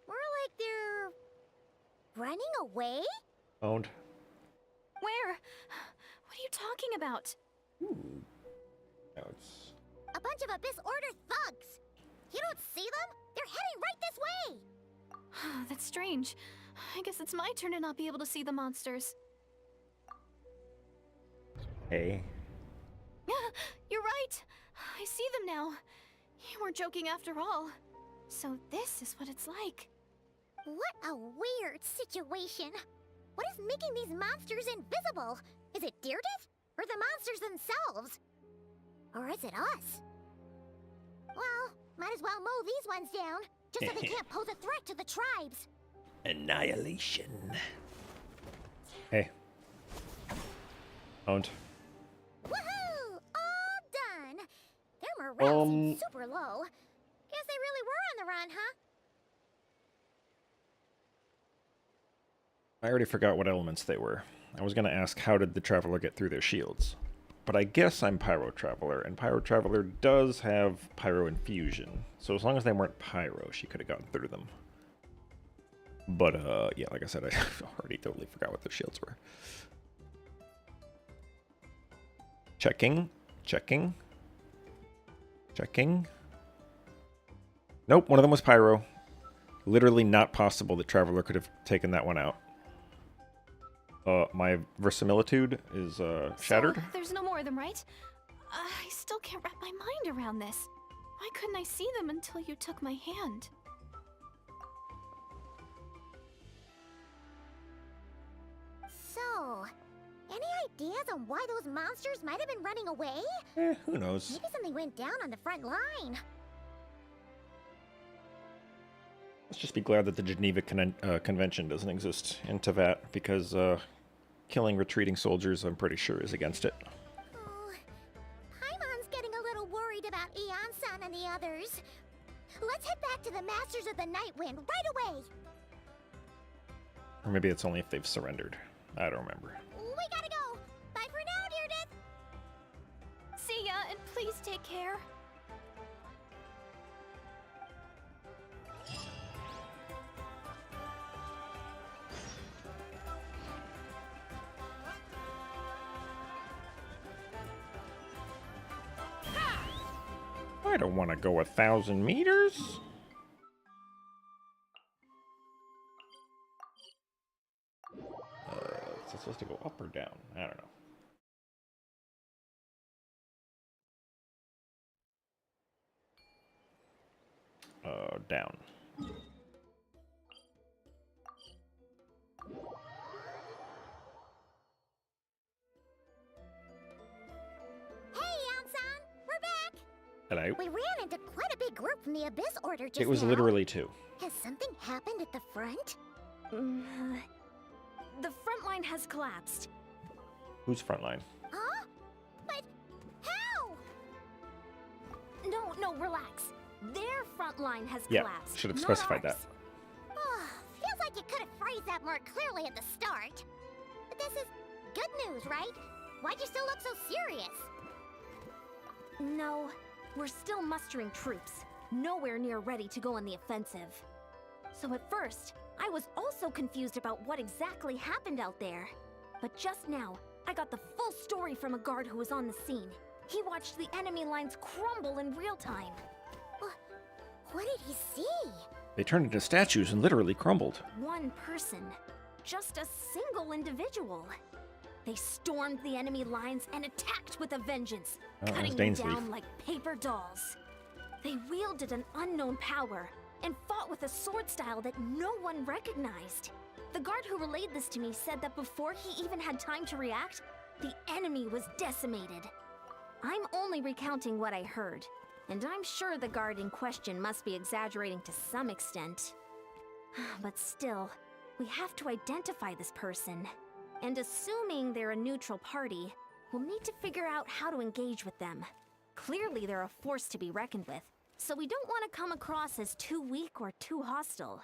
More like they're... running away? Owned. Where? What are you talking about? Ooh. No, it's... A bunch of Abyss Order thugs! You don't see them? They're heading right this way! That's strange. I guess it's my turn to not be able to see the monsters. Hey. You're right. I see them now. You weren't joking after all. So this is what it's like. What a weird situation. What is making these monsters invisible? Is it Deirdre? Or the monsters themselves? Or is it us? Well, might as well mow these ones down, just so they can't pose a threat to the tribes. Annihilation. Hey. Owned. Woohoo! All done! Their morale seems super low. Guess they really were on the run, huh? I already forgot what elements they were. I was going to ask how did the Traveler get through their shields. But I guess I'm Pyro Traveler, and Pyro Traveler does have Pyro Infusion. So as long as they weren't Pyro, she could have gotten through them. But, yeah, like I said, I already totally forgot what their shields were. Checking. Checking. Checking. Nope, one of them was Pyro. Literally not possible that Traveler could have taken that one out. My verisimilitude is, shattered. So, there's no more of them, right? I still can't wrap my mind around this. Why couldn't I see them until you took my hand? So, any ideas on why those monsters might have been running away? Who knows? Maybe something went down on the front line. Let's just be glad that the Geneva Convention doesn't exist in Tevat, because killing retreating soldiers, I'm pretty sure, is against it. Oh, Paimon's getting a little worried about Eon-san and the others. Let's head back to the Masters of the Night Wind right away. Or maybe it's only if they've surrendered. I don't remember. We gotta go. Bye for now, Deardith. See ya, and please take care. I don't want to go 1,000 meters. Is it supposed to go up or down? I don't know. Down. Hey, Eon-san, we're back. Hello. We ran into quite a big group from the Abyss Order just It was now. literally 2. Has something happened at the front? The front line has collapsed. Who's frontline? Huh? But how? No, relax. Their front line has Yeah, collapsed. should have not specified ours. that. Oh, feels like you could have phrased that more clearly at the start. But this is good news, right? Why'd you still look so serious? No, we're still mustering troops. Nowhere near ready to go on the offensive. So at first, I was also confused about what exactly happened out there. But just now, I got the full story from a guard who was on the scene. He watched the enemy lines crumble in real time. What did he see? They turned into statues and literally crumbled. One person. Just a single individual. They stormed the enemy lines and attacked with a vengeance, cutting them down like paper dolls. They wielded an unknown power and fought with a sword style that no one recognized. The guard who relayed this to me said that before he even had time to react, the enemy was decimated. I'm only recounting what I heard, and I'm sure the guard in question must be exaggerating to some extent. But still, we have to identify this person. And assuming they're a neutral party, we'll need to figure out how to engage with them. Clearly they're a force to be reckoned with, so we don't want to come across as too weak or too hostile.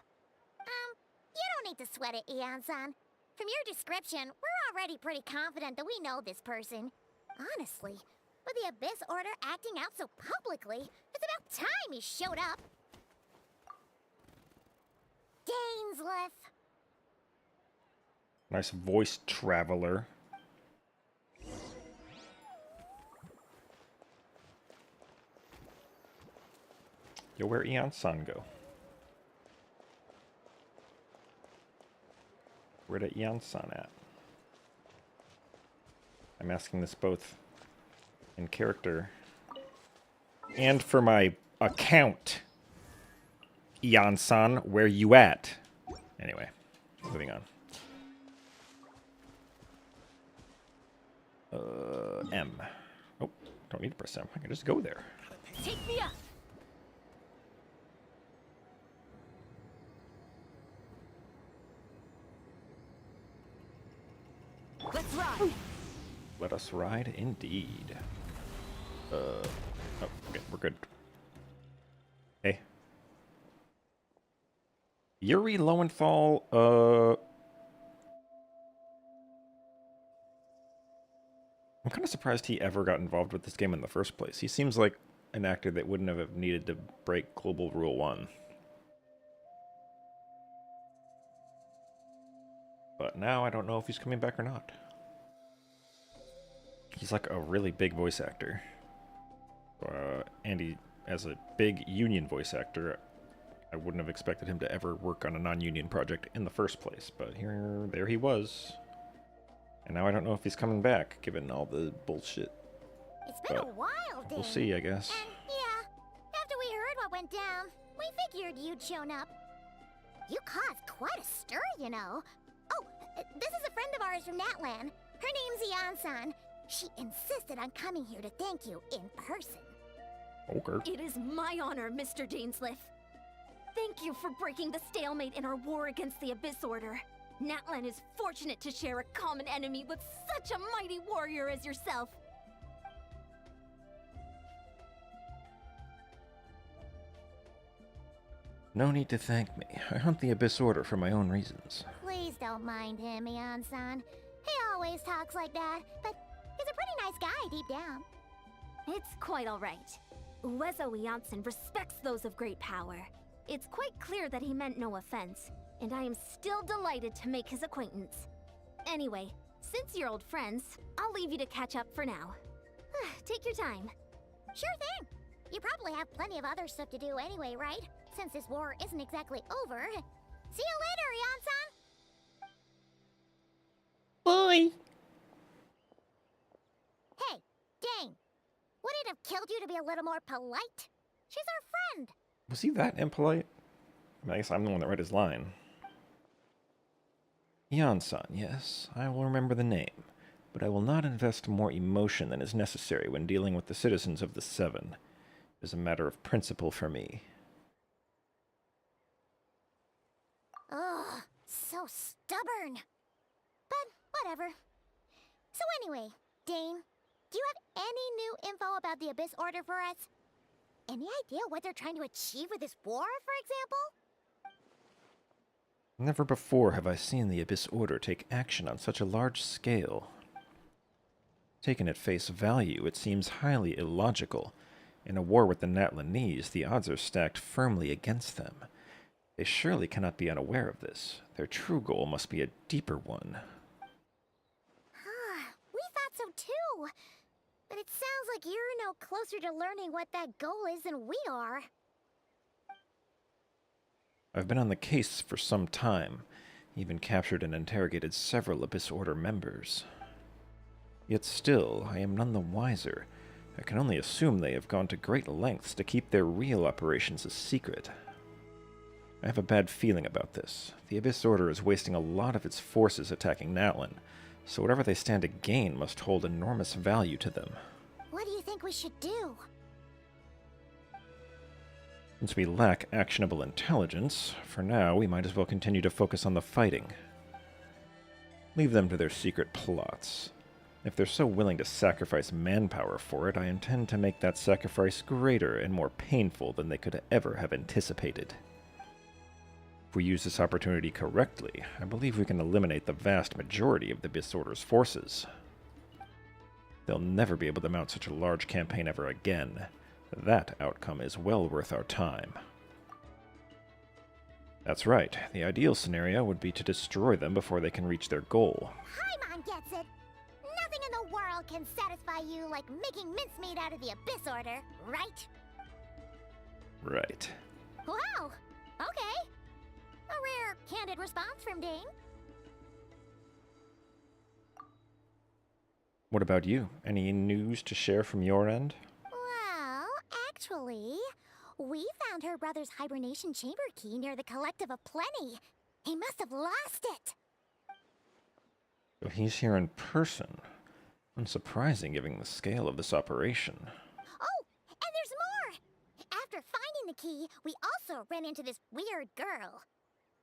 You don't need to sweat it, Eon-san. From your description, we're already pretty confident that we know this person. Honestly, with the Abyss Order acting out so publicly, it's about time he showed up. Dainsleif. Nice voice, Traveler. Yo, where Eon-san go? Where did Eon-san at? I'm asking this both in character and for my account. Eon-san, where you at? Anyway, moving on. M. Oh, don't need to press M. I can just go there. Take me up! Let's ride! Let us ride indeed. Oh, okay, we're good. Hey. Yuri Lowenthal, I'm kind of surprised he ever got involved with this game in the first place. He seems like an actor that wouldn't have needed to break Global Rule 1. But now I don't know if he's coming back or not. He's like a really big voice actor. And he, as a big union voice actor, I wouldn't have expected him to ever work on a non-union project in the first place. But there he was. And now I don't know if he's coming back, given all the bullshit. It's been a while, Dane. We'll see, I guess. And yeah, after we heard what went down, we figured you'd shown up. You caused quite a stir, you know. Oh, this is a friend of ours from Natlan. Her name's Ian-san. She insisted on coming here to thank you in person. Okay. It is my honor, Mr. Dainsleif. Thank you for breaking the stalemate in our war against the Abyss Order. Natlan is fortunate to share a common enemy with such a mighty warrior as yourself. No need to thank me. I hunt the Abyss Order for my own reasons. Please don't mind him, Ian-san. He always talks like that, but he's a pretty nice guy deep down. It's quite all right. Uezo Janssen respects those of great power. It's quite clear that he meant no offense, and I am still delighted to make his acquaintance. Anyway, since you're old friends, I'll leave you to catch up for now. Take your time. Sure thing. You probably have plenty of other stuff to do anyway, right? Since this war isn't exactly over. See you later, Ian-san! Bye! Hey, Dane. Would it have killed you to be a little more polite? She's our friend. Was he that impolite? I guess I'm the one that read his line. Jan-san, yes, I will remember the name, but I will not invest more emotion than is necessary when dealing with the citizens of the Seven. It is a matter of principle for me. Ugh, so stubborn. But whatever. So anyway, Dane, do you have any new info about the Abyss Order for us? Any idea what they're trying to achieve with this war, for example? Never before have I seen the Abyss Order take action on such a large scale. Taken at face value, it seems highly illogical. In a war with the Natlanese, the odds are stacked firmly against them. They surely cannot be unaware of this. Their true goal must be a deeper one. We thought so too. But it sounds like you're no closer to learning what that goal is than we are. I've been on the case for some time, even captured and interrogated several Abyss Order members. Yet still, I am none the wiser. I can only assume they have gone to great lengths to keep their real operations a secret. I have a bad feeling about this. The Abyss Order is wasting a lot of its forces attacking Natlan, so whatever they stand to gain must hold enormous value to them. What do you think we should do? Since we lack actionable intelligence, for now we might as well continue to focus on the fighting. Leave them to their secret plots. If they're so willing to sacrifice manpower for it, I intend to make that sacrifice greater and more painful than they could ever have anticipated. If we use this opportunity correctly, I believe we can eliminate the vast majority of the Abyss Order's forces. They'll never be able to mount such a large campaign ever again. That outcome is well worth our time. That's right. The ideal scenario would be to destroy them before they can reach their goal. Paimon gets it. Nothing in the world can satisfy you like making mincemeat out of the Abyss Order, right? Right. Wow. Okay. A rare, candid response from Dane. What about you? Any news to share from your end? Well, actually, we found her brother's hibernation chamber key near the Collective of Plenty. He must have lost it. So he's here in person. Unsurprising given the scale of this operation. Oh, and there's more! After finding the key, we also ran into this weird girl.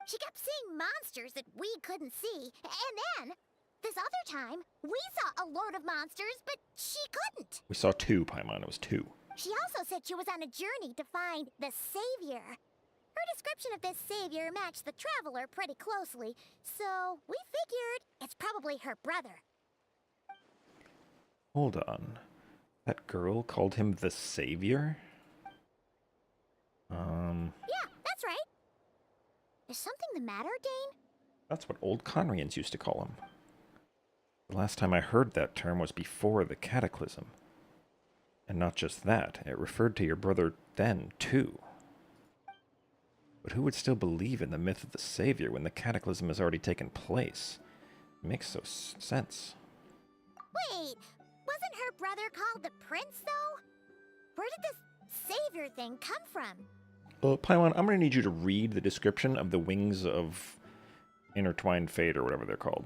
She kept seeing monsters that we couldn't see, and then, this other time, we saw a load of monsters, but she couldn't. We saw two, Paimon. It was two. She also said she was on a journey to find the Savior. Her description of this Savior matched the Traveler pretty closely, so we figured it's probably her brother. Hold on. That girl called him the Savior? Yeah, that's right. Is something the matter, Dane? That's what old Conrians used to call him. The last time I heard that term was before the Cataclysm. And not just that, it referred to your brother then, too. But who would still believe in the myth of the Savior when the Cataclysm has already taken place? It makes so sense. Wait, wasn't her brother called the Prince, though? Where did this savior thing come from? Paimon, I'm going to need you to read the description of the Wings of Intertwined Fate, or whatever they're called.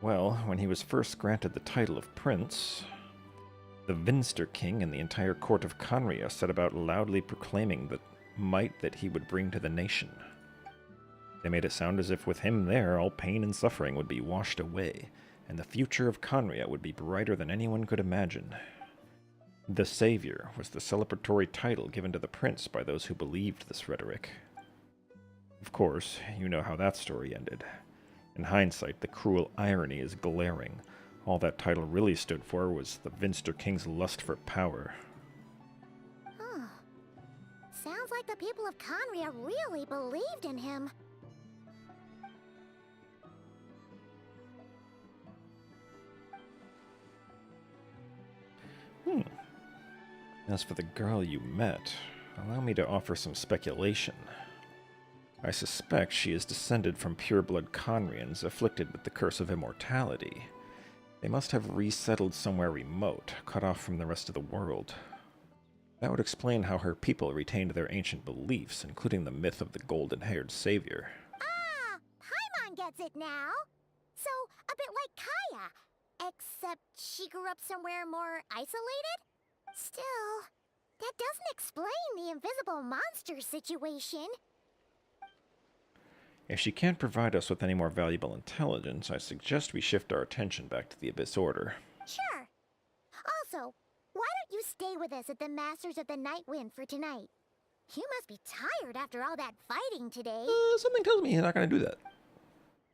Well, when he was first granted the title of Prince, the Vinster King and the entire court of Conria set about loudly proclaiming the might that he would bring to the nation. They made it sound as if with him there, all pain and suffering would be washed away, and the future of Conria would be brighter than anyone could imagine. The Savior was the celebratory title given to the prince by those who believed this rhetoric. Of course, you know how that story ended. In hindsight, the cruel irony is glaring. All that title really stood for was the Vinster King's lust for power. Huh. Sounds like the people of Conria really believed in him. As for the girl you met, allow me to offer some speculation. I suspect she is descended from pure-blood Conrians afflicted with the curse of immortality. They must have resettled somewhere remote, cut off from the rest of the world. That would explain how her people retained their ancient beliefs, including the myth of the golden-haired savior. Ah, Paimon gets it now. So, a bit like Kaya, except she grew up somewhere more isolated? Still, that doesn't explain the invisible monster situation. If she can't provide us with any more valuable intelligence, I suggest we shift our attention back to the Abyss Order. Sure. Also, why don't you stay with us at the Masters of the Night Wind for tonight? You must be tired after all that fighting today. Something tells me he's not going to do that.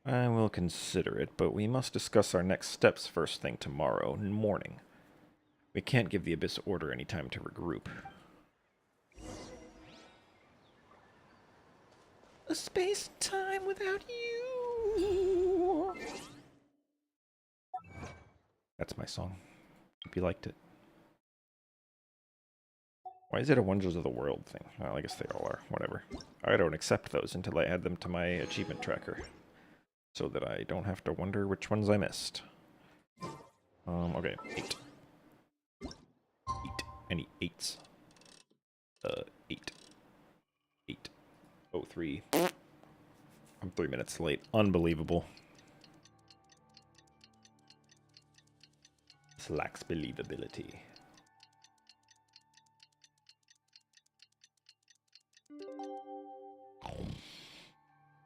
I will consider it, but we must discuss our next steps first thing tomorrow morning. We can't give the Abyss Order any time to regroup. A space-time without you. That's my song. Hope you liked it. Why is it a Wonders of the World thing? Well, I guess they all are. Whatever. I don't accept those until I add them to my achievement tracker, so that I don't have to wonder which ones I missed. Okay, 8. 8. Any 8s? 8. 8. 03. I'm 3 minutes late. Unbelievable. This lacks believability.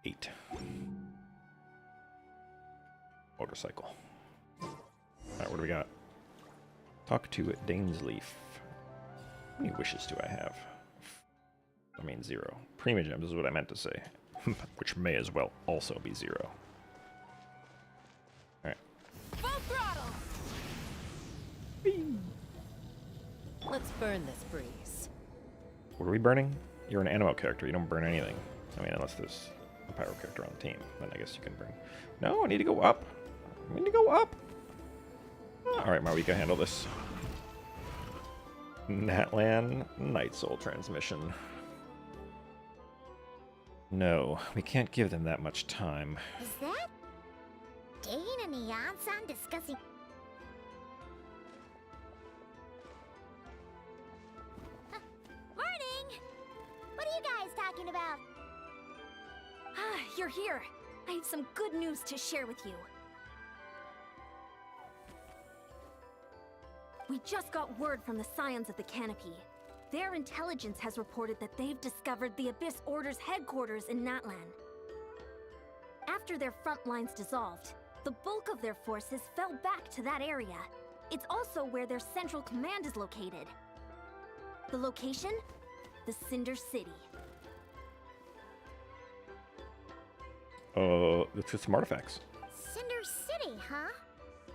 Eight. Motorcycle. Alright, what do we got? Talk to Dainsleif. How many wishes do I have? I mean 0. Primogems is what I meant to say. Which may as well also be 0. Alright. Full throttle! Let's burn this breeze. What are we burning? You're an Animo character. You don't burn anything. I mean, unless there's a Pyro character on the team. Then I guess you can burn. No, I need to go up. I need to go up. Alright, Mar, we can handle this. Natlan Night Soul transmission. No, we can't give them that much time. Is that Dane and Neon-san discussing? Morning! What are you guys talking about? Ah, you're here. I have some good news to share with you. We just got word from the Scions of the Canopy. Their intelligence has reported that they've discovered the Abyss Order's headquarters in Natlan. After their front lines dissolved, the bulk of their forces fell back to that area. It's also where their central command is located. The location? The Cinder City. Let's get some artifacts. Cinder City, huh?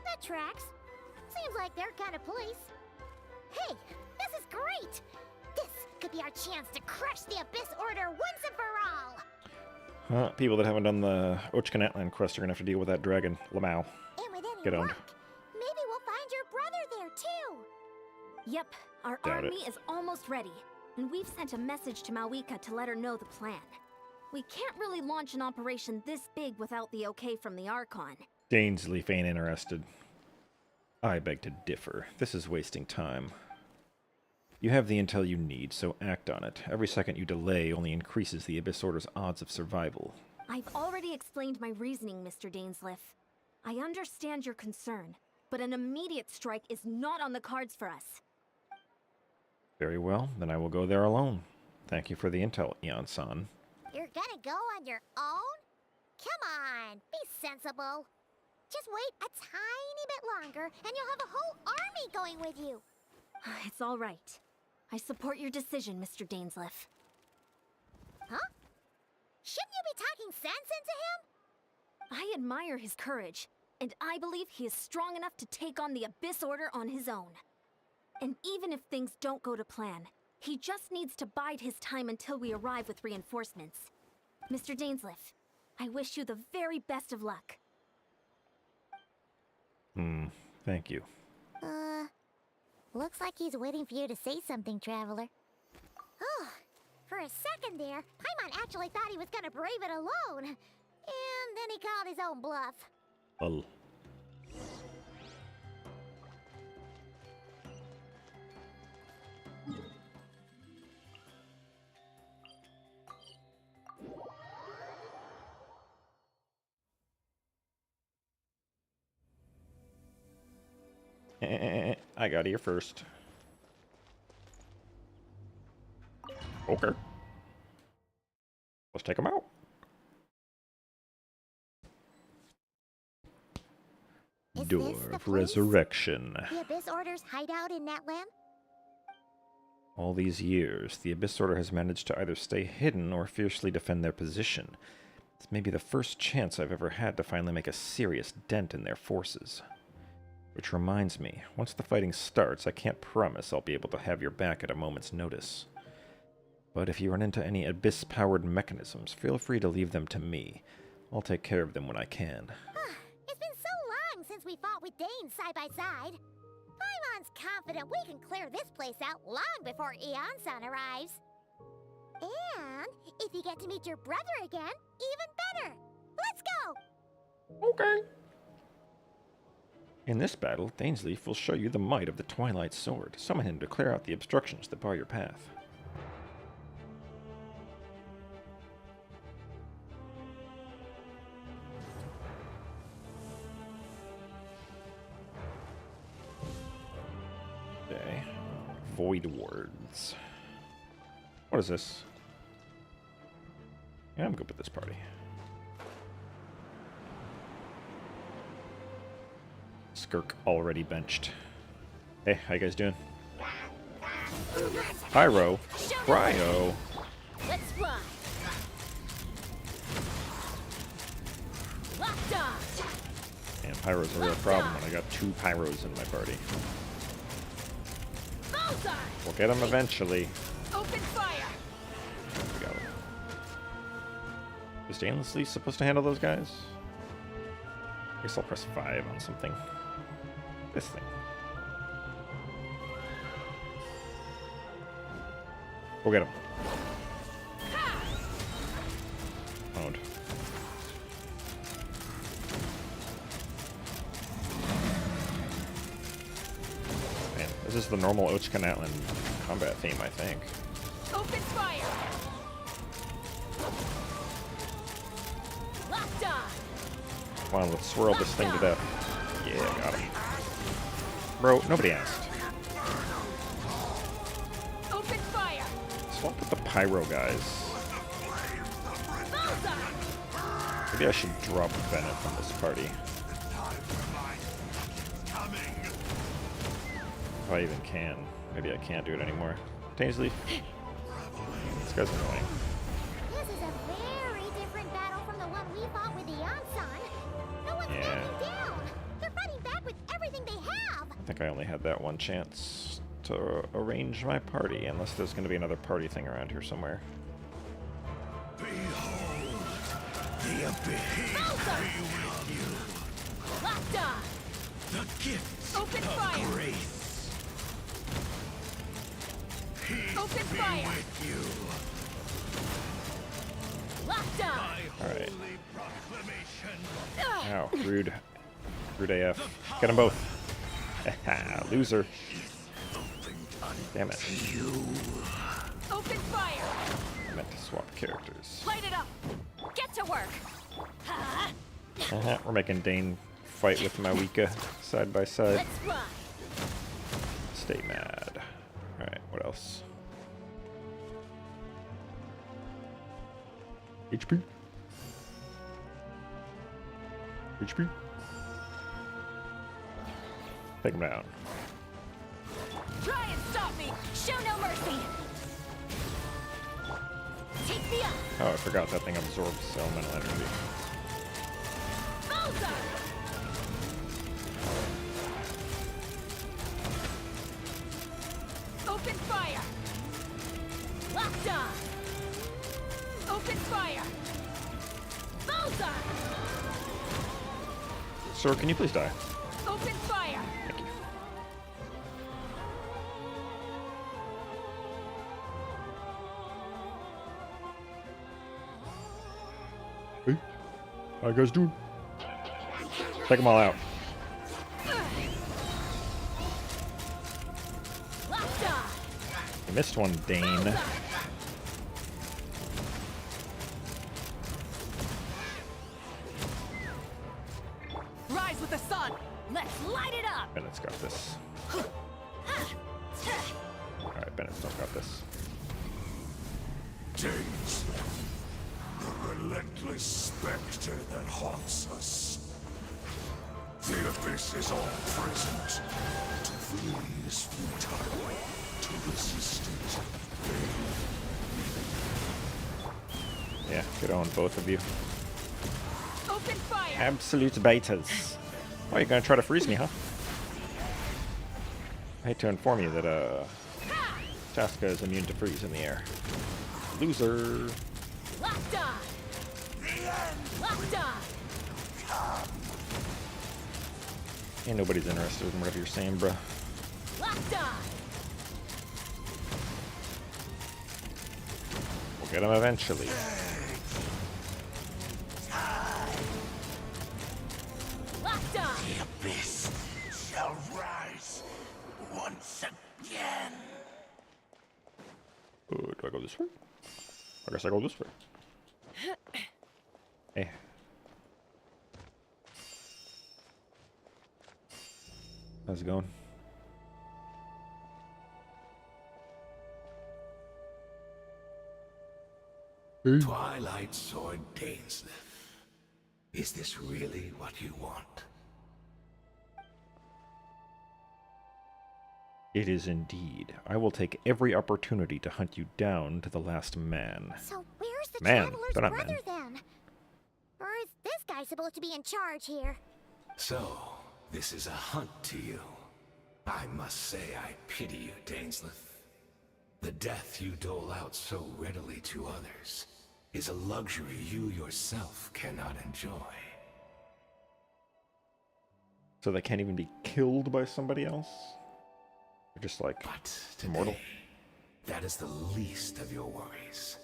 That tracks. Seems like their kind of place. Hey, this is great! This could be our chance to crush the Abyss Order once and for all! People that haven't done the Ochkan Atlan quest are gonna have to deal with that dragon, Lamau. And with any Get owned. luck, maybe we'll find your brother there too! Yep, our Doubt army it. is almost ready, and we've sent a message to Mawika to let her know the plan. We can't really launch an operation this big without the okay from the Archon. Dainsleif ain't interested. I beg to differ. This is wasting time. You have the intel you need, so act on it. Every second you delay only increases the Abyss Order's odds of survival. I've already explained my reasoning, Mr. Dainsleif. I understand your concern, but an immediate strike is not on the cards for us. Very well, then I will go there alone. Thank you for the intel, Eon-san. You're gonna go on your own? Come on, be sensible. Just wait a tiny bit longer, and you'll have a whole army going with you. It's all right. I support your decision, Mr. Dainsleif. Huh? Shouldn't you be talking sense into him? I admire his courage, and I believe he is strong enough to take on the Abyss Order on his own. And even if things don't go to plan, he just needs to bide his time until we arrive with reinforcements. Mr. Dainsleif, I wish you the very best of luck. Thank you. Looks like he's waiting for you to say something, Traveler. Oh, for a second there, Paimon actually thought he was gonna brave it alone. And then he called his own bluff. Lol. I got here first. Okay. Let's take him out. Is Door this the of place? Resurrection. The Abyss Order's hideout in Natlan? All these years, the Abyss Order has managed to either stay hidden or fiercely defend their position. It's maybe the first chance I've ever had to finally make a serious dent in their forces. Which reminds me, once the fighting starts, I can't promise I'll be able to have your back at a moment's notice. But if you run into any Abyss-powered mechanisms, feel free to leave them to me. I'll take care of them when I can. It's been so long since we fought with Dane side by side. Paimon's confident we can clear this place out long before Eon-san arrives. And if you get to meet your brother again, even better. Let's go! Okay. In this battle, Dainsleif will show you the might of the Twilight Sword. Summon him to clear out the obstructions that bar your path. Okay. Void Wards. What is this? Yeah, I'm good with this party. Skirk already benched. Hey, how you guys doing? Pyro. Cryo. Let's fly. Locked on. And Pyro's a real problem when I got 2 Pyros in my party. Bullseye. We'll get them eventually. Open fire. We got him. Is Dainsleif supposed to handle those guys? I guess I'll press 5 on something. This thing. Go get him. Owned. Man, this is the normal Ochkan Atlan combat theme, I think. Open fire. Locked on. Come on, let's swirl this thing to death. Yeah, got him. Bro, nobody asked. Open fire. Swap with the Pyro guys. Bullseye. Maybe I should drop Bennett from this party. If I even can. Maybe I can't do it anymore. Dainsleif. This guy's annoying. This is a very different battle from the one we fought with Eon-san. No one's backing down. They're fighting back with think I only had that one chance to arrange my party, unless there's going to be another party thing around here somewhere. Behold, the abyss be with you. Locked on. The gifts Open of fire. grace. Peace Open be fire. with you. Locked on. My All right. holy proclamation. Ow, rude. Rude AF. Get them both. Loser. Damn it. Open fire. I meant to swap characters. Light it up. Get to work. We're making Dane fight with Mawika side by side. Let's run. Stay mad. Alright, what else? HP. HP. Take him down. Try and stop me. Show no mercy. Take me up. Oh, I forgot that thing absorbs elemental energy. Bullseye. Open fire. Locked on. Open fire. Bullseye. Sir, can you please die? Open fire. Thank you. Hey, how you guys doing? Take them all out. Locked on. You missed one, Dane. Rise with the sun. Let's light it up. Bennett's got this. Alright, Bennett's not got this. Days. The relentless specter that haunts us. The abyss is all present. To flee is futile. To resist it. Yeah, good on both of you. Open fire. Absolute betas. Oh, you're gonna try to freeze me, huh? I hate to inform you that, Chaska is immune to freeze in the air. Loser. Locked on. Locked on. Ain't nobody's interested in whatever you're saying, bruh. Locked on. We'll get him eventually. Locked on. The abyss shall rise once again. Do I go this way? I guess I go this way. Hey. How's it going? Twilight Sword Dainsleif. Is this really what you want? It is indeed. I will take every opportunity to hunt you down to the last man. So where's the Man, traveler's they're not brother men. then? Or is this guy supposed to be in charge here? So, this is a hunt to you. I must say I pity you, Dainsleif. The death you dole out so readily to others is a luxury you yourself cannot enjoy. So they can't even be killed by somebody else? They're just like But immortal. today, that is the least of your worries.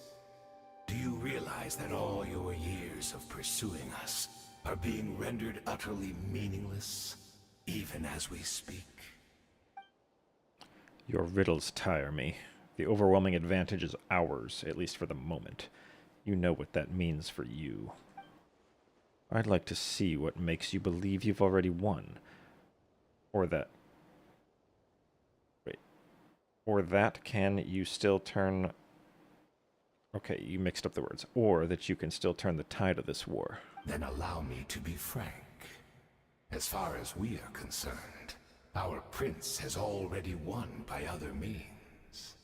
Do you realize that all your years of pursuing us are being rendered utterly meaningless, even as we speak? Your riddles tire me. The overwhelming advantage is ours, at least for the moment. You know what that means for you. I'd like to see what makes you believe you've already won. Or that... Wait. Or that can you still turn... Okay, you mixed up the words. Or that you can still turn the tide of this war. Then allow me to be frank. As far as we are concerned, our prince has already won by other means.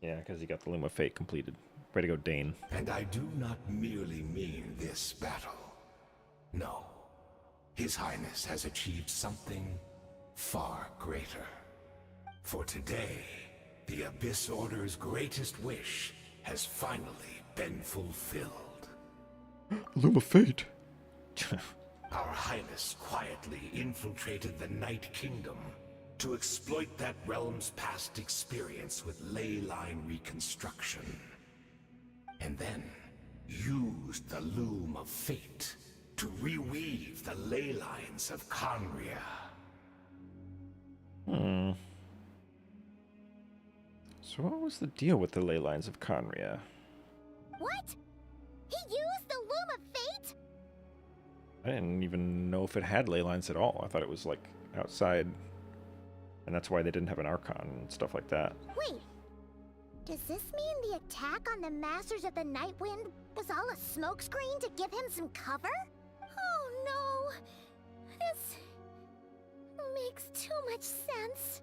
Yeah, because you got the Loom of Fate completed. Way to go, Dane. And I do not merely mean this battle. No. His Highness has achieved something far greater. For today, the Abyss Order's greatest wish has finally been fulfilled. Loom of Fate. Our Highness quietly infiltrated the Night Kingdom to exploit that realm's past experience with ley line reconstruction. And then used the Loom of Fate to reweave the ley lines of Conria. So what was the deal with the ley lines of Conria? What? He used the Loom of Fate? I didn't even know if it had ley lines at all. I thought it was like outside, and that's why they didn't have an Archon and stuff like that. Wait. Does this mean the attack on the Masters of the Night Wind was all a smokescreen to give him some cover? Oh no. This makes too much sense.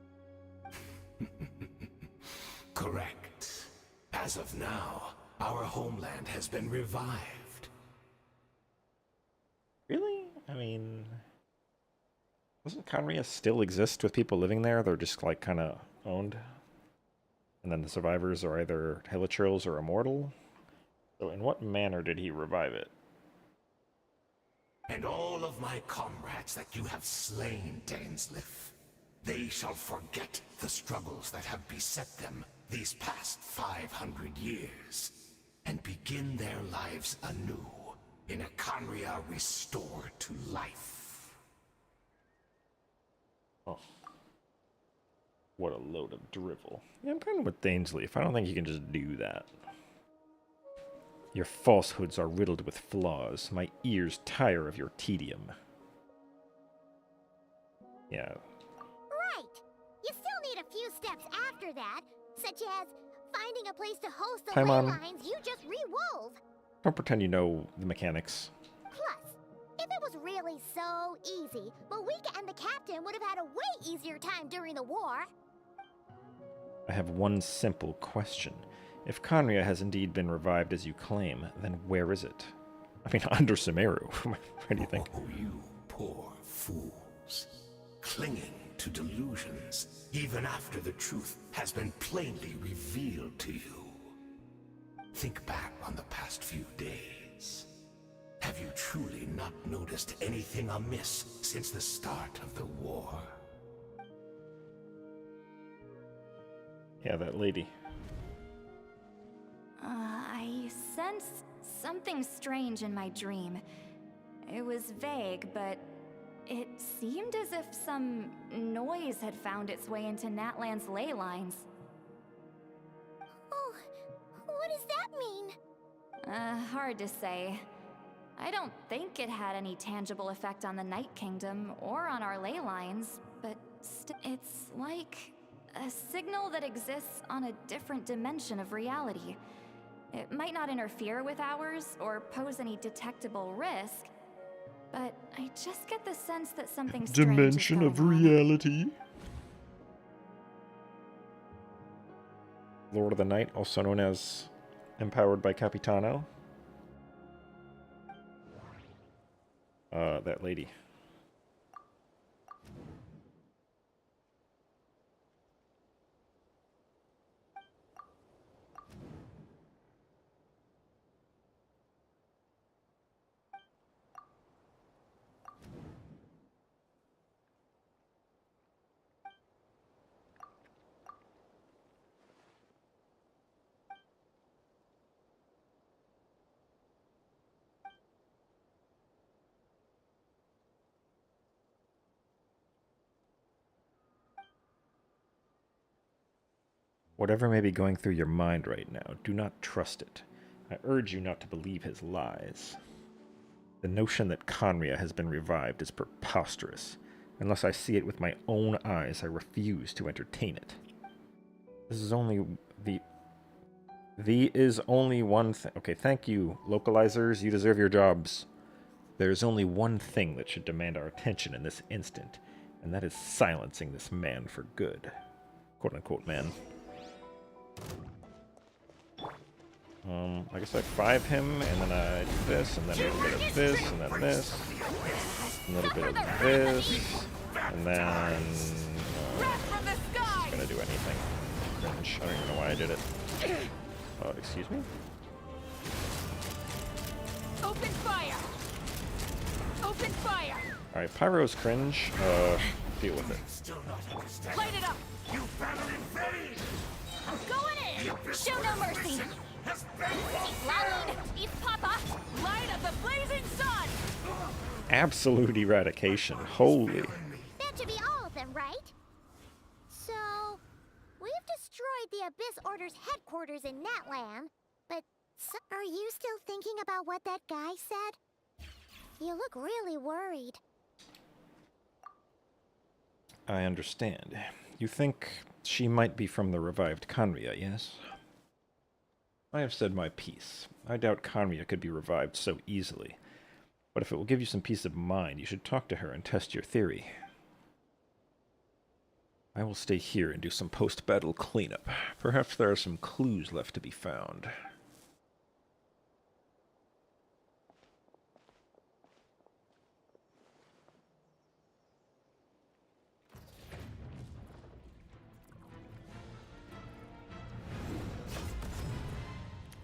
Correct. As of now, our homeland has been revived. Really? I mean, doesn't Conria still exist with people living there? They're just like kind of owned, and then the survivors are either Helichurls or immortal. So in what manner did he revive it? And all of my comrades that you have slain, Dainsleif, they shall forget the struggles that have beset them these past 500 years, and begin their lives anew in a Conria restored to life. Oh. What a load of drivel. Yeah, I'm kind of with Dainsleif. I don't think you can just do that. Your falsehoods are riddled with flaws. My ears tire of your tedium. Yeah. Right. You still need a few steps after that, such as finding a place to host the Time ley on. lines you just re-wove. Don't pretend you know the mechanics. Plus, if it was really so easy, Moika and the captain would have had a way easier time during the war. I have one simple question. If Conria has indeed been revived as you claim, then where is it? I mean, under Sumeru. Where do you think? Oh, you poor fools. Clinging to delusions, even after the truth has been plainly revealed to you. Think back on the past few days. Have you truly not noticed anything amiss since the start of the war? Yeah, that lady. I sensed something strange in my dream. It was vague, but it seemed as if some noise had found its way into Natlan's ley lines. Oh, what does that mean? Hard to say. I don't think it had any tangible effect on the Night Kingdom or on our ley lines, but it's like a signal that exists on a different dimension of reality. It might not interfere with ours or pose any detectable risk, but I just get the sense that something strange Dimension is of going on. reality. Lord of the Night, also known as Empowered by Capitano. That lady. Whatever may be going through your mind right now, do not trust it. I urge you not to believe his lies. The notion that Conria has been revived is preposterous. Unless I see it with my own eyes, I refuse to entertain it. This is only the is only one thing. Okay, thank you, localizers. You deserve your jobs. There is only one thing that should demand our attention in this instant, and that is silencing this man for good. Quote unquote man. I guess I 5 him, and then I do this, and then a little bit of this, and then this, a little bit of this. And then... Wrath from the sky! gonna do anything. Cringe. I don't even know why I did it. Excuse me? Open fire! Open fire! Alright, Pyro's cringe. Deal with it. Light it up! You battle in vain! Going in! Show no mercy! Loud! Eat Papa! Light of the blazing sun! Absolute eradication. Holy. That should be all of them, right? So, we've destroyed the Abyss Order's headquarters in Natlan, but are you still thinking about what that guy said? You look really worried. I understand. You think she might be from the revived Conria, yes? I have said my piece. I doubt Conria could be revived so easily. But if it will give you some peace of mind, you should talk to her and test your theory. I will stay here and do some post-battle cleanup. Perhaps there are some clues left to be found.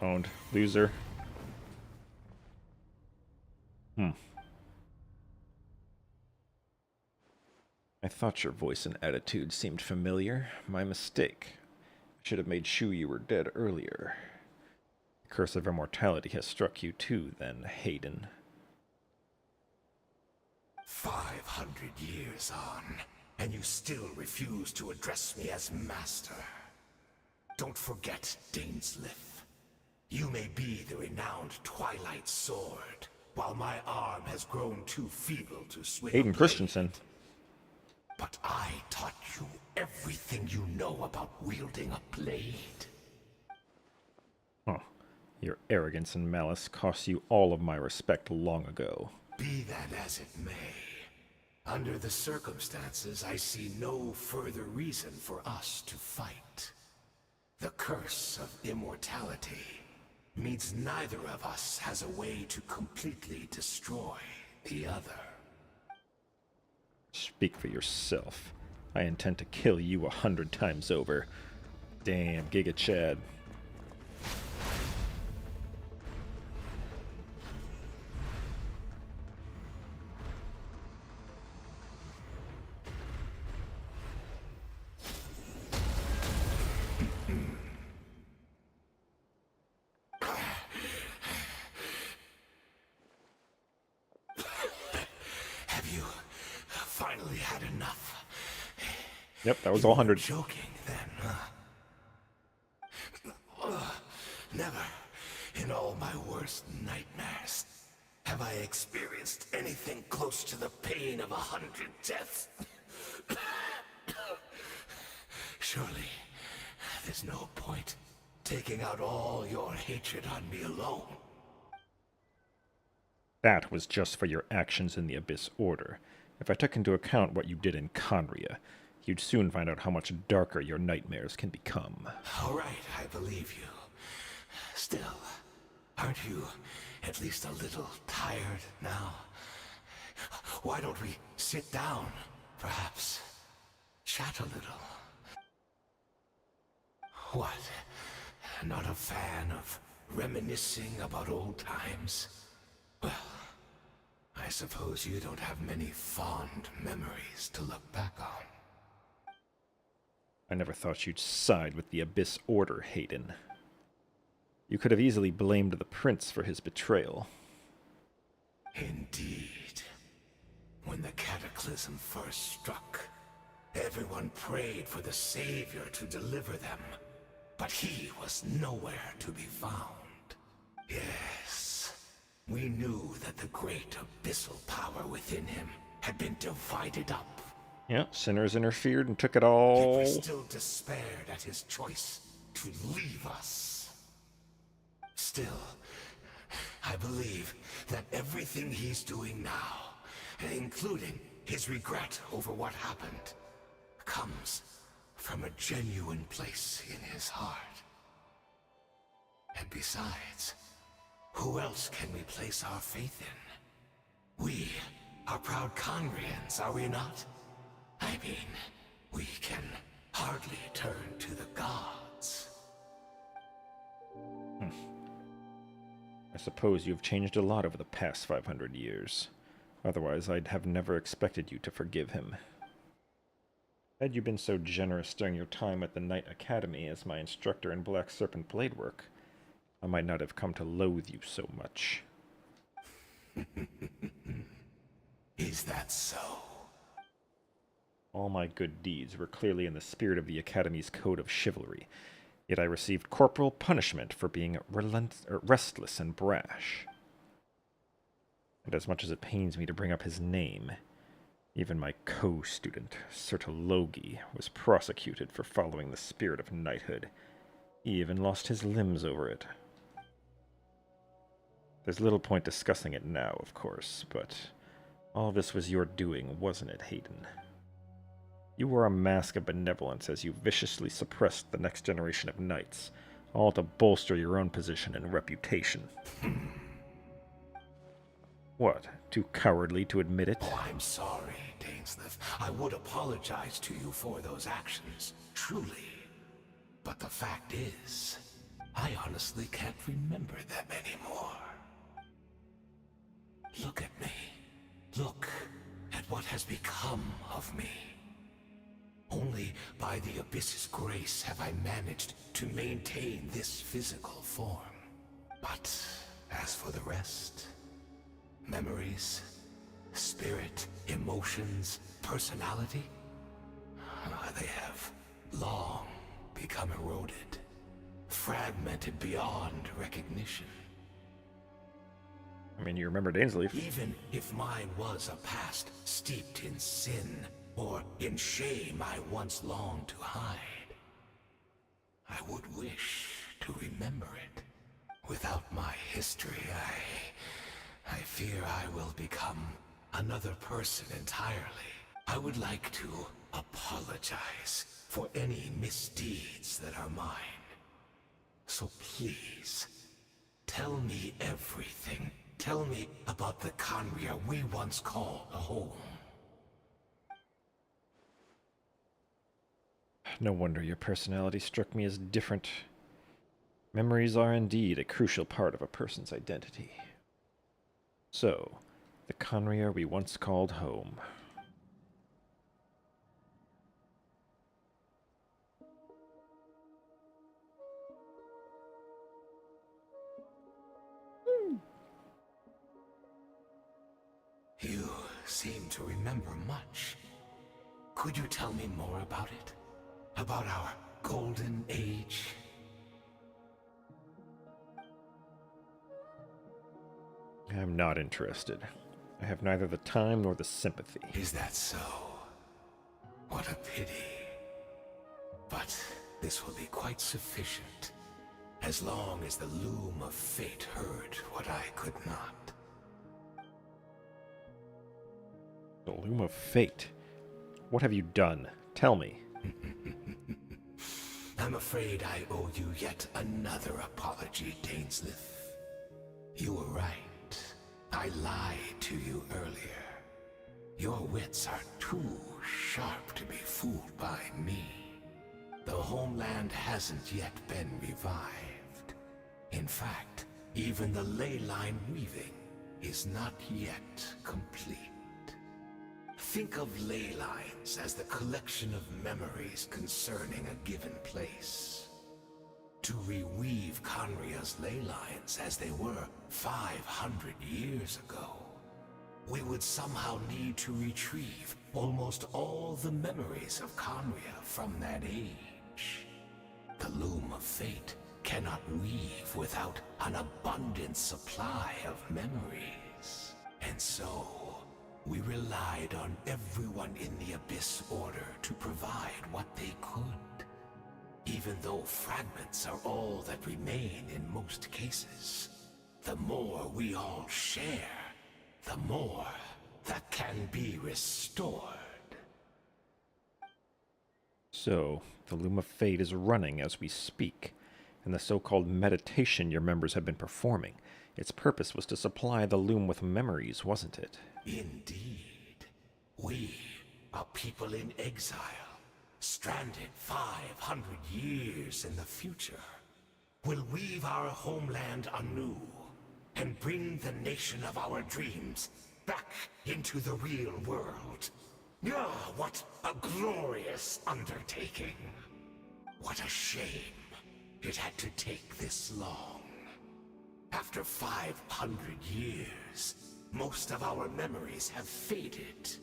Owned. Loser. I thought your voice and attitude seemed familiar. My mistake. I should have made sure you were dead earlier. The curse of immortality has struck you too, then, Hayden. 500 years on, and you still refuse to address me as master. Don't forget, Daneslith. You may be the renowned Twilight Sword, while my arm has grown too feeble to swing a Hayden blade. Christensen. But I taught you everything you know about wielding a blade. Huh. Your arrogance and malice cost you all of my respect long ago. Be that as it may, under the circumstances, I see no further reason for us to fight. The curse of immortality means neither of us has a way to completely destroy the other. Speak for yourself. I intend to kill you 100 times over. Damn, Giga Chad. Finally had enough. Yep, that was all 100. Joking then, huh? Never in all my worst nightmares have I experienced anything close to the pain of 100 deaths. Surely, there's no point taking out all your hatred on me alone. That was just for your actions in the Abyss Order. If I took into account what you did in Conria, you'd soon find out how much darker your nightmares can become. All right, I believe you. Still, aren't you at least a little tired now? Why don't we sit down, perhaps? Chat a little. What? Not a fan of reminiscing about old times? Well, I suppose you don't have many fond memories to look back on. I never thought you'd side with the Abyss Order, Hayden. You could have easily blamed the Prince for his betrayal. Indeed. When the cataclysm first struck, everyone prayed for the Savior to deliver them, but he was nowhere to be found. Yes, we knew that the great abyssal power within him had been divided up. Yeah, sinners interfered and took it Yet all. we still despaired at his choice to leave us. Still, I believe that everything he's doing now, including his regret over what happened, comes from a genuine place in his heart. And besides, who else can we place our faith in? We are proud Conrians, are we not? I mean, we can hardly turn to the gods. I suppose you've changed a lot over the past 500 years. Otherwise, I'd have never expected you to forgive him. Had you been so generous during your time at the Knight Academy as my instructor in Black Serpent blade work, I might not have come to loathe you so much. Is that so? All my good deeds were clearly in the spirit of the Academy's code of chivalry, yet I received corporal punishment for being restless and brash. And as much as it pains me to bring up his name, even my co-student, Sertologi, was prosecuted for following the spirit of knighthood. He even lost his limbs over it. There's little point discussing it now, of course, but all this was your doing, wasn't it, Hayden? You wore a mask of benevolence as you viciously suppressed the next generation of knights, all to bolster your own position and reputation. What, too cowardly to admit it? Oh, I'm sorry, Dainsleif. I would apologize to you for those actions, truly. But the fact is, I honestly can't remember them anymore. Look at me. Look at what has become of me. Only by the Abyss's grace have I managed to maintain this physical form. But as for the rest, memories, spirit, emotions, personality, they have long become eroded, fragmented beyond recognition. I mean, you remember Dainsleif. Even if mine was a past steeped in sin or in shame I once longed to hide, I would wish to remember it. Without my history, I fear I will become another person entirely. I would like to apologize for any misdeeds that are mine. So please, tell me everything. Tell me about the Conria we once called home. No wonder your personality struck me as different. Memories are indeed a crucial part of a person's identity. So, the Conria we once called home. You seem to remember much. Could you tell me more about it? About our golden age? I'm not interested. I have neither the time nor the sympathy. Is that so? What a pity. But this will be quite sufficient, as long as the loom of fate heard what I could not. The loom of fate? What have you done? Tell me. I'm afraid I owe you yet another apology, Dainsleif. You were right. I lied to you earlier. Your wits are too sharp to be fooled by me. The homeland hasn't yet been revived. In fact, even the ley line weaving is not yet complete. Think of ley lines as the collection of memories concerning a given place. To reweave Conria's ley lines as they were 500 years ago, we would somehow need to retrieve almost all the memories of Conria from that age. The loom of fate cannot weave without an abundant supply of memories. And so, we relied on everyone in the Abyss Order to provide what they could. Even though fragments are all that remain in most cases, the more we all share, the more that can be restored. So, the Loom of Fate is running as we speak, and the so-called meditation your members have been performing, its purpose was to supply the Loom with memories, wasn't it? Indeed. We a people in exile, stranded 500 years in the future, will weave our homeland anew and bring the nation of our dreams back into the real world. Ah, what a glorious undertaking. What a shame it had to take this long. After 500 years, most of our memories have faded,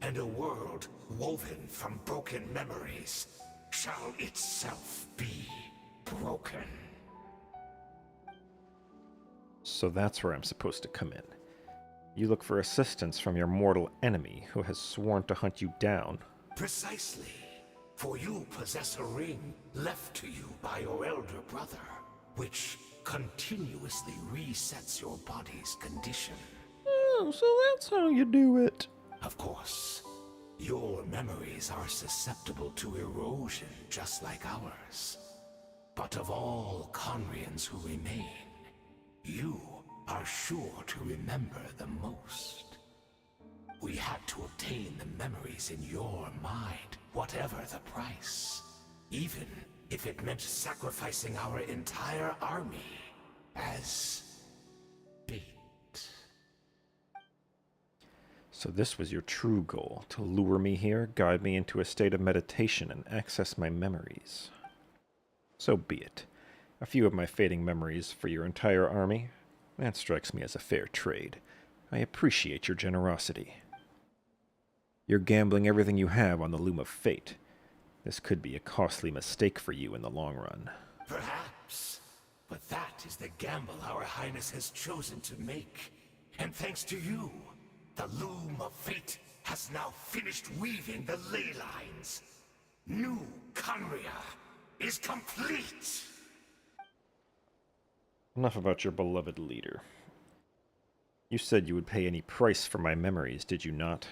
and a world woven from broken memories shall itself be broken. So that's where I'm supposed to come in. You look for assistance from your mortal enemy who has sworn to hunt you down. Precisely. For you possess a ring left to you by your elder brother, which continuously resets your body's condition. Oh, so that's how you do it. Of course, your memories are susceptible to erosion just like ours. But of all Conrians who remain, you are sure to remember the most. We had to obtain the memories in your mind, whatever the price. Even if it meant sacrificing our entire army as bait. So this was your true goal, to lure me here, guide me into a state of meditation, and access my memories. So be it. A few of my fading memories for your entire army. That strikes me as a fair trade. I appreciate your generosity. You're gambling everything you have on the loom of fate. This could be a costly mistake for you in the long run. Perhaps. But that is the gamble our Highness has chosen to make. And thanks to you, the loom of fate has now finished weaving the ley lines. New Conria is complete! Enough about your beloved leader. You said you would pay any price for my memories, did you not?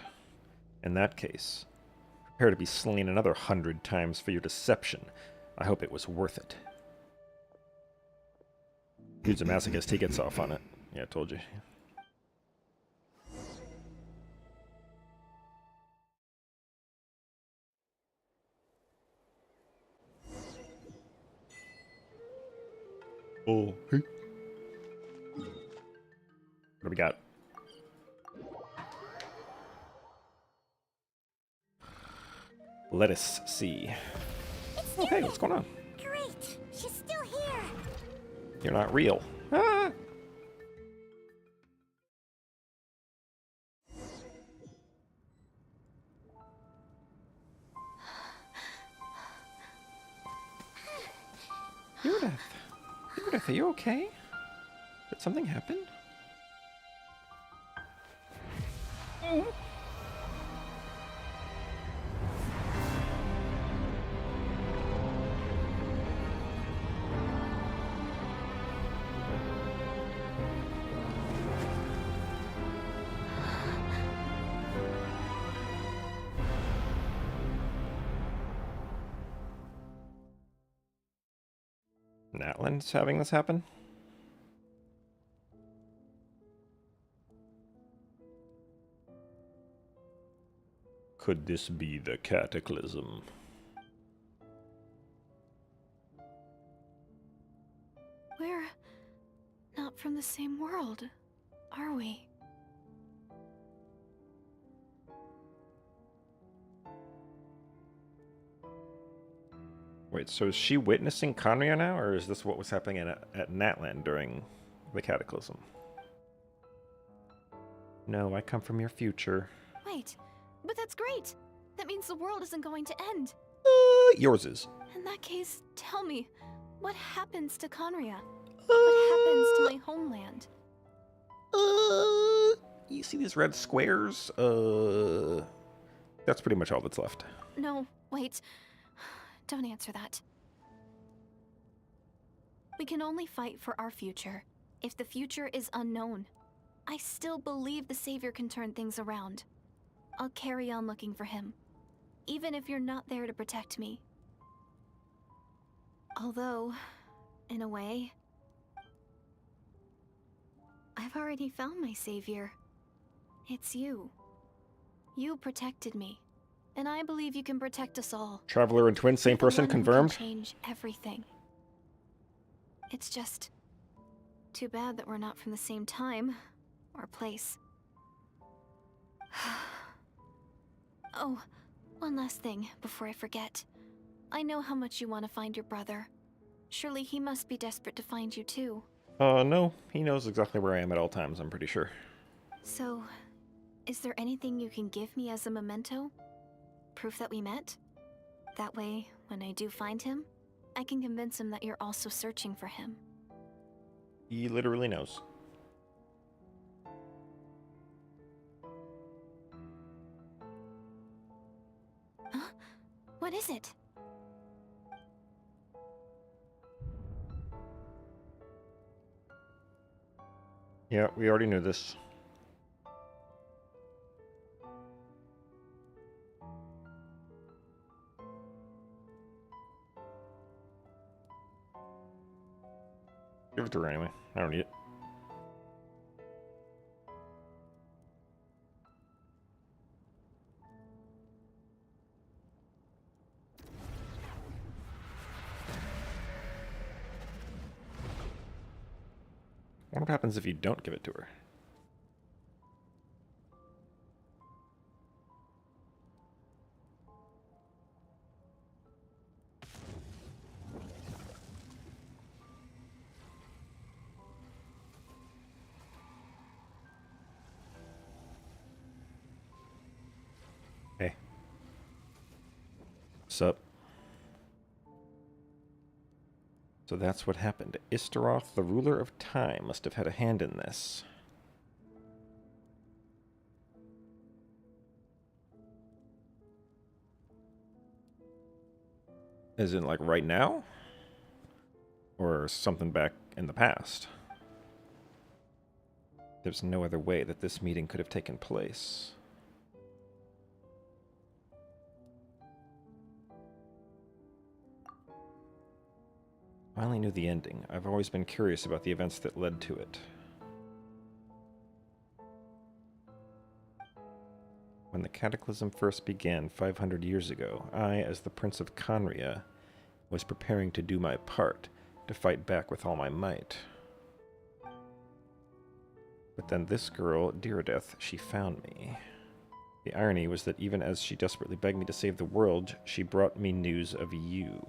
In that case, prepare to be slain another 100 times for your deception. I hope it was worth it. Dude's a masochist, he gets off on it. Yeah, I told you. Oh, hey. What do we got? Let us see. Oh, hey, what's going on? Great! She's still here! You're not real. Ah! Meredith. Meredith, are you okay? Did something happen? Natlan's having this happen? Could this be the cataclysm? We're not from the same world, are we? Wait, so is she witnessing Conria now, or is this what was happening at Natlan during the cataclysm? No, I come from your future. Wait, but that's great! That means the world isn't going to end. Yours is. In that case, tell me, what happens to Conria? What happens to my homeland? You see these red squares? That's pretty much all that's left. No, wait. Don't answer that. We can only fight for our future. If the future is unknown, I still believe the Savior can turn things around. I'll carry on looking for him, even if you're not there to protect me. Although, in a way, I've already found my Savior. It's you. You protected me, And I believe you can protect us all. Traveler and twin, same You're the person, one who can confirmed? change everything. It's just too bad that we're not from the same time or place. Oh, one last thing before I forget. I know how much you want to find your brother. Surely he must be desperate to find you too. No. He knows exactly where I am at all times, I'm pretty sure. So, is there anything you can give me as a memento? Proof that we met? That way, when I do find him, I can convince him that you're also searching for him. He literally knows. Huh? What is it? Yeah, we already knew this. Give it to her anyway. I don't need it. What happens if you don't give it to her? Hey. Sup? So that's what happened. Istaroth, the ruler of time, must have had a hand in this. As in, like, right now? Or something back in the past? There's no other way that this meeting could have taken place. I only knew the ending. I've always been curious about the events that led to it. When the Cataclysm first began 500 years ago, I, as the Prince of Conria, was preparing to do my part, to fight back with all my might. But then this girl, Diradeth, she found me. The irony was that even as she desperately begged me to save the world, she brought me news of you.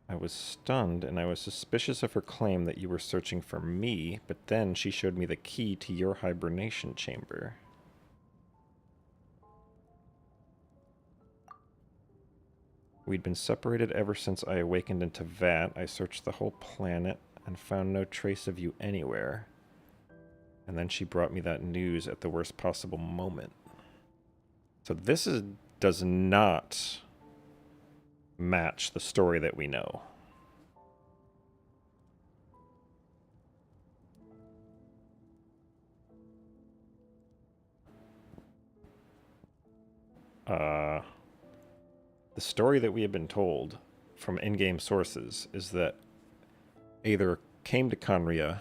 I was stunned, and I was suspicious of her claim that you were searching for me, but then she showed me the key to your hibernation chamber. We'd been separated ever since I awakened into Vat. I searched the whole planet and found no trace of you anywhere. And then she brought me that news at the worst possible moment. So this does not match the story that we know. The story that we have been told from in-game sources is that either came to Conria,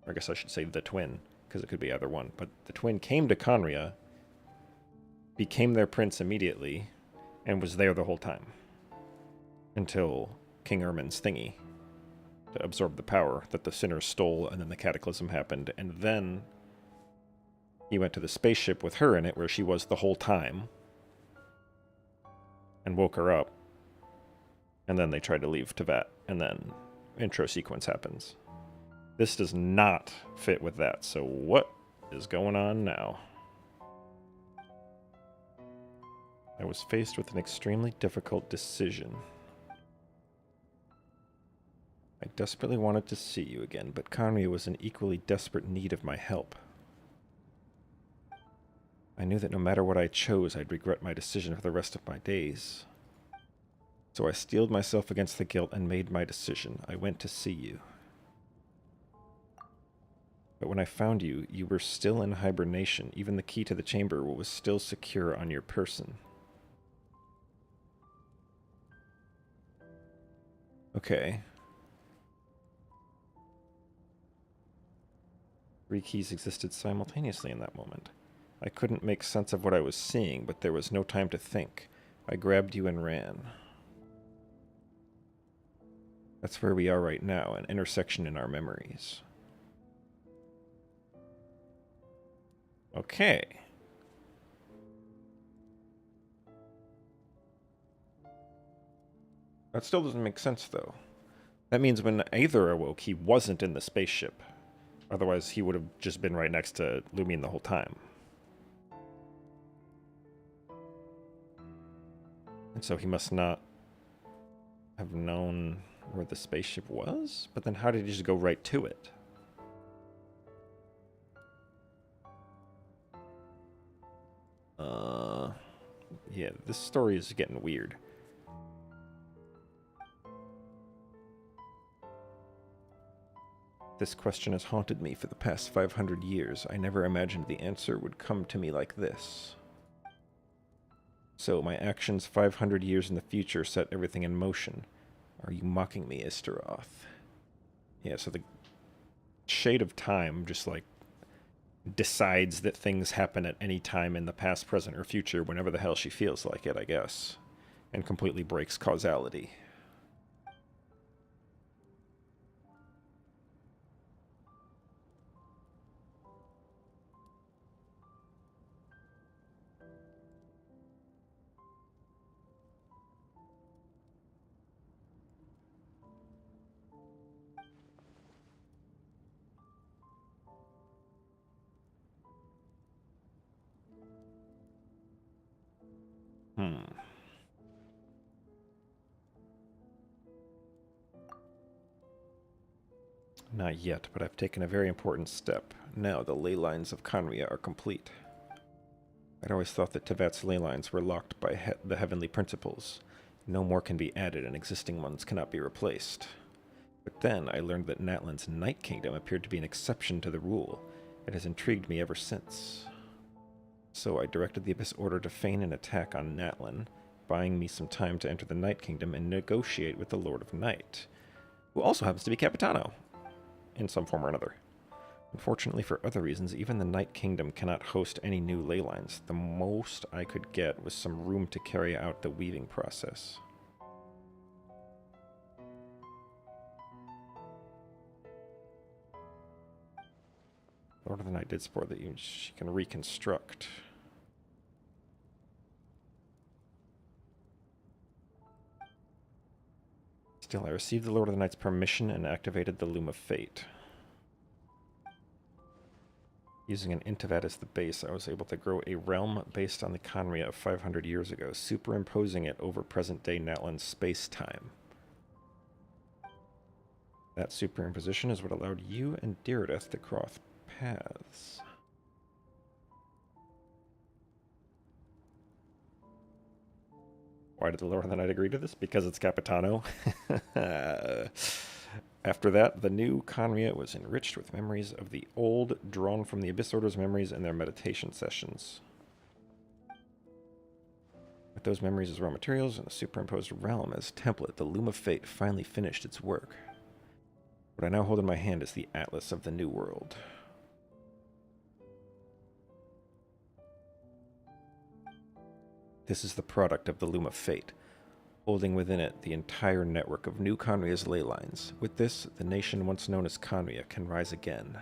or I guess I should say the twin, because it could be either one, but the twin came to Conria, became their prince immediately, and was there the whole time. Until King Ermin's thingy, to absorb the power that the sinners stole, and then the Cataclysm happened, and then he went to the spaceship with her in it, where she was the whole time, and woke her up, and then they tried to leave Teyvat, and then intro sequence happens. This does not fit with that, so what is going on now? I was faced with an extremely difficult decision. I desperately wanted to see you again, but Conria was in equally desperate need of my help. I knew that no matter what I chose, I'd regret my decision for the rest of my days. So I steeled myself against the guilt and made my decision. I went to see you. But when I found you, you were still in hibernation. Even the key to the chamber was still secure on your person. Okay. 3 keys existed simultaneously in that moment. I couldn't make sense of what I was seeing, but there was no time to think. I grabbed you and ran. That's where we are right now, an intersection in our memories. Okay. That still doesn't make sense, though. That means when Aether awoke, he wasn't in the spaceship. Otherwise, he would have just been right next to Lumine the whole time. And so he must not have known where the spaceship was? But then how did he just go right to it? Yeah, this story is getting weird. This question has haunted me for the past 500 years. I never imagined the answer would come to me like this. So, my actions 500 years in the future set everything in motion. Are you mocking me, Istaroth? Yeah, so the Shade of Time just, like, decides that things happen at any time in the past, present, or future whenever the hell she feels like it, I guess. And completely breaks causality. Not yet, but I've taken a very important step. Now the ley lines of Conria are complete. I'd always thought that Tevat's ley lines were locked by the heavenly principles. No more can be added, and existing ones cannot be replaced. But then I learned that Natlan's Night Kingdom appeared to be an exception to the rule. It has intrigued me ever since. So I directed the Abyss Order to feign an attack on Natlan, buying me some time to enter the Night Kingdom and negotiate with the Lord of Night, who also happens to be Capitano, in some form or another. Unfortunately, for other reasons, even the Night Kingdom cannot host any new ley lines. The most I could get was some room to carry out the weaving process. Lord of the Night did support that she can reconstruct. Still, I received the Lord of the Night's permission and activated the Loom of Fate. Using an Intivat as the base, I was able to grow a realm based on the Conria of 500 years ago, superimposing it over present-day Natlan's space-time. That superimposition is what allowed you and Dirideth to cross paths. Why did the Lord of the Night agree to this? Because it's Capitano. After that, the new Conria was enriched with memories of the old, drawn from the Abyss Order's memories in their meditation sessions. With those memories as raw materials and the superimposed realm as template, the Loom of Fate finally finished its work. What I now hold in my hand is the Atlas of the New World. This is the product of the Loom of Fate, holding within it the entire network of New Conria's ley lines. With this, the nation once known as Conria can rise again.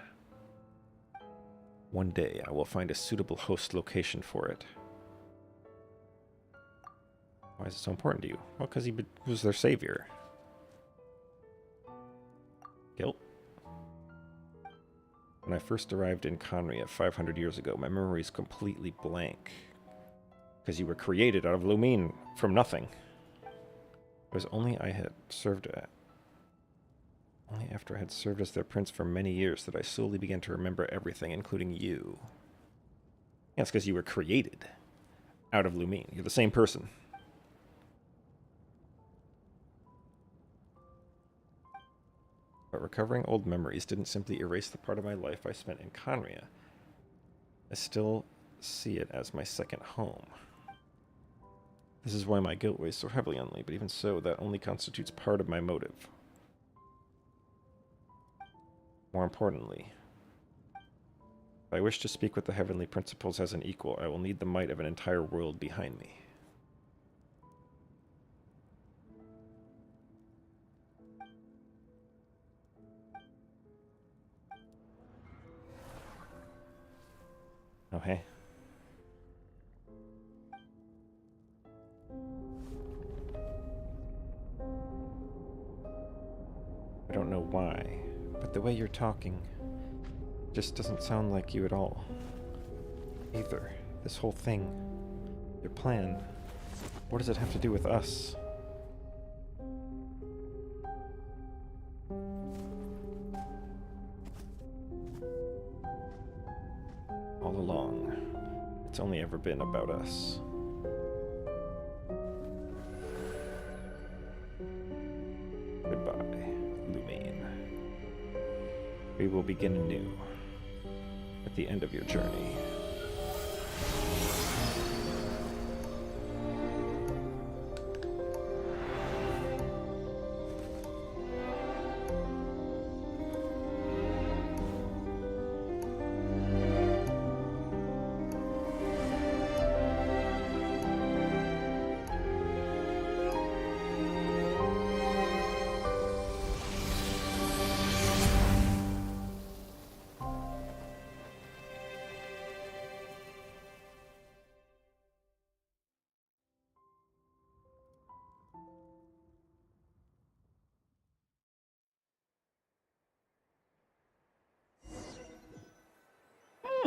One day, I will find a suitable host location for it. Why is it so important to you? Well, because he was their savior. Guilt? When I first arrived in Conria 500 years ago, my memory is completely blank. Because you were created out of Lumine from nothing. It was only after I had served as their prince for many years that I slowly began to remember everything, including you. Yeah, it's because you were created out of Lumine. You're the same person. But recovering old memories didn't simply erase the part of my life I spent in Conria. I still see it as my second home. This is why my guilt weighs so heavily on me, but even so, that only constitutes part of my motive. More importantly, if I wish to speak with the heavenly principles as an equal, I will need the might of an entire world behind me. Oh, hey. I don't know why, but the way you're talking just doesn't sound like you at all. Either. This whole thing, your plan, what does it have to do with us? All along, it's only ever been about us. Goodbye, Lumine. We will begin anew at the end of your journey.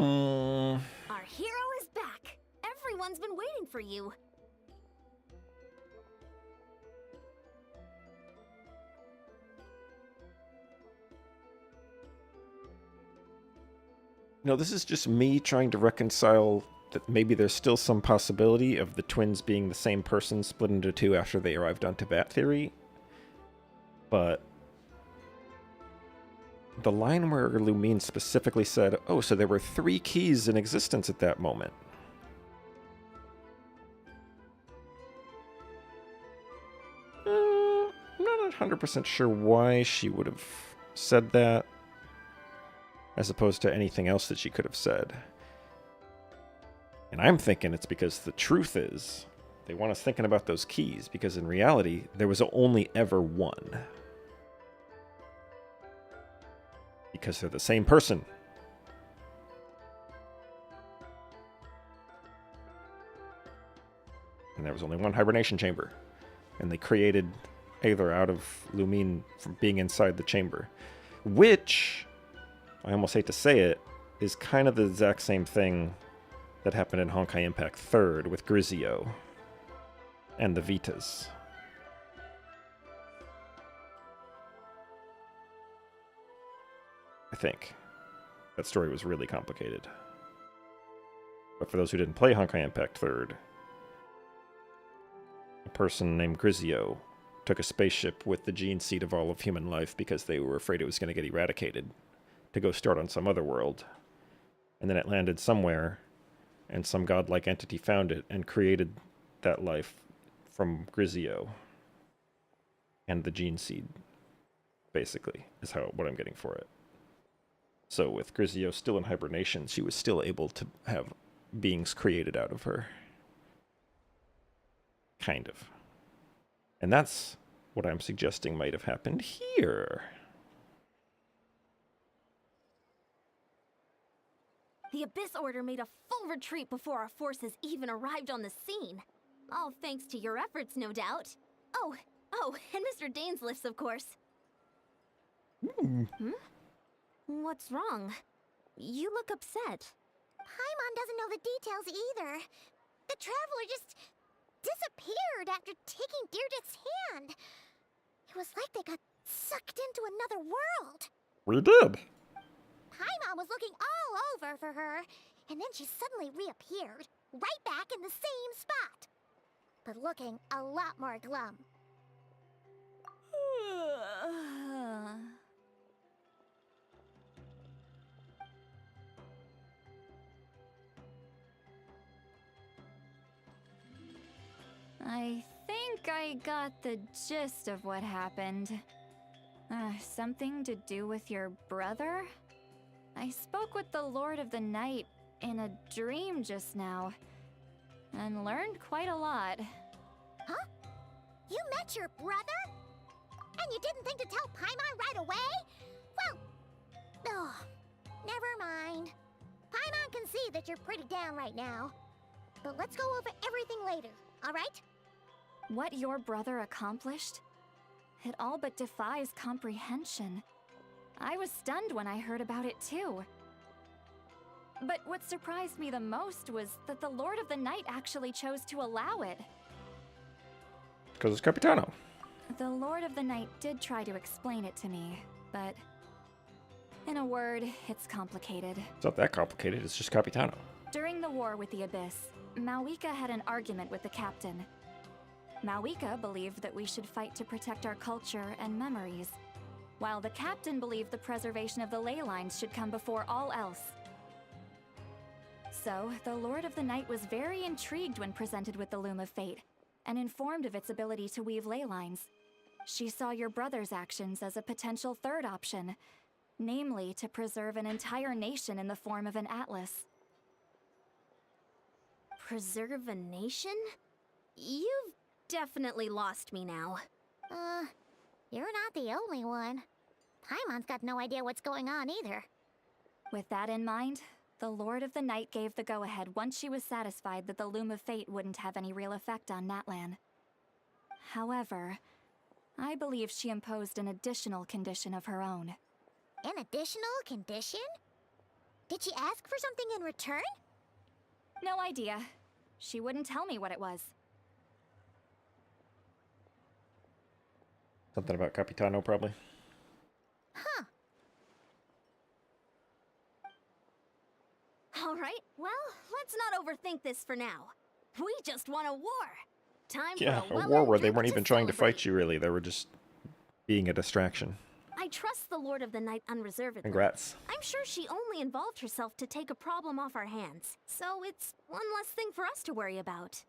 Our hero is back. Everyone's been waiting for you. No, this is just me trying to reconcile that maybe there's still some possibility of the twins being the same person split into two after they arrived on Tibet Theory. But the line where Lumine specifically said, oh, so there were 3 keys in existence at that moment. I'm not 100% sure why she would have said that, as opposed to anything else that she could have said. And I'm thinking it's because the truth is, they want us thinking about those keys, because in reality, there was only ever one. Because they're the same person. And there was only one hibernation chamber. And they created Aether out of Lumine from being inside the chamber. Which, I almost hate to say it, is kind of the exact same thing that happened in Honkai Impact 3rd with Grizio and the Vitas. I think. That story was really complicated. But for those who didn't play Honkai Impact 3rd, a person named Grizio took a spaceship with the gene seed of all of human life because they were afraid it was going to get eradicated to go start on some other world. And then it landed somewhere, and some godlike entity found it and created that life from Grizio and the gene seed, basically, is what I'm getting for it. So with Grizio still in hibernation, she was still able to have beings created out of her. Kind of. And that's what I'm suggesting might have happened here. The Abyss Order made a full retreat before our forces even arrived on the scene. All thanks to your efforts, no doubt. Oh, and Mr. Dainsliff's, of course. Hmm? What's wrong? You look upset. Paimon doesn't know the details either. The Traveler just disappeared after taking Deirdre's hand. It was like they got sucked into another world. We did. Paimon was looking all over for her, and then she suddenly reappeared, right back in the same spot. But looking a lot more glum. think I got the gist of what happened. Something to do with your brother? I spoke with the Lord of the Night in a dream just now, and learned quite a lot. Huh? You met your brother? And you didn't think to tell Paimon right away? Well, oh, never mind. Paimon can see that you're pretty down right now. But let's go over everything later, alright? What your brother accomplished? It all but defies comprehension. I was stunned when I heard about it too. But what surprised me the most was that the Lord of the Night actually chose to allow it. Because it's Capitano. The Lord of the Night did try to explain it to me, but in a word, it's complicated. It's not that complicated, it's just Capitano. During the war with the Abyss, Mawika had an argument with the captain. Mawika believed that we should fight to protect our culture and memories, while the captain believed the preservation of the ley lines should come before all else. So, the Lord of the Night was very intrigued when presented with the Loom of Fate, and informed of its ability to weave ley lines. She saw your brother's actions as a potential third option, namely to preserve an entire nation in the form of an atlas. Preserve a nation? You've definitely lost me now. You're not the only one. Paimon's got no idea what's going on either. With that in mind, the Lord of the Night gave the go-ahead once she was satisfied that the Loom of Fate wouldn't have any real effect on Natlan. However, I believe she imposed an additional condition of her own. An additional condition? Did she ask for something in return? No idea. She wouldn't tell me what it was. Something about Capitano, probably. Huh. Alright, well, let's not overthink this for now. We just won a war. Time Yeah, for a a war where they well-earned weren't drink even to trying to celebrate. fight you, really. They were just being a distraction. I trust the Lord of the Night unreservedly. Congrats. I'm sure she only involved herself to take a problem off our hands, so it's one less thing for us to worry about.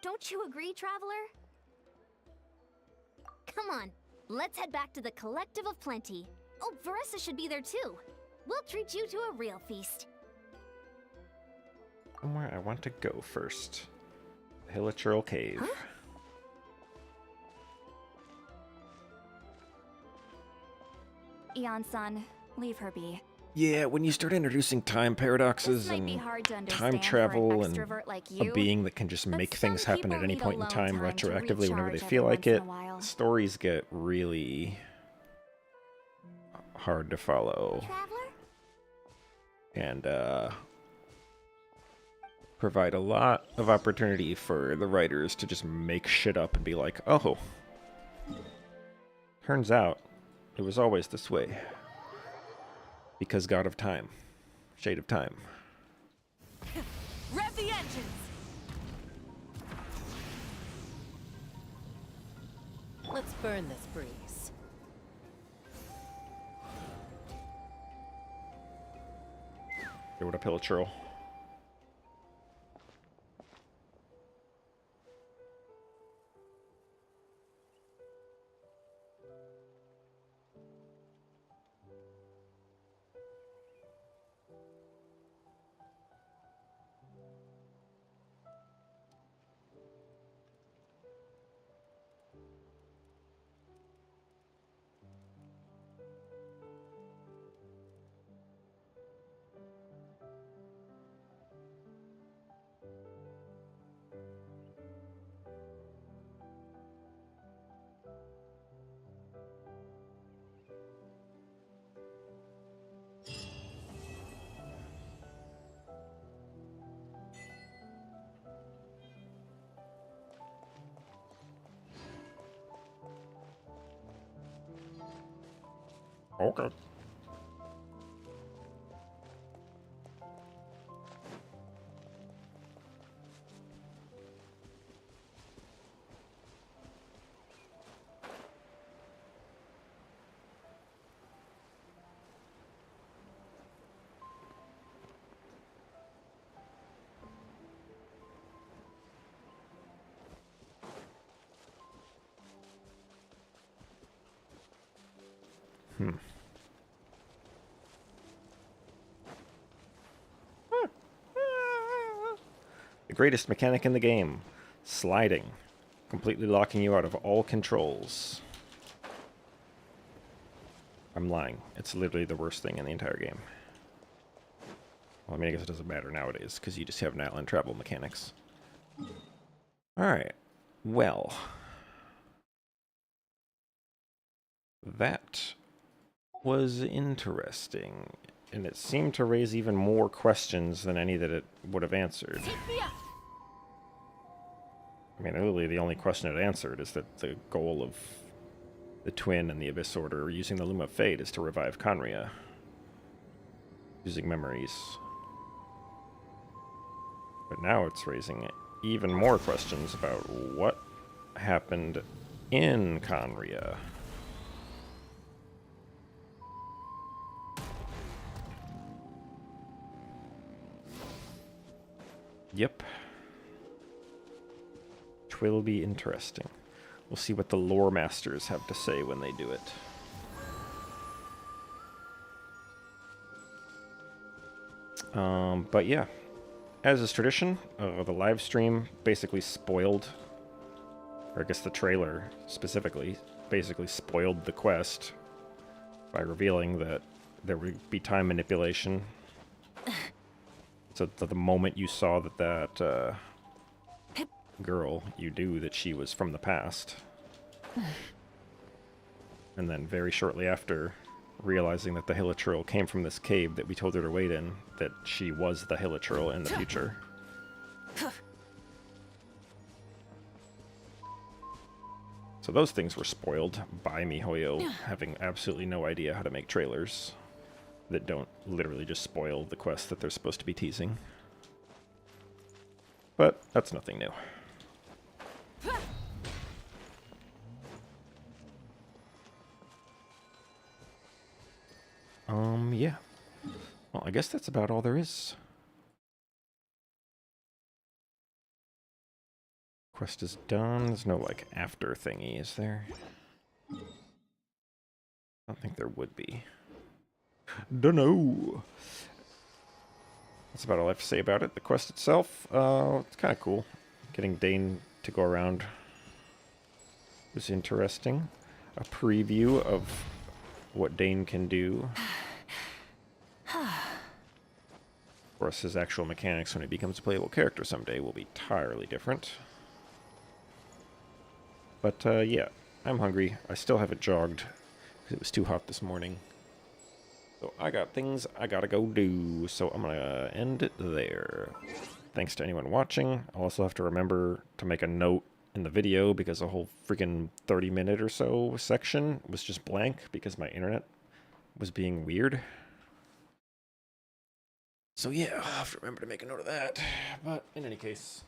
Don't you agree, Traveler? Come on, let's head back to the Collective of Plenty. Oh, Veressa should be there too. We'll treat you to a real feast. Somewhere I want to go first. Hilichurl Cave. Huh? Eon-san, leave her be. Yeah, when you start introducing time paradoxes This might be and hard to time understand travel for an and extrovert like a you, being that can just but make some things happen at people any need point in alone time time to retroactively whenever they recharge feel every like once in it, a while. stories get really hard to follow. Traveler? And provide a lot of opportunity for the writers to just make shit up and be like, oh, turns out it was always this way. Because God of Time. Shade of Time. Rev the engines! Let's burn this breeze. Hey, what up, Hilichurl? Okay. The greatest mechanic in the game. Sliding. Completely locking you out of all controls. I'm lying. It's literally the worst thing in the entire game. Well, I mean, I guess it doesn't matter nowadays, because you just have Natlan travel mechanics. Alright. Well. That was interesting. And it seemed to raise even more questions than any that it would have answered. I mean, really, the only question it answered is that the goal of the Twin and the Abyss Order using the Loom of Fate is to revive Conria. Using memories. But now it's raising even more questions about what happened in Conria. Yep. Which will be interesting. We'll see what the lore masters have to say when they do it. But yeah, as is tradition, the live stream basically spoiled, or I guess the trailer specifically, basically spoiled the quest by revealing that there would be time manipulation. So the moment you saw that girl, you knew that she was from the past. And then very shortly after, realizing that the Hilichurl came from this cave that we told her to wait in, that she was the Hilichurl in the future. So those things were spoiled by MiHoYo having absolutely no idea how to make trailers that don't literally just spoil the quest that they're supposed to be teasing. But that's nothing new. Yeah. Well, I guess that's about all there is. Quest is done. There's no, like, after thingy, is there? I don't think there would be. Dunno. That's about all I have to say about it. The quest itself, it's kind of cool. Getting Dane to go around was interesting. A preview of what Dane can do. Of course, his actual mechanics when he becomes a playable character someday will be entirely different. But, yeah, I'm hungry. I still haven't jogged because it was too hot this morning. So I got things I gotta go do, so I'm gonna end it there. Thanks to anyone watching. I'll also have to remember to make a note in the video because the whole freaking 30-minute or so section was just blank because my internet was being weird. So yeah, I'll have to remember to make a note of that. But in any case,